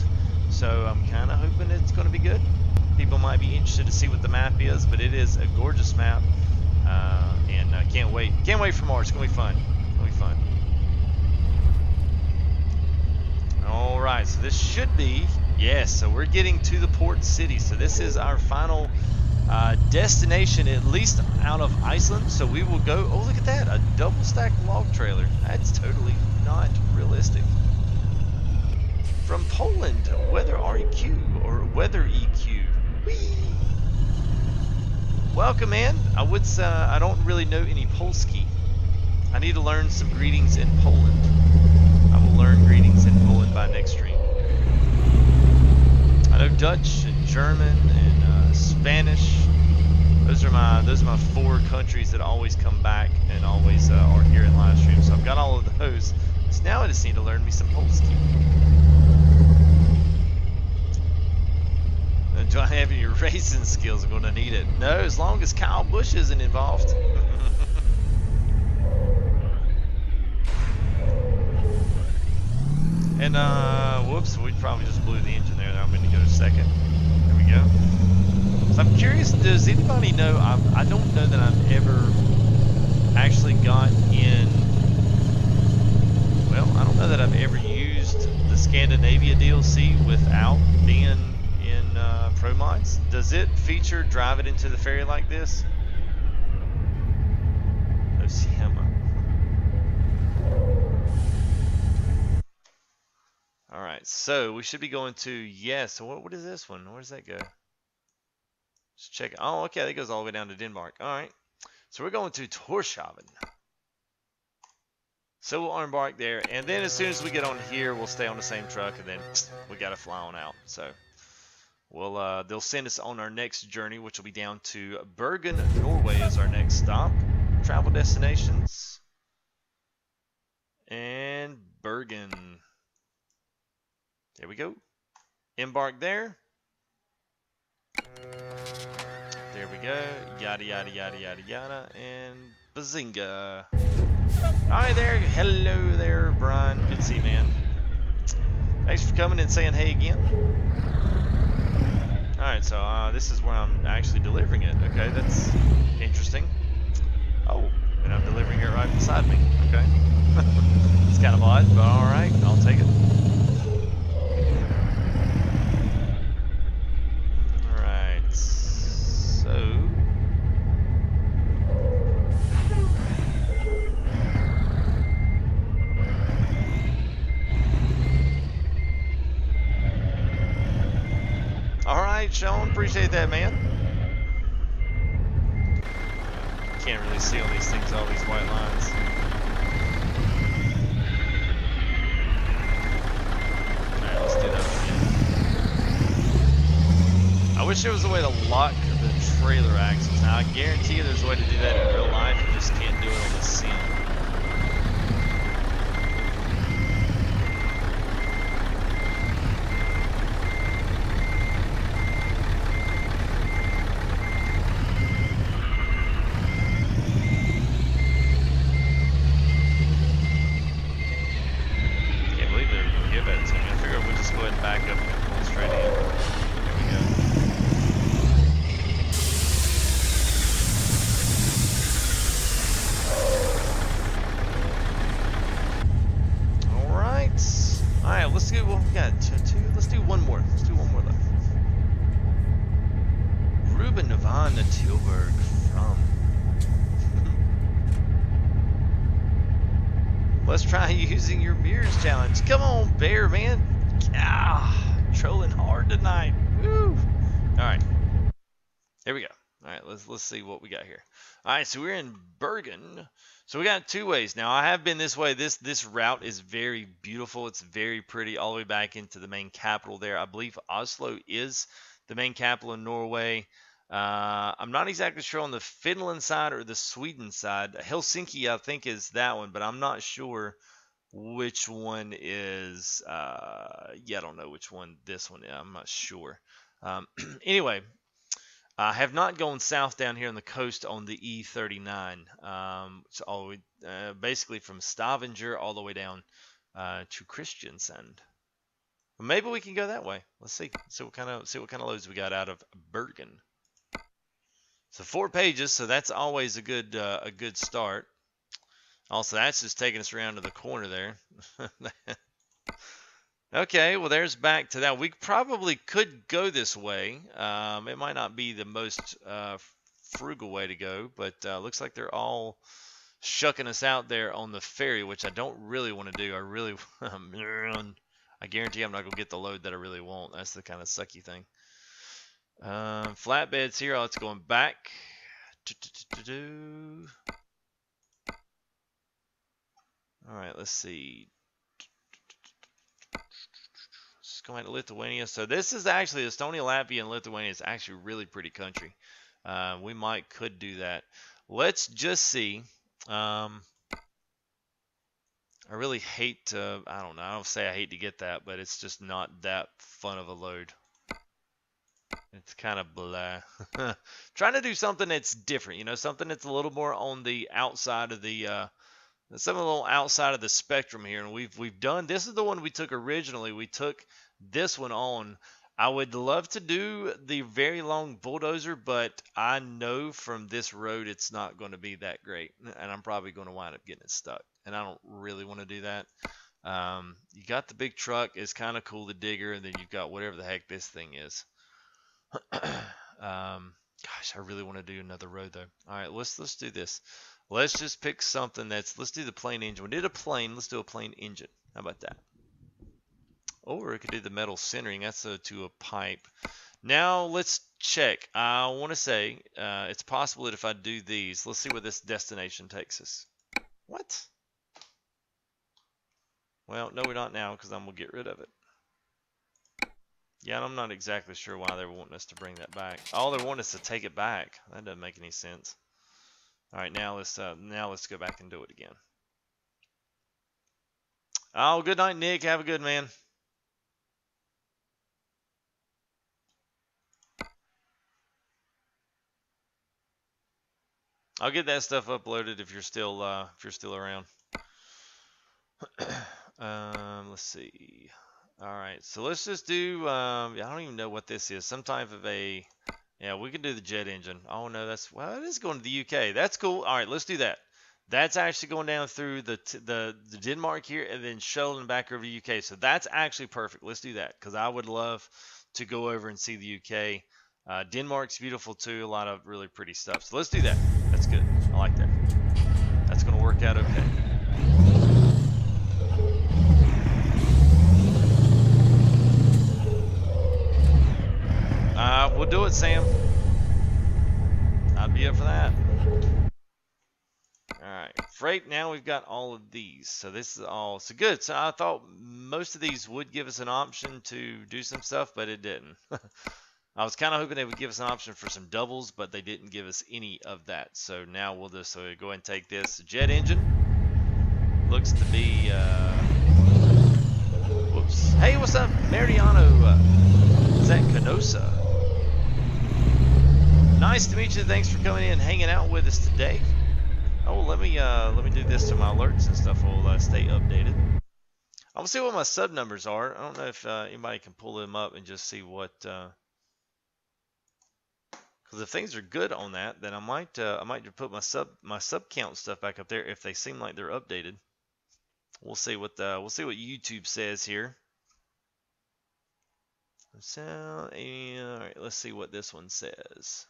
so I'm kind of hoping it's going to be good. People might be interested to see what the map is, but it is a gorgeous map, and I can't wait. Can't wait for more. It's gonna be fun. It's gonna be fun. All right, so this should be so we're getting to the port city. So this is our final destination, at least out of Iceland. So we will go. Oh, look at that! A double stacked log trailer. That's totally not realistic. From Poland, Weather REQ or Weather EQ. Whee! Welcome in. I don't really know any Polski. I need to learn some greetings in Poland. I will learn greetings in Poland by next stream. I know Dutch and German and Spanish. Those are my 4 countries that always come back and always are here in live stream. So I've got all of those. So now I just need to learn me some Polski. Do I have any racing skills? I'm going to need it. No, as long as Kyle Busch isn't involved. And, whoops, we probably just blew the engine there. I'm going to go to second. There we go. So I'm curious, does anybody know, I don't know that I've ever actually got in, well, I don't know that I've ever used the Scandinavia DLC without being in Promods. Does it feature drive it into the ferry like this? Osiema. Alright, so we should be going to, so what is this one? Where does that go? Just check it. Oh, okay, that goes all the way down to Denmark. Alright, so we're going to Torshavn. So we'll embark there, and then as soon as we get on here, we'll stay on the same truck, and then we got to fly on out. So they'll send us on our next journey, which will be down to Bergen, Norway is our next stop. Travel destinations. And Bergen. There we go. Embark there. There we go. Yada, yada, yada, yada, yada. And bazinga. Hi there. Hello there, Brian. Good to see you, man. Thanks for coming and saying hey again. Alright, so this is where I'm actually delivering it. Okay, that's interesting. Oh, and I'm delivering it right beside me. Okay. It's kind of odd, but alright, I'll take it. Alright, so... right, Sean. Appreciate that, man. Can't really see on these things, all these white lines. Alright, let's do that one again. I wish there was a way to lock the trailer axles. Now, I guarantee you there's a way to do that in real life. You just can't do it on the sim. Let's try using your mirrors challenge. Come on, bear man. Trolling hard tonight. Woo! All right, here we go. All right, let's see what we got here. All right, so we're in Bergen. So we got two ways. Now I have been this way. This route is very beautiful. It's very pretty, all the way back into the main capital there. I believe Oslo is the main capital in Norway. I'm not exactly sure on the Finland side or the Sweden side. Helsinki, I think, is that one, but I'm not sure which one is. Yeah, I don't know which one this one is. I'm not sure. Anyway, I have not gone south down here on the coast on the E39. It's all the way, basically from Stavanger all the way down to Kristiansand. Maybe we can go that way. Let's see. See what kind of loads we got out of Bergen. So 4 pages, so that's always a good start. Also, that's just taking us around to the corner there. Okay, well, there's back to that. We probably could go this way. It might not be the most frugal way to go, but looks like they're all shucking us out there on the ferry, which I don't really want to do. I guarantee I'm not going to get the load that I really want. That's the kind of sucky thing. Flatbeds here. Oh, it's going back. All right, let's see. Let's go into Lithuania. So this is actually Estonia, Latvia, and Lithuania. It's actually really pretty country. We could do that. Let's just see. I really hate to. I don't know. I don't say I hate to get that, but it's just not that fun of a load. It's kind of blah. Trying to do something that's different, you know, something that's a little more on the outside of the, some a little outside of the spectrum here. And we've done. This is the one we took originally. We took this one on. I would love to do the very long bulldozer, but I know from this road it's not going to be that great, and I'm probably going to wind up getting it stuck. And I don't really want to do that. You got the big truck. It's kind of cool, the digger, and then you've got whatever the heck this thing is. Gosh, I really want to do another road though. All right, let's do this. Let's just pick something let's do the plain engine. We did a plane. Let's do a plain engine. How about that? Or we could do the metal centering. That's to a pipe. Now let's check. I want to say it's possible that if I do these, let's see where this destination takes us. What? Well, no, we're not now because I'm gonna get rid of it. Yeah, I'm not exactly sure why they're wanting us to bring that back. Oh, they're wanting us to take it back. That doesn't make any sense. All right, now let's go back and do it again. Oh, good night, Nick. Have a good man. I'll get that stuff uploaded if you're still around. Let's see. All right, so let's just do, I don't even know what this is. Some type of a, yeah, we can do the jet engine. Oh, no, well, it is going to the UK. That's cool. All right, let's do that. That's actually going down through the Denmark here and then shuttling back over to the UK. So that's actually perfect. Let's do that because I would love to go over and see the UK. Denmark's beautiful too. A lot of really pretty stuff. So let's do that. That's good. I like that. That's going to work out okay. We'll do it, Sam. I'd be up for that. Alright, freight, now we've got all of these. So this is all, so good. So I thought most of these would give us an option to do some stuff, but it didn't. I was kind of hoping they would give us an option for some doubles, but they didn't give us any of that. So now we'll just go ahead and take this. Jet engine. Looks to be, whoops. Hey, what's up, Mariano? Is that Canosa? Nice to meet you. Thanks for coming in and hanging out with us today. Oh, let me do this so my alerts and stuff will stay updated. I will see what my sub numbers are. I don't know if anybody can pull them up and just see what. Because if things are good on that, then I might put my sub count stuff back up there if they seem like they're updated. We'll see what YouTube says here. So, all right, let's see what this one says.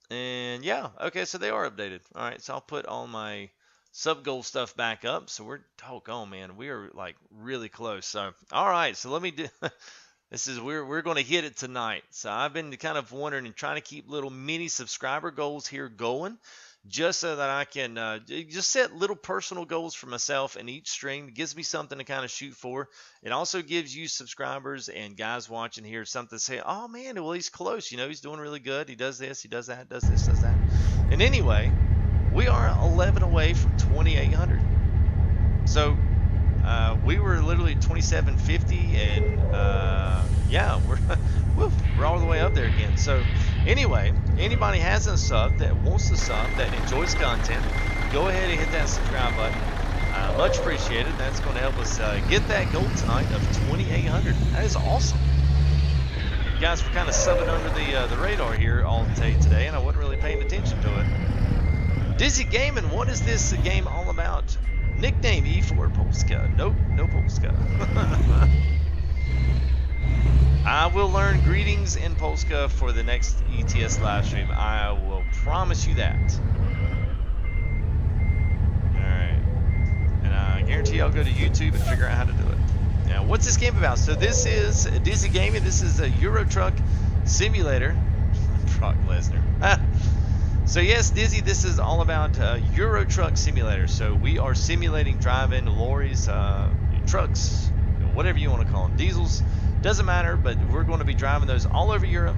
And yeah, okay, so they are updated. All right, so I'll put all my sub goal stuff back up. So we're, oh man, we are like really close. So all right, so let me do. This is we're going to hit it tonight. So I've been kind of wondering and trying to keep little mini subscriber goals here going, just so that I can just set little personal goals for myself in each stream. It gives me something to kind of shoot for. It also gives you subscribers and guys watching here something to say, oh man, well he's close, you know, he's doing really good. He does this, he does that, does this, does that. And anyway, we are 11 away from 2,800. So we were literally 2,750, and yeah, we're all the way up there again. So anyway, anybody has a sub that wants to sub, that enjoys content, go ahead and hit that subscribe button. Much appreciated. That's going to help us get that goal tonight of 2,800. That is awesome. You guys were kind of subbing under the radar here all day today, and I wasn't really paying attention to it. Dizzy Gaming, what is this game all about? Nickname E4 Polska. Nope, no Polska. I will learn greetings in Polska for the next ETS live stream. I will promise you that. Alright. And I guarantee I'll go to YouTube and figure out how to do it. Now, what's this game about? So this is Dizzy Gaming. This is a Euro Truck Simulator. Brock Lesnar. So yes, Dizzy, this is all about Euro Truck Simulator. So we are simulating driving lorries, trucks, whatever you want to call them, diesels, doesn't matter, but we're going to be driving those all over Europe.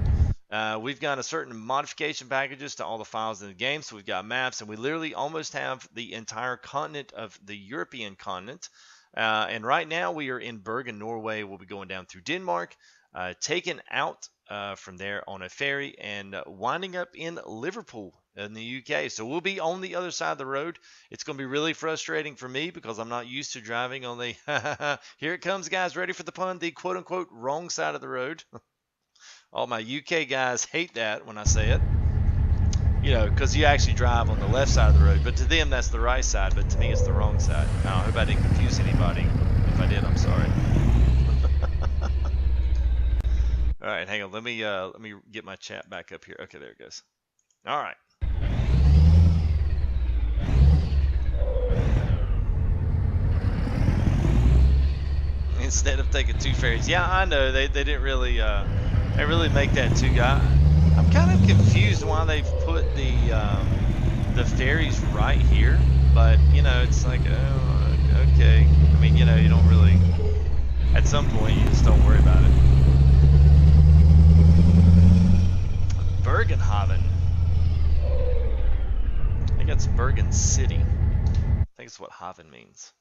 We've got a certain modification packages to all the files in the game, so we've got maps, and we literally almost have the entire continent of the European continent. And right now we are in Bergen, Norway. We'll be going down through Denmark, taken out from there on a ferry, and winding up in Liverpool in the UK. So we'll be on the other side of the road. It's going to be really frustrating for me because I'm not used to driving on the here it comes, guys, ready for the pun, the quote-unquote wrong side of the road. All my UK guys hate that when I say it, you know, because you actually drive on the left side of the road, but to them that's the right side, but to me it's the wrong side. I hope I didn't confuse anybody. If I did, I'm sorry. All right, hang on. Let me get my chat back up here. Okay, there it goes. All right. Instead of taking two ferries, yeah, I know they didn't really make that too. I'm kind of confused why they've put the ferries right here, but you know, it's like, oh, okay. I mean, you know, you don't really. At some point, you just don't worry about it. Bergenhaven. I think that's Bergen City. I think it's what Haven means.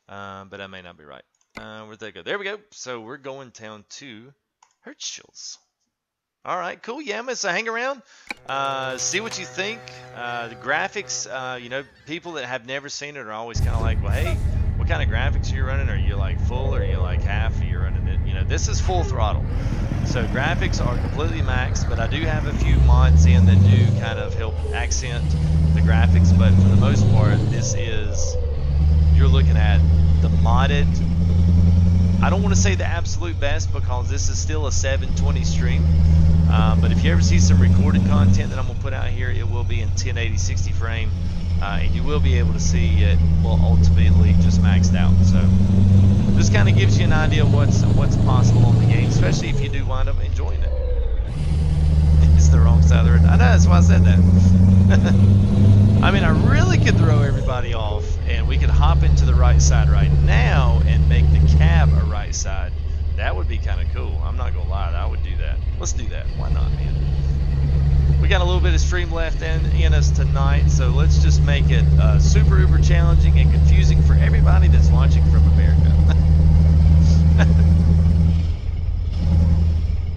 But I may not be right. Where'd they go? There we go. So we're going down to Hirtshals. All right, cool. Yeah, so hang around. See what you think. The graphics, you know, people that have never seen it are always kind of like, well, hey, what kind of graphics are you running? Are you like full or are you like half? Are you running it? You know, this is full throttle. So graphics are completely maxed, but I do have a few mods in that do kind of help accent the graphics. But for the most part, this is, you're looking at the modded, I don't want to say the absolute best because this is still a 720 stream. But if you ever see some recorded content that I'm going to put out here, it will be in 1080 60 frame and you will be able to see it will ultimately just maxed out. So this kind of gives you an idea of what's possible on the game, especially if you do wind up enjoying it. It's the wrong side of the road. I know, that's why I said that. I mean, I really could throw everybody off, and we could hop into the right side right now and make the cab a right side. That would be kind of cool. I'm not gonna lie, I would do that. Let's do that. Why not, man? We got a little bit of stream left in us tonight, so let's just make it super uber challenging and confusing for everybody that's watching from America.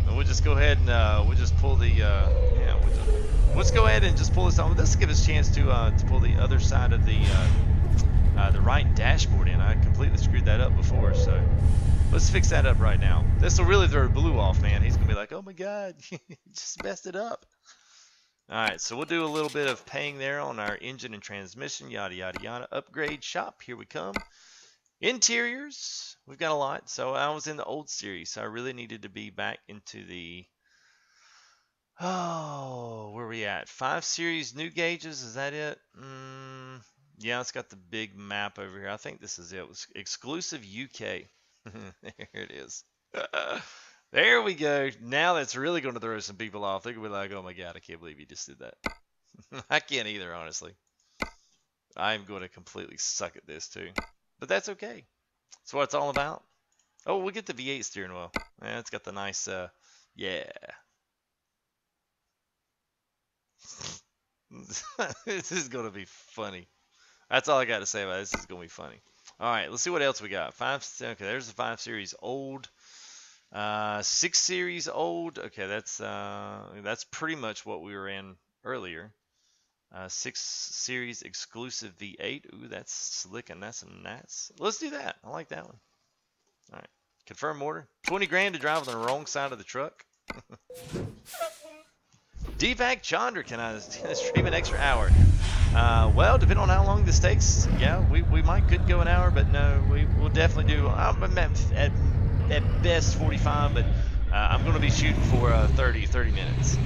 And we'll just go ahead and we'll just pull the yeah. Let's go ahead and just pull this on. This will give us a chance to pull the other side of the right dashboard in. I completely screwed that up before, so let's fix that up right now. This will really throw Blue off, man. He's gonna be like, "Oh my God, you just messed it up." All right, so we'll do a little bit of paying there on our engine and transmission, yada yada yada. Upgrade shop, here we come. Interiors, we've got a lot. So I was in the old series, so I really needed to be back into the where are we at? 5 series new gauges, is that it? Yeah, it's got the big map over here. I think this is it. It was exclusive UK. There it is. There we go. Now that's really going to throw some people off. They're going to be like, oh my God, I can't believe you just did that. I can't either, honestly. I'm going to completely suck at this too. But that's okay. That's what it's all about. Oh, we'll get the V8 steering wheel. Yeah, it's got the nice, yeah. This is going to be funny. That's all I got to say about it. This is going to be funny. All right, let's see what else we got. Okay, there's the 5 series old. 6 series old. Okay, that's pretty much what we were in earlier. 6 series exclusive V8. Ooh, that's slick and that's nuts. Let's do that. I like that one. All right, confirm order. 20 grand to drive on the wrong side of the truck. DVAC Chandra, can I stream an extra hour? Well, depending on how long this takes, yeah, we could go an hour, but no, we'll definitely do. At best 45, but I'm going to be shooting for 30 minutes.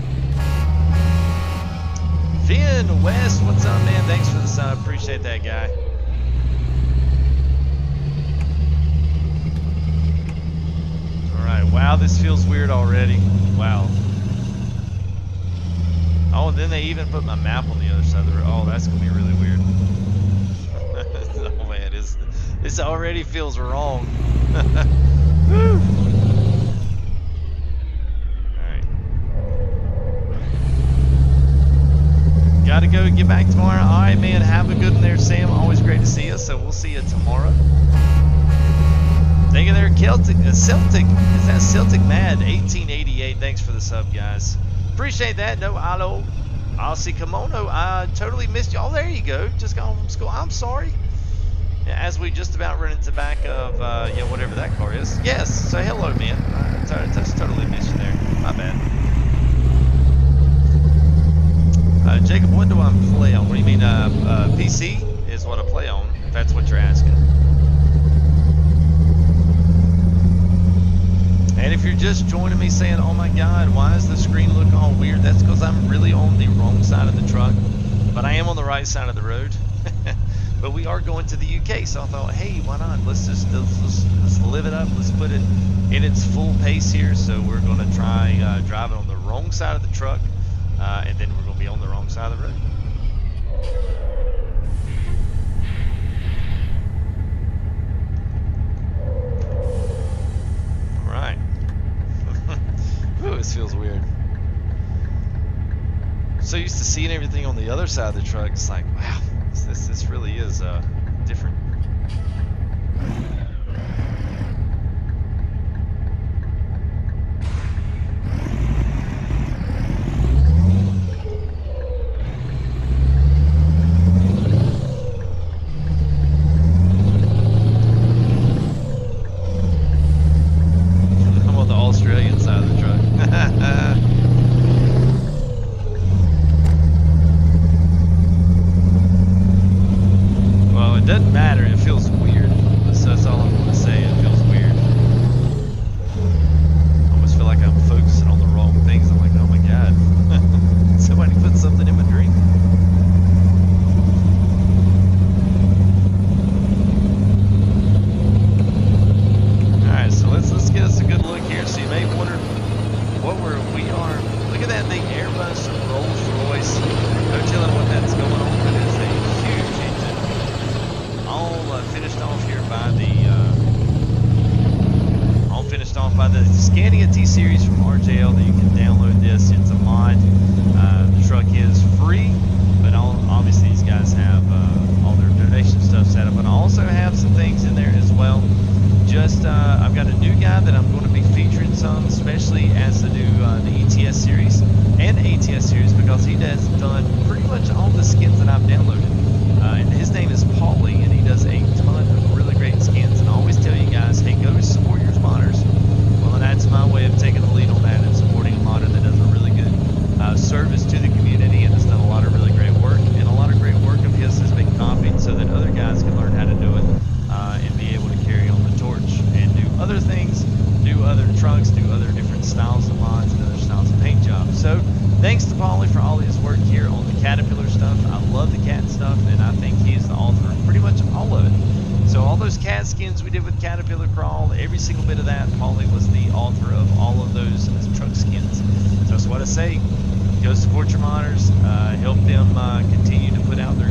Finn West, what's up, man? Thanks for the sub. Appreciate that, guy. All right. Wow, this feels weird already. Wow. Oh, and then they even put my map on the other side of the road. Oh, that's going to be really weird. Oh, man, this already feels wrong. Woo. Alright. Gotta go get back tomorrow. Alright, man. Have a good one there, Sam. Always great to see you. So we'll see you tomorrow. Thank you there, Celtic. Celtic. Is that Celtic Mad? 1888. Thanks for the sub, guys. Appreciate that. No, hello. Aussie Kimono. I totally missed you. Oh, there you go. Just got home from school. I'm sorry. As we just about run into the back of, yeah, whatever that car is. Yes, say hello, man. I just totally missed you there. My bad. Jacob, what do I play on? What do you mean, PC is what I play on, if that's what you're asking. And if you're just joining me saying, oh my God, why does the screen look all weird? That's because I'm really on the wrong side of the truck, but I am on the right side of the road. But we are going to the UK, so I thought, hey, why not? Let's live it up. Let's put it in its full pace here. So we're going to try driving on the wrong side of the truck, and then we're going to be on the wrong side of the road. All right. Ooh, this feels weird. So used to seeing everything on the other side of the truck. It's like, wow. This really is different. I'm on the Australian side of the truck. Well, finished off by the Scania T-Series from RJL that you can download this. It's a mod. The truck is free, but obviously these guys have all their donation stuff set up. And I also have some things in there as well. Just I've got a new guy that I'm going to be featuring some, especially as the new the ETS series and ATS series, because he has done pretty much all the skins that I've downloaded. And his name is Paulie, and he does a ton of really great skins. And I always tell you guys, hey, go support your modders. Well, and that's my way of taking the lead on that and supporting a modder that does a really good service to the community and has done a lot of really great work. And a lot of great work of his has been copied so that other guys can learn how to do it and be able to carry on the torch and do other things, do other trucks, do other different styles of mods and other styles of paint jobs. So thanks to Paulie for all his work here on the Caterpillar stuff. I love the cat stuff, and I think he's the author of pretty much all of it. So all those cat skins we did with Caterpillar Crawl, every single bit of that, Paulie was the author of all of those truck skins. So that's what I say. Go support your modders, help them continue to put out their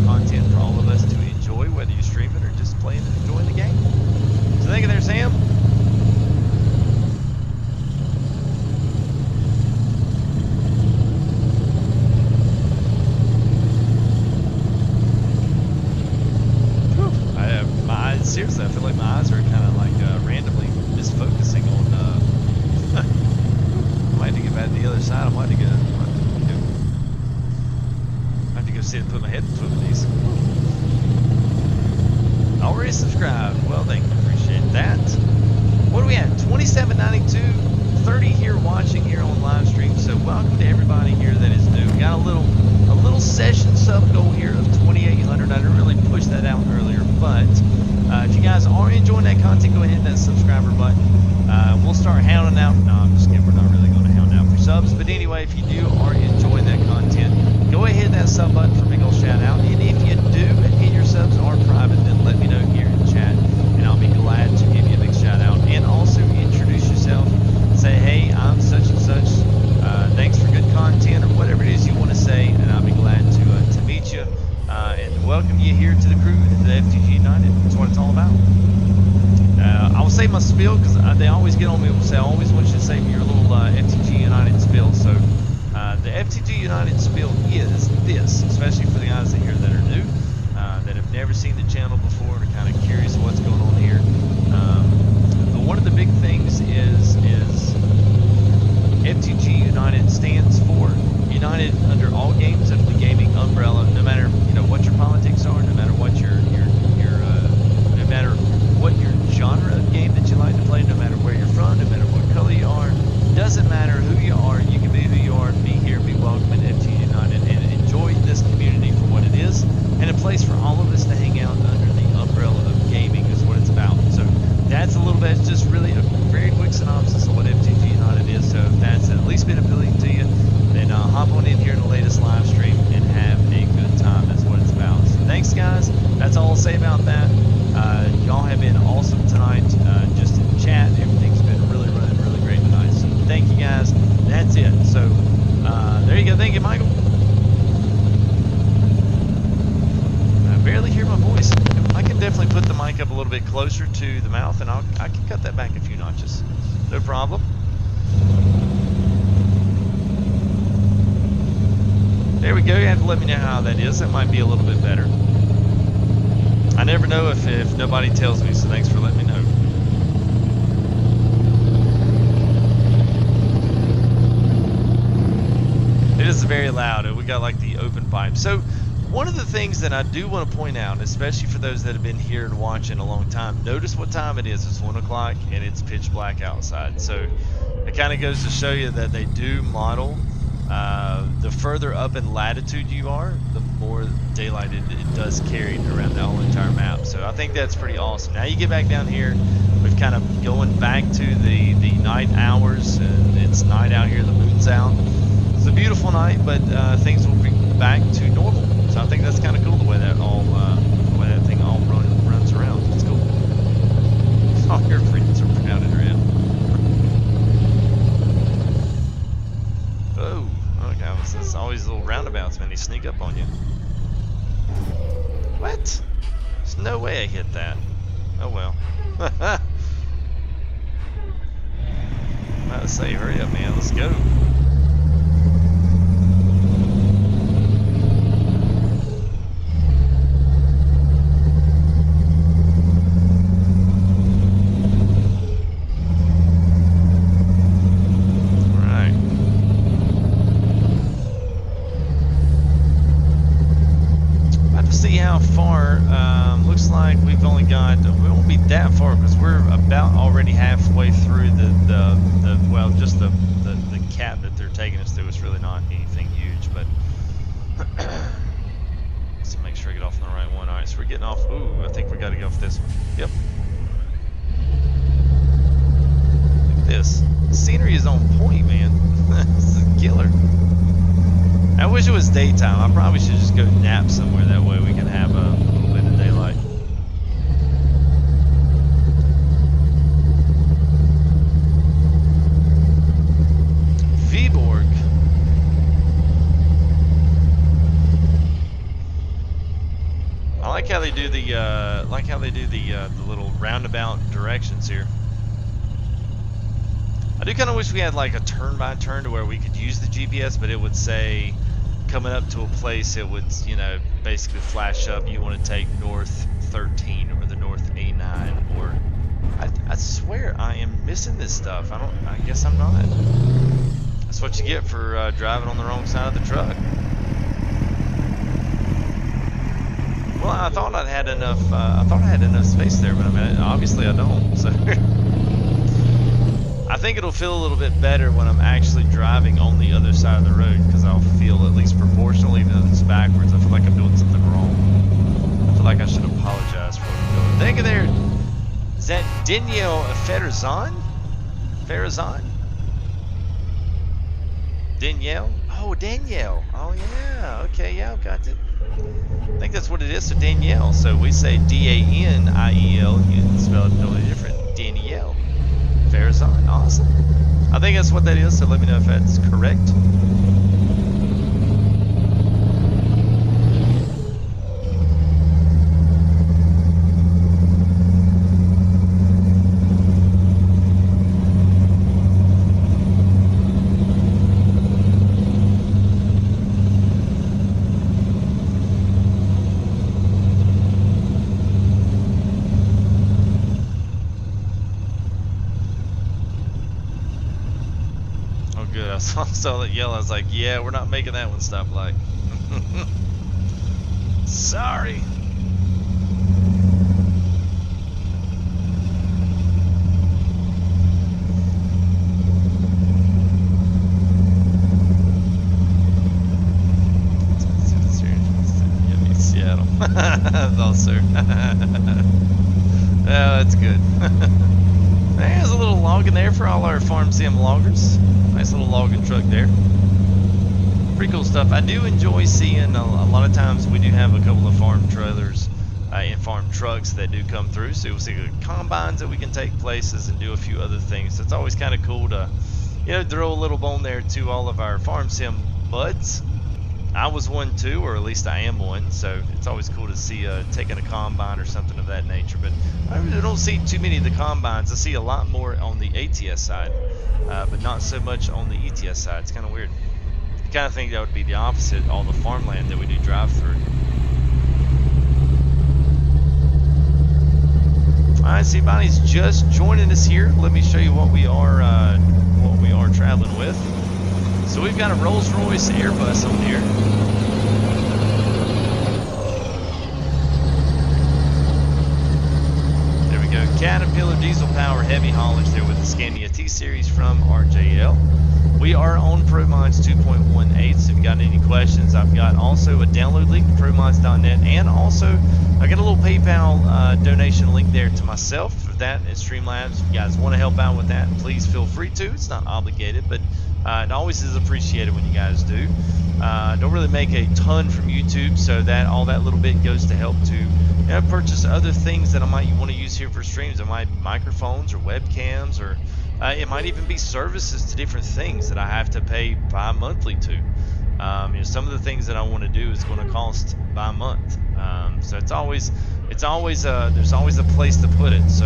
content for all of us to enjoy, whether you stream it or just playing and enjoying the game. So thank you there, Sam. Seriously, I feel like my eyes are kind of like randomly misfocusing on. I might have to get back to the other side. I might have to go sit and put my head between these. Already subscribed. Well, thank you. Appreciate that. What do we have? 2792, 30 here watching here on live stream. So welcome to everybody here that is new. We got a little session sub goal here of 2,800. I didn't really push that out earlier, but. If you guys are enjoying that content, go ahead and hit that subscriber button. We'll start hounding out. No, I'm just kidding. We're not really going to hound out for subs. But anyway, if you do are enjoying that content, go ahead and hit that sub button for a big old shout out. And if you do and your subs are private, then let me know here in chat, and I'll be glad to give you a big shout out. And also introduce yourself. Say, hey, I'm such and such. Thanks for good content, or whatever it is you want to say, and I'll be glad to meet you. And welcome you here to the crew at the FTG United. That's what it's all about. I will say my spiel because they always get on me and say, I always want you to say your little FTG United spiel. So the FTG United spiel is this, especially for the guys that here that are new, that have never seen the channel before and are kind of curious what's going on here. But one of the big things is FTG United stands for United under all games of the gaming umbrella, no matter what your politics are, no matter what your no matter what your genre of game that you like to play, no matter where you're from, no matter what color you are, doesn't matter who you are, you can be who you are, be here, be welcome at FTG United, and enjoy this community for what it is, and a place for all of us to hang out under the umbrella of gaming is what it's about. So that's a little bit, just really a very quick synopsis of what FTG United is. So if that's at least been appealing to you, then hop on in here in the latest live stream and have a good time. That's what it's about. So thanks, guys. That's all I'll say about that. Y'all have been awesome tonight. Just in chat, everything's been really running really great tonight. So thank you, guys. That's it. So there you go. Thank you, Michael. I barely hear my voice. I can definitely put the mic up a little bit closer to the mouth, and I can cut that back a few notches. No problem. There we go. You have to let me know how that is. That might be a little bit better. I never know if nobody tells me, so thanks for letting me know. It is very loud. We got like the open pipe. So one of the things that I do want to point out, especially for those that have been here and watching a long time, notice what time it is. It's 1 o'clock and it's pitch black outside. So it kind of goes to show you that they do model. The further up in latitude you are, the more daylight it does carry around the whole entire map. So I think that's pretty awesome. Now you get back down here, we've kind of going back to the night hours, and it's night out here, the moon's out. It's a beautiful night, but things will be back to normal. So I think that's kind of cool the way that thing all runs around. It's cool. All your friends are crowded around. Oh, okay. It's always little roundabouts, man. They sneak up on you. What? There's no way I hit that. Oh well. I say, hurry up, man. Let's go. See how far. Looks like we've only got, we won't be that far because we're about already halfway through the well, just the cap that they're taking us through. It's really not anything huge, but let's make sure I get off on the right one. All right, so we're getting off. Ooh, I think we got to get off this one. Yep. Look at this. The scenery is on point, man. This is killer. I wish it was daytime. I probably should just go nap somewhere. That way we can have a little bit of daylight. Viborg. I like how they do the the little roundabout directions here. I do kind of wish we had like a turn by turn to where we could use the GPS, but it would say coming up to a place, it would, you know, basically flash up, you want to take north 13 or the north A9, or I swear I am missing this stuff. I guess I'm not. That's what you get for driving on the wrong side of the truck. Well, I thought I had enough space there, but I mean, obviously I don't. So I think it'll feel a little bit better when I'm actually driving on the other side of the road, because I'll feel at least proportional, even though it's backwards. I feel like I'm doing something wrong. I feel like I should apologize for what I'm doing. Thank you there. Is that Danielle Ferazan? Ferazan? Danielle? Oh, Danielle. Oh, yeah. Okay, yeah, I've got it. I think that's what it is. So Danielle. So we say D-A-N-I-E-L. You can spell it totally different. Danielle. Farazan, awesome. I think that's what that is, so let me know if that's correct. I saw that yell. I was like, yeah, we're not making that one stoplight. Sorry. Seattle. Thought so. Oh, that's good. There's a little log in there for all our farm sim loggers. Nice little logging truck there. Pretty cool stuff. I do enjoy seeing a lot of times we do have a couple of farm trailers and farm trucks that do come through. So we'll see combines that we can take places and do a few other things. So it's always kind of cool to, you know, throw a little bone there to all of our farm sim buds. I was one too, or at least I am one, so it's always cool to see taking a combine or something of that nature. But I really don't see too many of the combines. I see a lot more on the ATS side, but not so much on the ETS side. It's kind of weird. You kind of think that would be the opposite, all the farmland that we do drive through. Alright, see, Bonnie's just joining us here. Let me show you what we are traveling with. So we've got a Rolls-Royce Airbus on here. There we go. Caterpillar diesel power heavy haulage there with the Scania T-Series from RJL. We are on Promods 2.18, so if you got any questions, I've got also a download link to promods.net, and also I got a little PayPal donation link there to myself for that at Streamlabs. If you guys want to help out with that, please feel free to. It's not obligated, but it always is appreciated when you guys do. Don't really make a ton from YouTube, so that all that little bit goes to help to, you know, purchase other things that I might want to use here for streams. It might be microphones or webcams, or it might even be services to different things that I have to pay bi-monthly to. You know, some of the things that I want to do is going to cost by month. So there's always a place to put it. So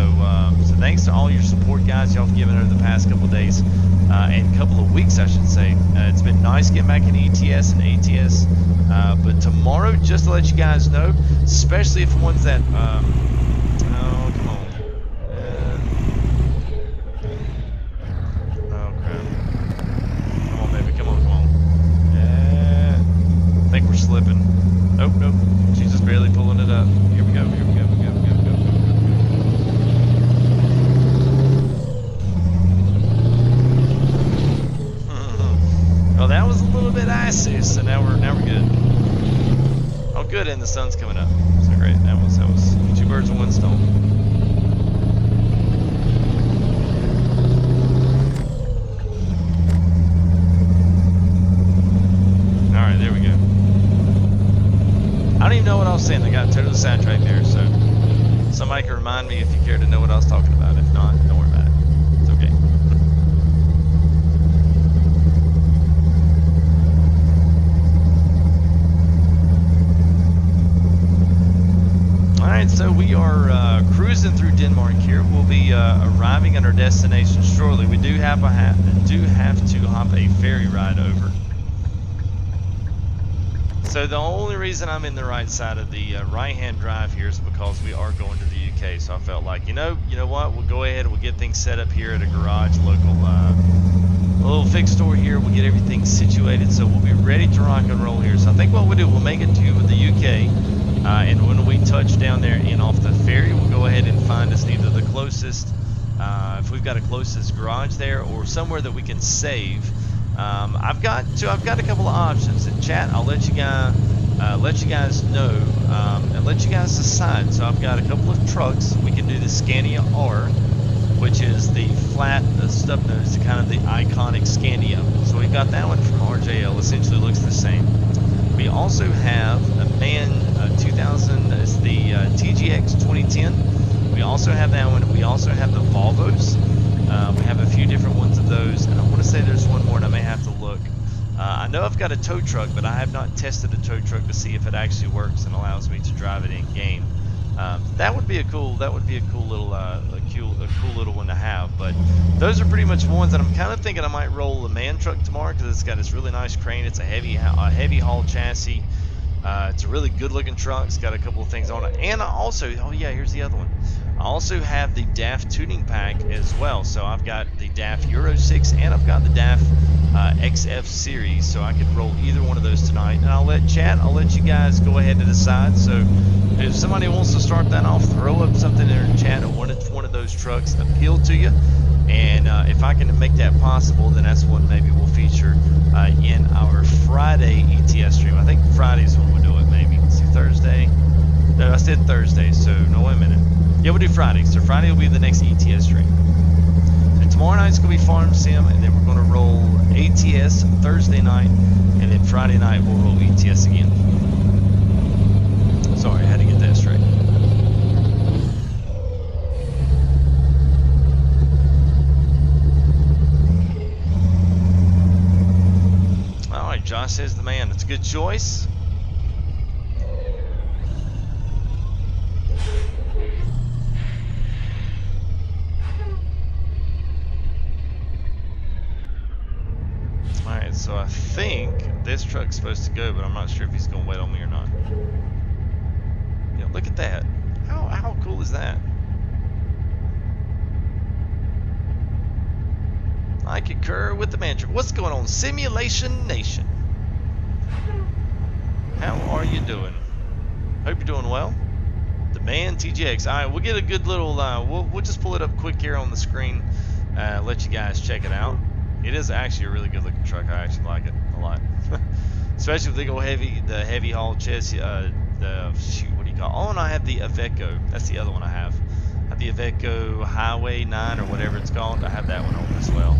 so thanks to all your support, guys. Y'all have given over the past couple of days. and couple of weeks, I should say. It's been nice getting back in ETS and ATS. But tomorrow, just to let you guys know, especially if ones that, oh, come on. Oh, crap. Come on, baby. Come on, come on. I think we're slipping. Nope, nope. She's just barely pulling it up. Here we go, here we go, we go, we go, go, go, go. Well, that was a little bit icy, so now we're good. Oh, good, and the sun's coming up. So great. That was two birds with one stone. All right, there we go. I don't even know what I was saying. I got totally sidetracked there, so somebody can remind me if you care to know what I was talking about. If not, don't worry about it. It's okay. Alright, so we are cruising through Denmark here. We'll be arriving at our destination shortly. We do have to hop a ferry ride over. So the only reason I'm in the right side of the right-hand drive here is because we are going to the UK. So I felt like, you know what? We'll go ahead and we'll get things set up here at a garage, local, a little fixed store here. We'll get everything situated, so we'll be ready to rock and roll here. So I think what we'll do, we'll make it to the UK, and when we touch down there and off the ferry, we'll go ahead and find us either the closest, if we've got a closest garage there, or somewhere that we can save. I've got a couple of options in chat. I'll let you guys know and let you guys decide. So I've got a couple of trucks. We can do the Scania R, which is the flat stub nose, kind of the iconic Scania. So we've got that one from RJL. Essentially looks the same. We also have a MAN 2000. It's the TGX 2010. We also have that one. We also have the Volvos. We have a few different ones of those, and I want to say there's one more, and I may have to look. I know I've got a tow truck, but I have not tested a tow truck to see if it actually works and allows me to drive it in game. That would be a cool little one to have. But those are pretty much ones that I'm kind of thinking I might roll the MAN truck tomorrow, because it's got this really nice crane. It's a heavy haul chassis. It's a really good looking truck. It's got a couple of things on it, and I also, oh yeah, here's the other one. I also have the DAF tuning pack as well. So I've got the DAF Euro 6 and I've got the DAF XF series. So I could roll either one of those tonight. And I'll let you guys go ahead and decide. So if somebody wants to start that off, throw up something in the chat, or one of those trucks appeal to you. And if I can make that possible, then that's what maybe we'll feature in our Friday ETS stream. I think Friday's when we'll do it, maybe. Let's see, Thursday. No, I said Thursday, so no, wait a minute. Yeah, we'll do Friday. So Friday will be the next ETS stream. So tomorrow night's going to be Farm Sim, and then we're going to roll ATS Thursday night, and then Friday night we'll roll ETS again. Sorry, I had to get that straight. Alright, Josh says the MAN. It's a good choice. Alright, so I think this truck's supposed to go, but I'm not sure if he's going to wait on me or not. Yeah, look at that. How cool is that? I concur with the mantra. What's going on, Simulation Nation? How are you doing? Hope you're doing well. The MAN TGX. All right, we'll get a good little. We'll just pull it up quick here on the screen. Let you guys check it out. It is actually a really good looking truck. I actually like it a lot, especially if they go heavy. The heavy haul chassis. Shoot, what do you call? Oh, and I have the Iveco. That's the other one I have. I have the Iveco Highway 9 or whatever it's called. I have that one on as well.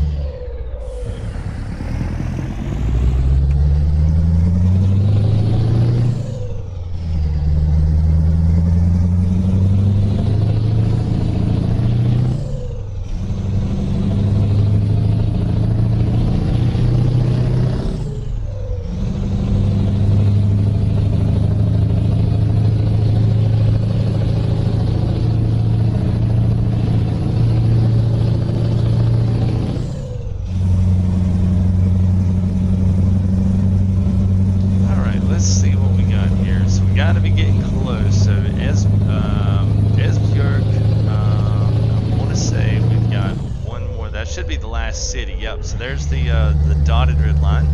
the last city. Yep, so there's the dotted red line.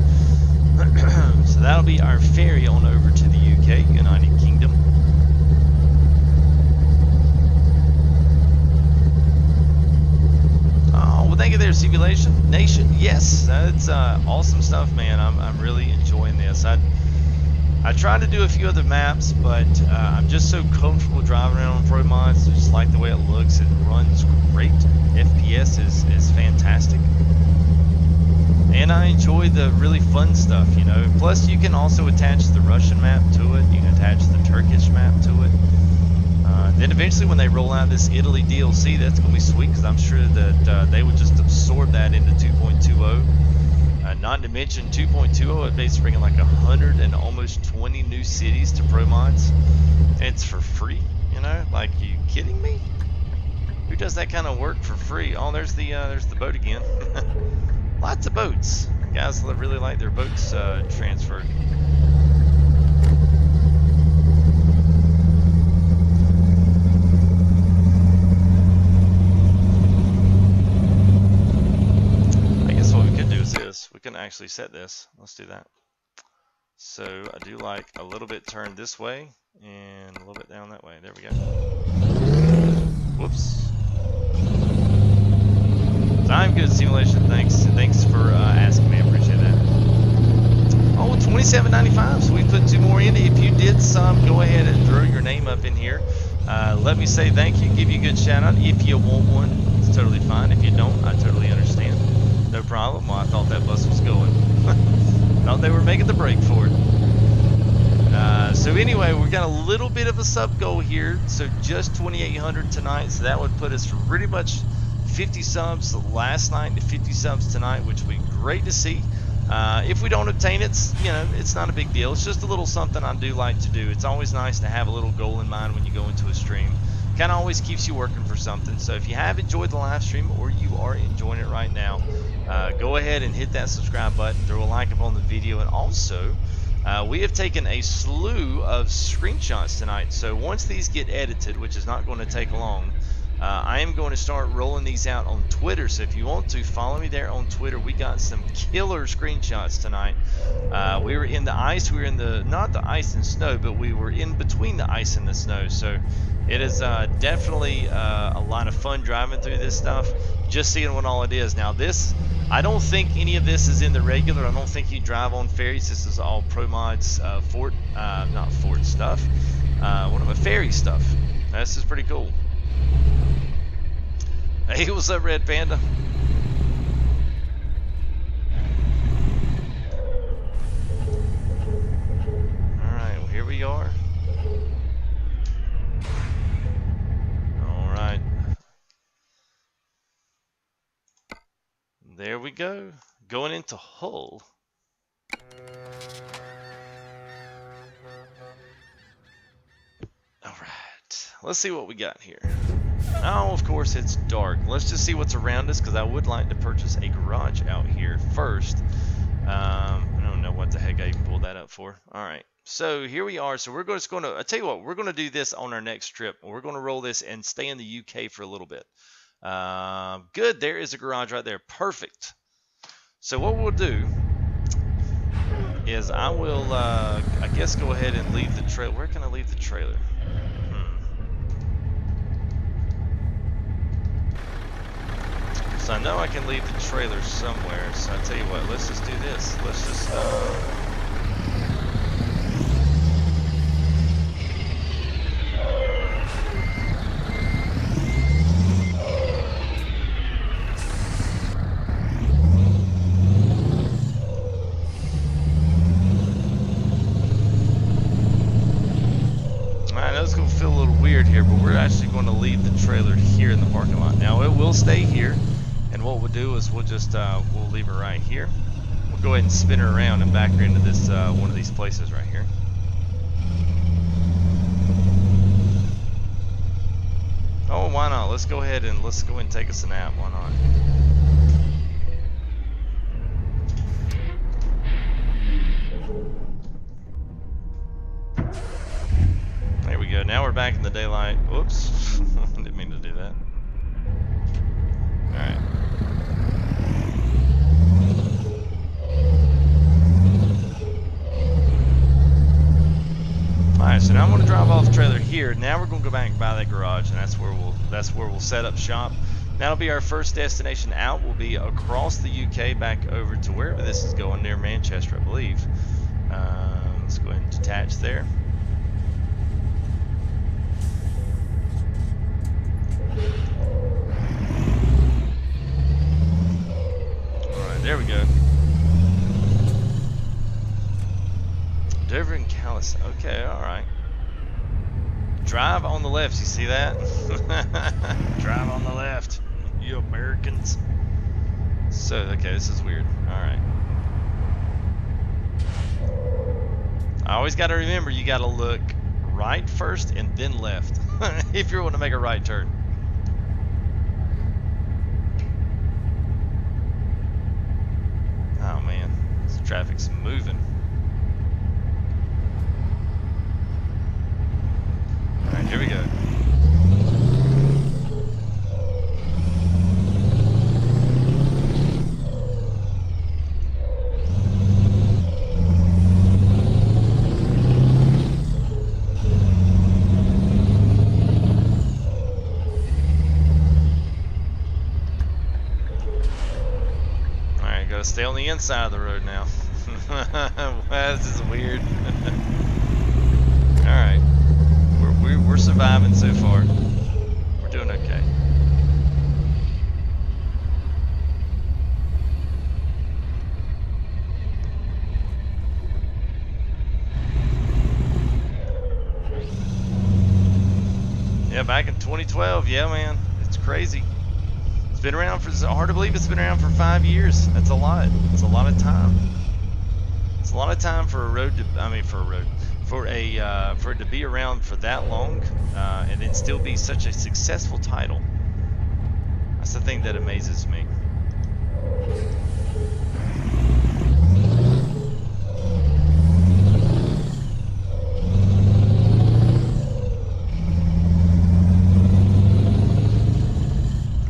So that'll be our ferry on over to the UK, United Kingdom. Oh, well, thank you there, Simulation Nation. Yes, that's awesome stuff, man. I'm really enjoying this. I tried to do a few other maps, but I'm just so comfortable driving around on Promods. I just like the way it looks. It runs great. FPS is fantastic. And I enjoy the really fun stuff, you know. Plus, you can also attach the Russian map to it. You can attach the Turkish map to it. Then eventually when they roll out this Italy DLC, that's going to be sweet, because I'm sure that they would just absorb that into 2.20. Not to mention 2.20, it basically bringing like 100 and almost 20 new cities to Promods. It's for free, you know? Like, you kidding me? Who does that kind of work for free? Oh, there's the boat again. Lots of boats. Guys really like their boats transferred. I guess what we could do is this. We can actually set this. Let's do that. So I do like a little bit turned this way and a little bit down that way. There we go. Whoops. I'm good, Simulation. Thanks for asking me. I appreciate that. Oh, $27.95. So we put 2 more in. If you did some, go ahead and throw your name up in here. Let me say thank you. Give you a good shout out. If you want one, it's totally fine. If you don't, I totally understand. No problem. Well, I thought that bus was going. Thought they were making the break for it. So anyway, we got a little bit of a sub goal here. So just 2,800 tonight. So that would put us pretty much 50 subs last night to 50 subs tonight, which would be great to see. If we don't obtain it, it's not a big deal. It's just a little something I do like to do. It's always nice to have a little goal in mind when you go into a stream. Kind of always keeps you working for something. So if you have enjoyed the live stream, or you are enjoying it right now, go ahead and hit that subscribe button, throw a like up on the video, and also we have taken a slew of screenshots tonight. So once these get edited, which is not going to take long, I am going to start rolling these out on Twitter. So if you want to, follow me there on Twitter. We got some killer screenshots tonight. We were in the ice. We were in not the ice and snow, but we were in between the ice and the snow. So it is definitely a lot of fun driving through this stuff, just seeing what all it is. Now this, I don't think any of this is in the regular. I don't think you drive on ferries. This is all Promods not fort stuff. What am I, ferry stuff. This is pretty cool. Hey, what's up, Red Panda? Alright, well, here we are. Alright. There we go. Going into Hull. Alright. Let's see what we got here. Oh, of course it's dark. Let's just see what's around us, because I would like to purchase a garage out here first. I don't know what the heck I even pulled that up for. Alright, so here we are. So we're just going to, I tell you what, we're going to do this on our next trip. We're going to roll this and stay in the UK for a little bit. Good, there is a garage right there. Perfect. So what we'll do is I will, I guess, go ahead and leave the trailer. Where can I leave the trailer? So I know I can leave the trailer somewhere, so I tell you what, let's just do this. Let's just, I know it's going to feel a little weird here, but we're actually going to leave the trailer here in the parking lot. Now, it will stay here. And what we'll do is we'll just we'll leave her right here. We'll go ahead and spin her around and back her into this one of these places right here. Oh, why not? Let's go ahead and take us a nap. Why not? There we go. Now we're back in the daylight. Whoops. Didn't mean to do that. Alright. So now I'm going to drive off the trailer here. Now we're going to go back and buy that garage, and that's where we'll set up shop. That'll be our first destination out. We'll be across the UK back over to wherever this is going, near Manchester, I believe. Let's go ahead and detach there. Alright, there we go. Dover and Calais. Okay, alright. Drive on the left, you see that? Drive on the left, you Americans. So, okay, this is weird. Alright. I always got to remember you got to look right first and then left if you're wanting to make a right turn. Oh man, this traffic's moving. Alright, here we go. Alright, gotta stay on the inside of the road now. Wow, this is weird. Alright. We're surviving so far. We're doing okay. Yeah, back in 2012, yeah man, it's crazy. It's been around for, it's hard to believe it's been around for 5 years. That's a lot. It's a lot of time. It's a lot of time for a road to, for it to be around for that long, and then still be such a successful title. That's the thing that amazes me.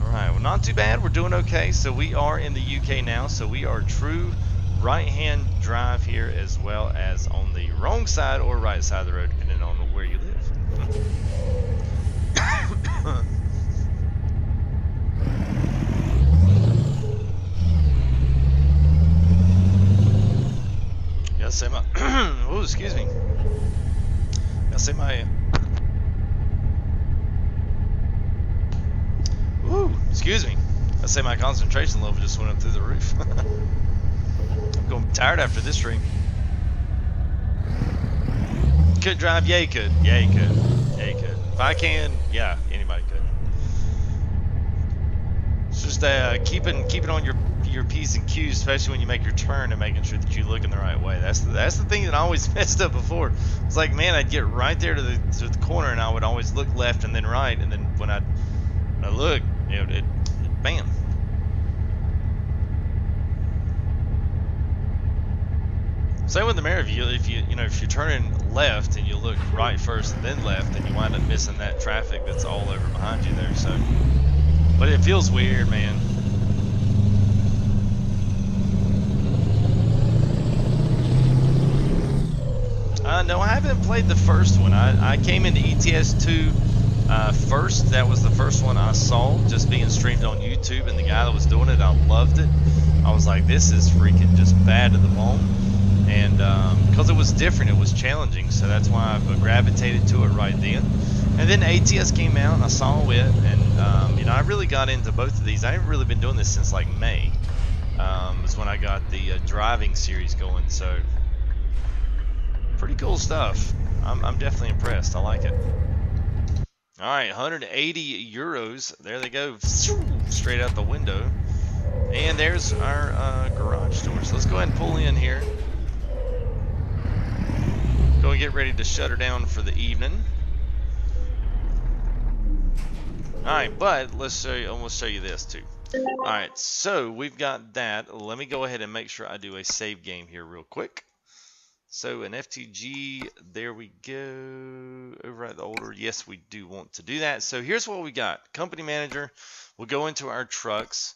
Alright, well not too bad, we're doing okay. So we are in the UK now, so we are true right-hand drive here, as well as on the wrong side or right side of the road, depending on where you live. Gotta say my oh, excuse me. Gotta say my excuse me. Gotta say my concentration level just went up through the roof. I'm going tired after this stream. Could drive? Yeah, you could. Yeah, you could. Yeah, you could. If I can, yeah, anybody could. It's just keeping on your P's and Q's, especially when you make your turn, and making sure that you look in the right way. That's the thing that I always messed up before. It's like, man, I'd get right there to the corner, and I would always look left and then right, and then when I look, you know, it bam. Same with the mirror view. If you're turning left and you look right first and then left, then you wind up missing that traffic that's all over behind you there. So, but it feels weird, man. No, I haven't played the first one. I came into ETS2 first. That was the first one I saw, just being streamed on YouTube, and the guy that was doing it, I loved it. I was like, this is freaking just bad to the bone. And because it was different, it was challenging, so that's why I gravitated to it right then. And then ATS came out, and I saw it, and you know, I really got into both of these. I haven't really been doing this since like May. Was when I got the driving series going. So pretty cool stuff. I'm definitely impressed. I like it. All right, 180 euros. There they go, straight out the window. And there's our garage door. So let's go ahead and pull in here. Go and get ready to shut her down for the evening. Alright, but let's show you, almost show you this too. Alright, so we've got that. Let me go ahead and make sure I do a save game here real quick. So an FTG, there we go. Override the older. Yes, we do want to do that. So here's what we got. Company manager. We'll go into our trucks.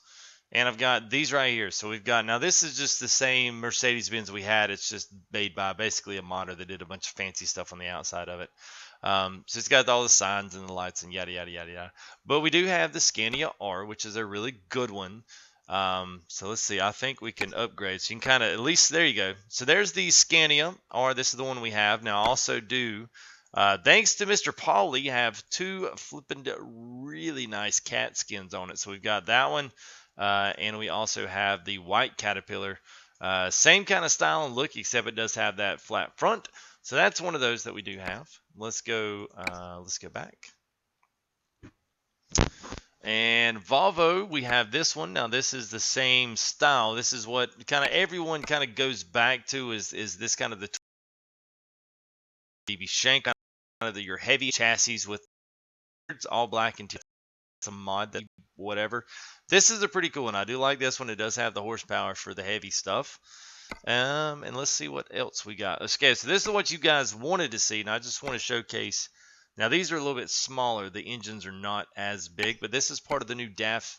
And I've got these right here. So we've got, now this is just the same Mercedes-Benz we had. It's just made by basically a modder that did a bunch of fancy stuff on the outside of it. So it's got all the signs and the lights and yada, yada, yada, yada. But we do have the Scania R, which is a really good one. So let's see. I think we can upgrade. So you can kind of, at least, there you go. So there's the Scania R. This is the one we have. Now, I also do, thanks to Mr. Pauly, have two flipping really nice cat skins on it. So we've got that one. And we also have the white Caterpillar. Same kind of style and look, except it does have that flat front. So that's one of those that we do have. Let's go back. And Volvo, we have this one. Now this is the same style. This is what kind of everyone kind of goes back to is this kind of the DB shank, kind of your heavy chassis with all black and some mod that whatever. This is a pretty cool one. I do like this one. It does have the horsepower for the heavy stuff. And let's see what else we got. Okay, so this is what you guys wanted to see, and I just want to showcase. Now these are a little bit smaller. The engines are not as big, but this is part of the new DAF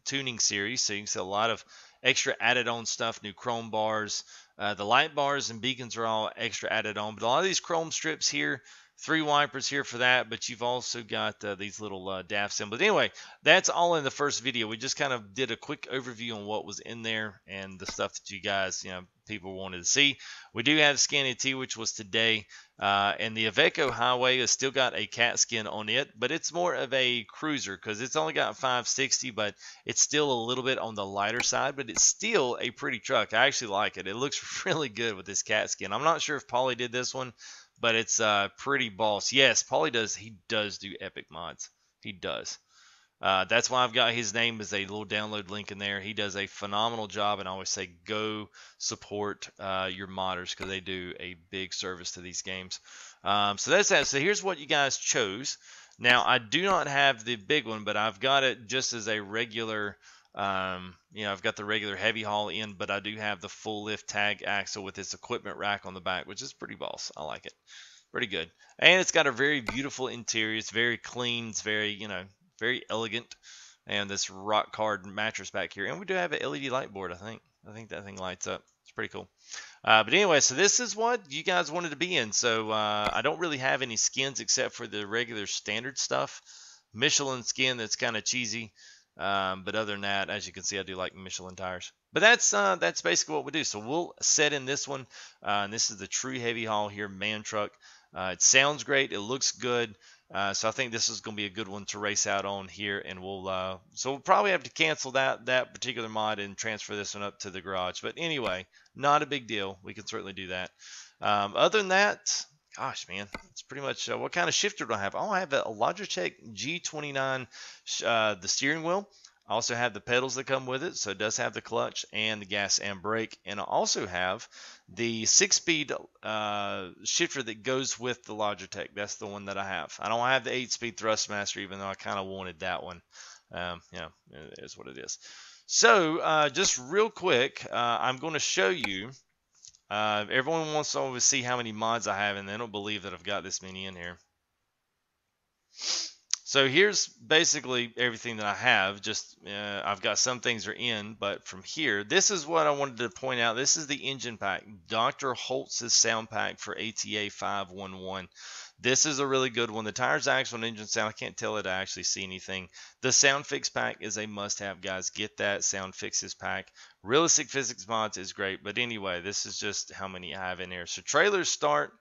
tuning series. So you can see a lot of extra added on stuff, new chrome bars. The light bars and beacons are all extra added on, but a lot of these chrome strips here, 3 wipers here for that, but you've also got these little DAF symbols. Anyway, that's all in the first video. We just kind of did a quick overview on what was in there and the stuff that you guys, people wanted to see. We do have Scania T, which was today, and the Iveco Highway has still got a cat skin on it, but it's more of a cruiser because it's only got 560, but it's still a little bit on the lighter side, but it's still a pretty truck. I actually like it. It looks really good with this cat skin. I'm not sure if Pauly did this one, but it's pretty boss. Yes, Pauly does. He does do epic mods. He does. That's why I've got his name as a little download link in there. He does a phenomenal job, and I always say go support your modders because they do a big service to these games. So that's that. So here's what you guys chose. Now I do not have the big one, but I've got it just as a regular. I've got the regular heavy haul in, but I do have the full lift tag axle with its equipment rack on the back, which is pretty boss. I like it. Pretty good. And it's got a very beautiful interior. It's very clean. It's very, very elegant. And this rock hard mattress back here. And we do have an LED light board, I think. I think that thing lights up. It's pretty cool. But anyway, so this is what you guys wanted to be in. So I don't really have any skins except for the regular standard stuff. Michelin skin that's kind of cheesy. But other than that, as you can see, I do like Michelin tires. But that's basically what we do. So we'll set in this one. And this is the true heavy haul here, man truck. It sounds great. It looks good. So I think this is going to be a good one to race out on here. And we'll probably have to cancel that particular mod and transfer this one up to the garage. But anyway, not a big deal. We can certainly do that. Other than that, gosh, man, it's pretty much what kind of shifter do I have? Oh, I have a Logitech G29, the steering wheel. I also have the pedals that come with it, so it does have the clutch and the gas and brake. And I also have the 6-speed shifter that goes with the Logitech. That's the one that I have. I don't have the 8-speed Thrustmaster, even though I kind of wanted that one. It is what it is. So just real quick, I'm going to show you. Everyone wants to always see how many mods I have, and they don't believe that I've got this many in here. So here's basically everything that I have. Just I've got some things are in, but from here, this is what I wanted to point out. This is the engine pack, Dr. Holtz's sound pack for ATA 511. This is a really good one. The tires, axle, and engine sound. I can't tell it. I actually see anything. The sound fix pack is a must-have, guys. Get that sound fixes pack. Realistic physics mods is great, but anyway, this is just how many I have in here. So trailers start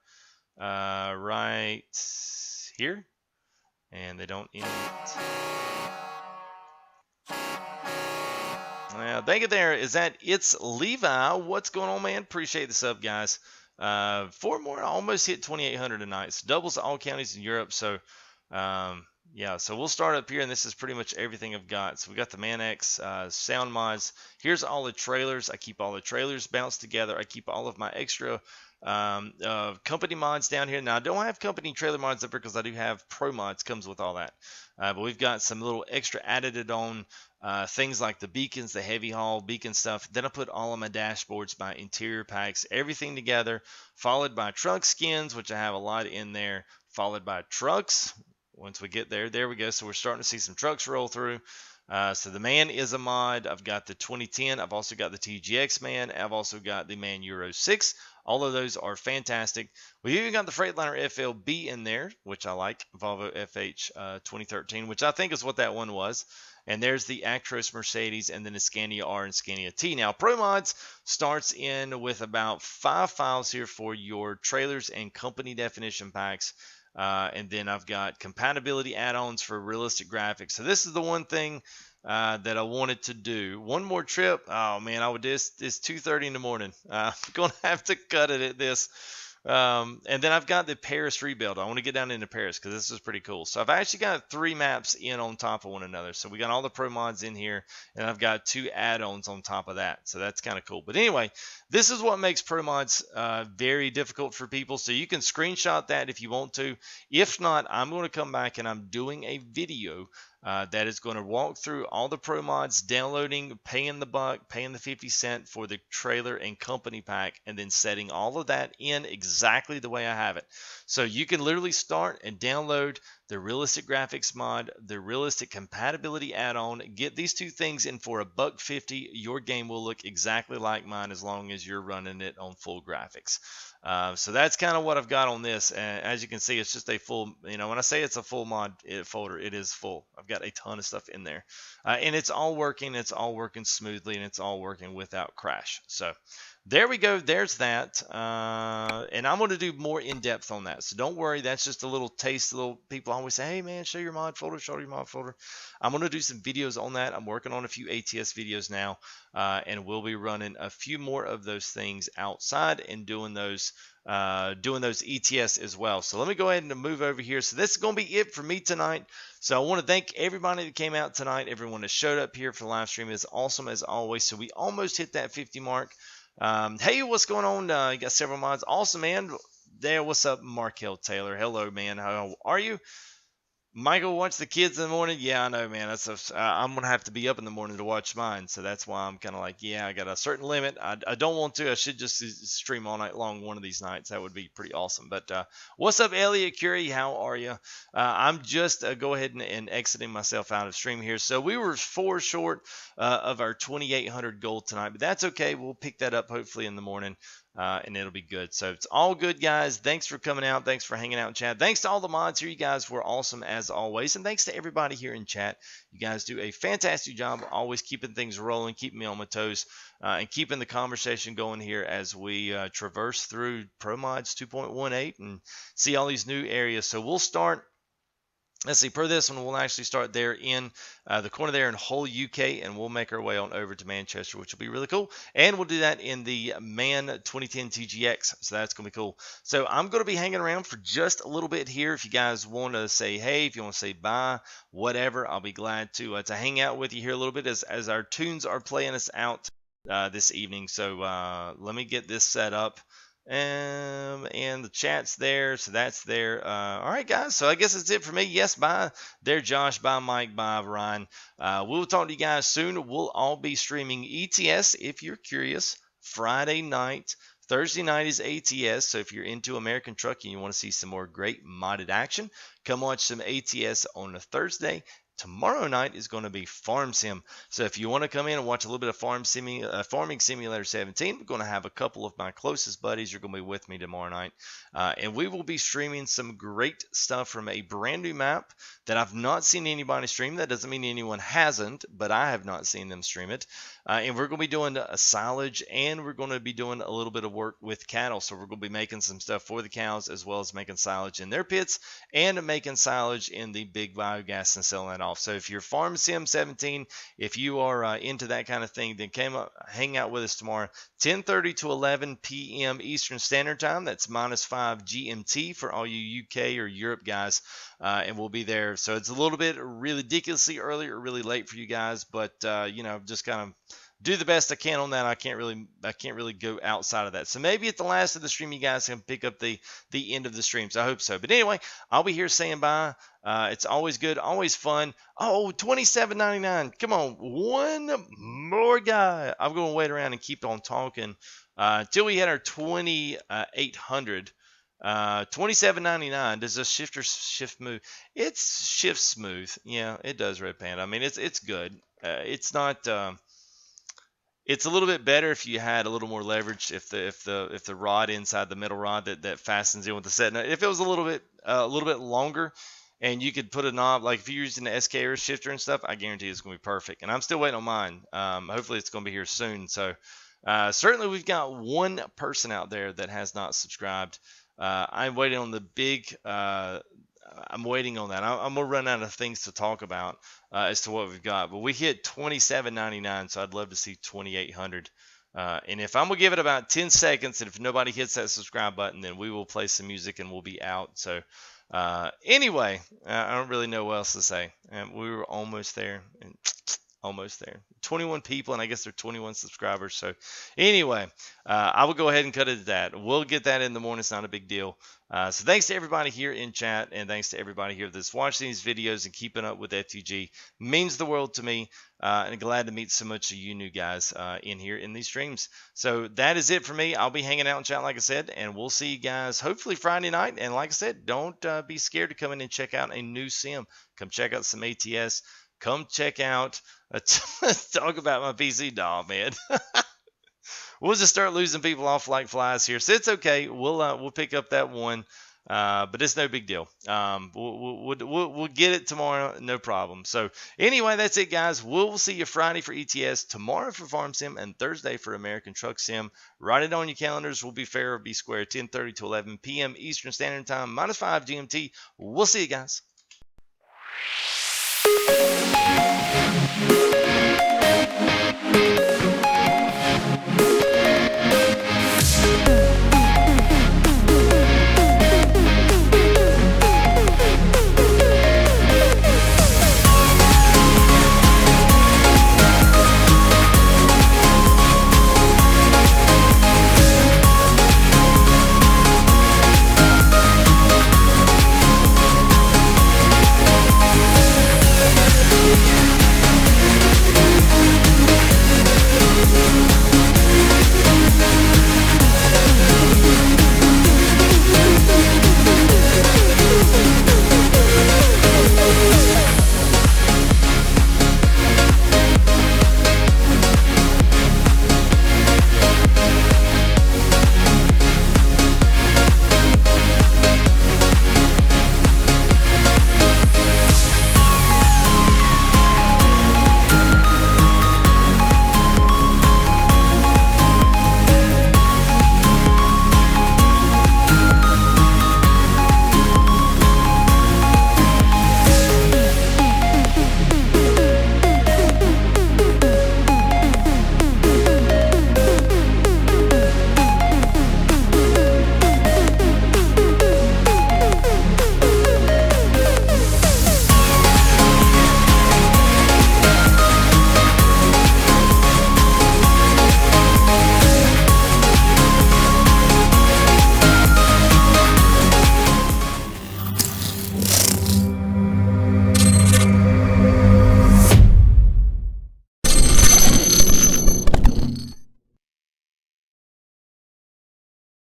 right here. And they don't end. Well, thank you there. Is that It's Levi? What's going on, man? Appreciate the sub, guys. 4 more. I almost hit 2,800 tonight. So doubles all counties in Europe. So, yeah. So we'll start up here, and this is pretty much everything I've got. So we got the ManX sound mods. Here's all the trailers. I keep all the trailers bounced together. I keep all of my extra company mods down here. Now I don't have company trailer mods up here because I do have Promods comes with all that, but we've got some little extra added on things like the beacons, the heavy haul beacon stuff. Then I put all of my dashboards, my interior packs, everything together, followed by truck skins, which I have a lot in there, followed by trucks. Once we get there we go. So we're starting to see some trucks roll through. So the Man is a mod. I've got the 2010. I've also got the TGX Man. I've also got the Man Euro 6. All of those are fantastic. We even got the Freightliner FLB in there, which I like. Volvo FH 2013, which I think is what that one was. And there's the Actros Mercedes, and then the Scania R and Scania T. Now, Promods starts in with about 5 files here for your trailers and company definition packs. And then I've got compatibility add-ons for realistic graphics. So this is the one thing that I wanted to do. One more trip. Oh man, I would this. It's 2:30 in the morning. I'm gonna have to cut it at this. And then I've got the Paris rebuild. I want to get down into Paris because this is pretty cool. So I've actually got 3 maps in on top of one another. So we got all the pro mods in here, and I've got 2 add-ons on top of that. So that's kind of cool. But anyway, this is what makes pro mods very difficult for people. So you can screenshot that if you want to. If not, I'm going to come back and I'm doing a video that is going to walk through all the pro mods, downloading, paying the buck, paying the 50 cent for the trailer and company pack, and then setting all of that in exactly the way I have it. So you can literally start and download the realistic graphics mod, the realistic compatibility add-on. Get these 2 things in for $1.50. Your game will look exactly like mine as long as you're running it on full graphics. So that's kind of what I've got on this. As you can see, it's just a full, when I say it's a full mod folder, it is full. I've got a ton of stuff in there. And it's all working. It's all working smoothly, and it's all working without crash. So there we go. There's that. And I'm going to do more in-depth on that. So don't worry. That's just a little taste. Little people always say, hey, man, show your mod folder. Show your mod folder. I'm going to do some videos on that. I'm working on a few ATS videos now. And we'll be running a few more of those things outside and doing those ETS as well. So let me go ahead and move over here. So this is going to be it for me tonight. So I want to thank everybody that came out tonight. Everyone that showed up here for the live stream is awesome as always. So we almost hit that 50 mark. Hey, what's going on? You got several mods. Awesome, man. There, what's up, Markel Taylor? Hello, man. How are you? Michael, watch the kids in the morning. Yeah, I know, man. I'm gonna have to be up in the morning to watch mine, so that's why I'm kind of like, yeah, I got a certain limit. I don't want to. I should just stream all night long one of these nights. That would be pretty awesome. But what's up, Elliot Curie? How are you? I'm just go ahead and exiting myself out of stream here. So we were 4 short of our 2,800 goal tonight, but that's okay. We'll pick that up hopefully in the morning. And it'll be good. So it's all good, guys. Thanks for coming out. Thanks for hanging out in chat. Thanks to all the mods here. You guys were awesome as always. And thanks to everybody here in chat. You guys do a fantastic job always keeping things rolling, keeping me on my toes, and keeping the conversation going here as we traverse through ProMods 2.18 and see all these new areas. So we'll start. Let's see, per this one, we'll actually start there in the corner there in Hull, UK, and we'll make our way on over to Manchester, which will be really cool. And we'll do that in the Man 2010 TGX, so that's going to be cool. So I'm going to be hanging around for just a little bit here. If you guys want to say hey, if you want to say bye, whatever, I'll be glad to hang out with you here a little bit as our tunes are playing us out this evening. So let me get this set up. And the chat's there, so that's there. All right, guys, so I guess that's it for me. Yes, bye there, Josh, bye, Mike, bye, Ryan. We'll talk to you guys soon. We'll all be streaming ETS if you're curious. Friday night, Thursday night is ATS, so if you're into American trucking, you want to see some more great modded action, come watch some ATS on a Thursday. Tomorrow night is going to be Farm Sim. So if you want to come in and watch a little bit of Farming Simulator 17, we're going to have a couple of my closest buddies are going to be with me tomorrow night. And we will be streaming some great stuff from a brand new map that I've not seen anybody stream. That doesn't mean anyone hasn't, but I have not seen them stream it. And we're going to be doing a silage, and we're going to be doing a little bit of work with cattle. So we're going to be making some stuff for the cows, as well as making silage in their pits and making silage in the big biogas and selling that off. So if you're Farm Sim 17, if you are into that kind of thing, then hang out with us tomorrow, 10:30 to 11 p.m. Eastern Standard Time. That's -5 GMT for all you UK or Europe guys, and we'll be there. So it's a little bit ridiculously early or really late for you guys, but just kind of do the best I can on that. I can't really go outside of that. So maybe at the last of the stream, you guys can pick up the end of the stream. So I hope so. But anyway, I'll be here saying bye. It's always good, always fun. Oh, $27.99. Come on, one more guy. I'm going to wait around and keep on talking until we hit our 2,800. $27.99. Does the shifter shift smooth? It's shift smooth. Yeah, it does, Red Panda. I mean, it's good. It's not. It's a little bit better if you had a little more leverage. If the rod inside the middle rod that fastens in with the set. Now, if it was a little bit longer, and you could put a knob, like if you're using the SK or shifter and stuff, I guarantee it's going to be perfect. And I'm still waiting on mine. Hopefully it's going to be here soon. So certainly we've got one person out there that has not subscribed. I'm waiting on the big. I'm waiting on that. I'm gonna run out of things to talk about as to what we've got, but we hit 27.99, so I'd love to see 2,800. And if I'm gonna give it about 10 seconds, and if nobody hits that subscribe button, then we will play some music and we'll be out. So anyway, I don't really know what else to say. We were almost there. And almost there. 21 people, and I guess they're 21 subscribers. So anyway, I will go ahead and cut it at that. We'll get that in the morning. It's not a big deal. So thanks to everybody here in chat, and thanks to everybody here that's watching these videos and keeping up with FTG. Means the world to me, and glad to meet so much of you new guys in here in these streams. So that is it for me. I'll be hanging out in chat, like I said, and we'll see you guys hopefully Friday night. And like I said, don't be scared to come in and check out a new sim. Come check out some ATS. Come check out. Talk about my PC doll, man. We'll just start losing people off like flies here, so it's okay. We'll pick up that one, but it's no big deal. We'll get it tomorrow, no problem. So anyway, that's it, guys. We'll see you Friday for ETS, tomorrow for Farm Sim, and Thursday for American Truck Sim. Write it on your calendars. We'll be fair or be square, 10:30 to 11 p.m. Eastern Standard Time, -5 GMT. We'll see you guys.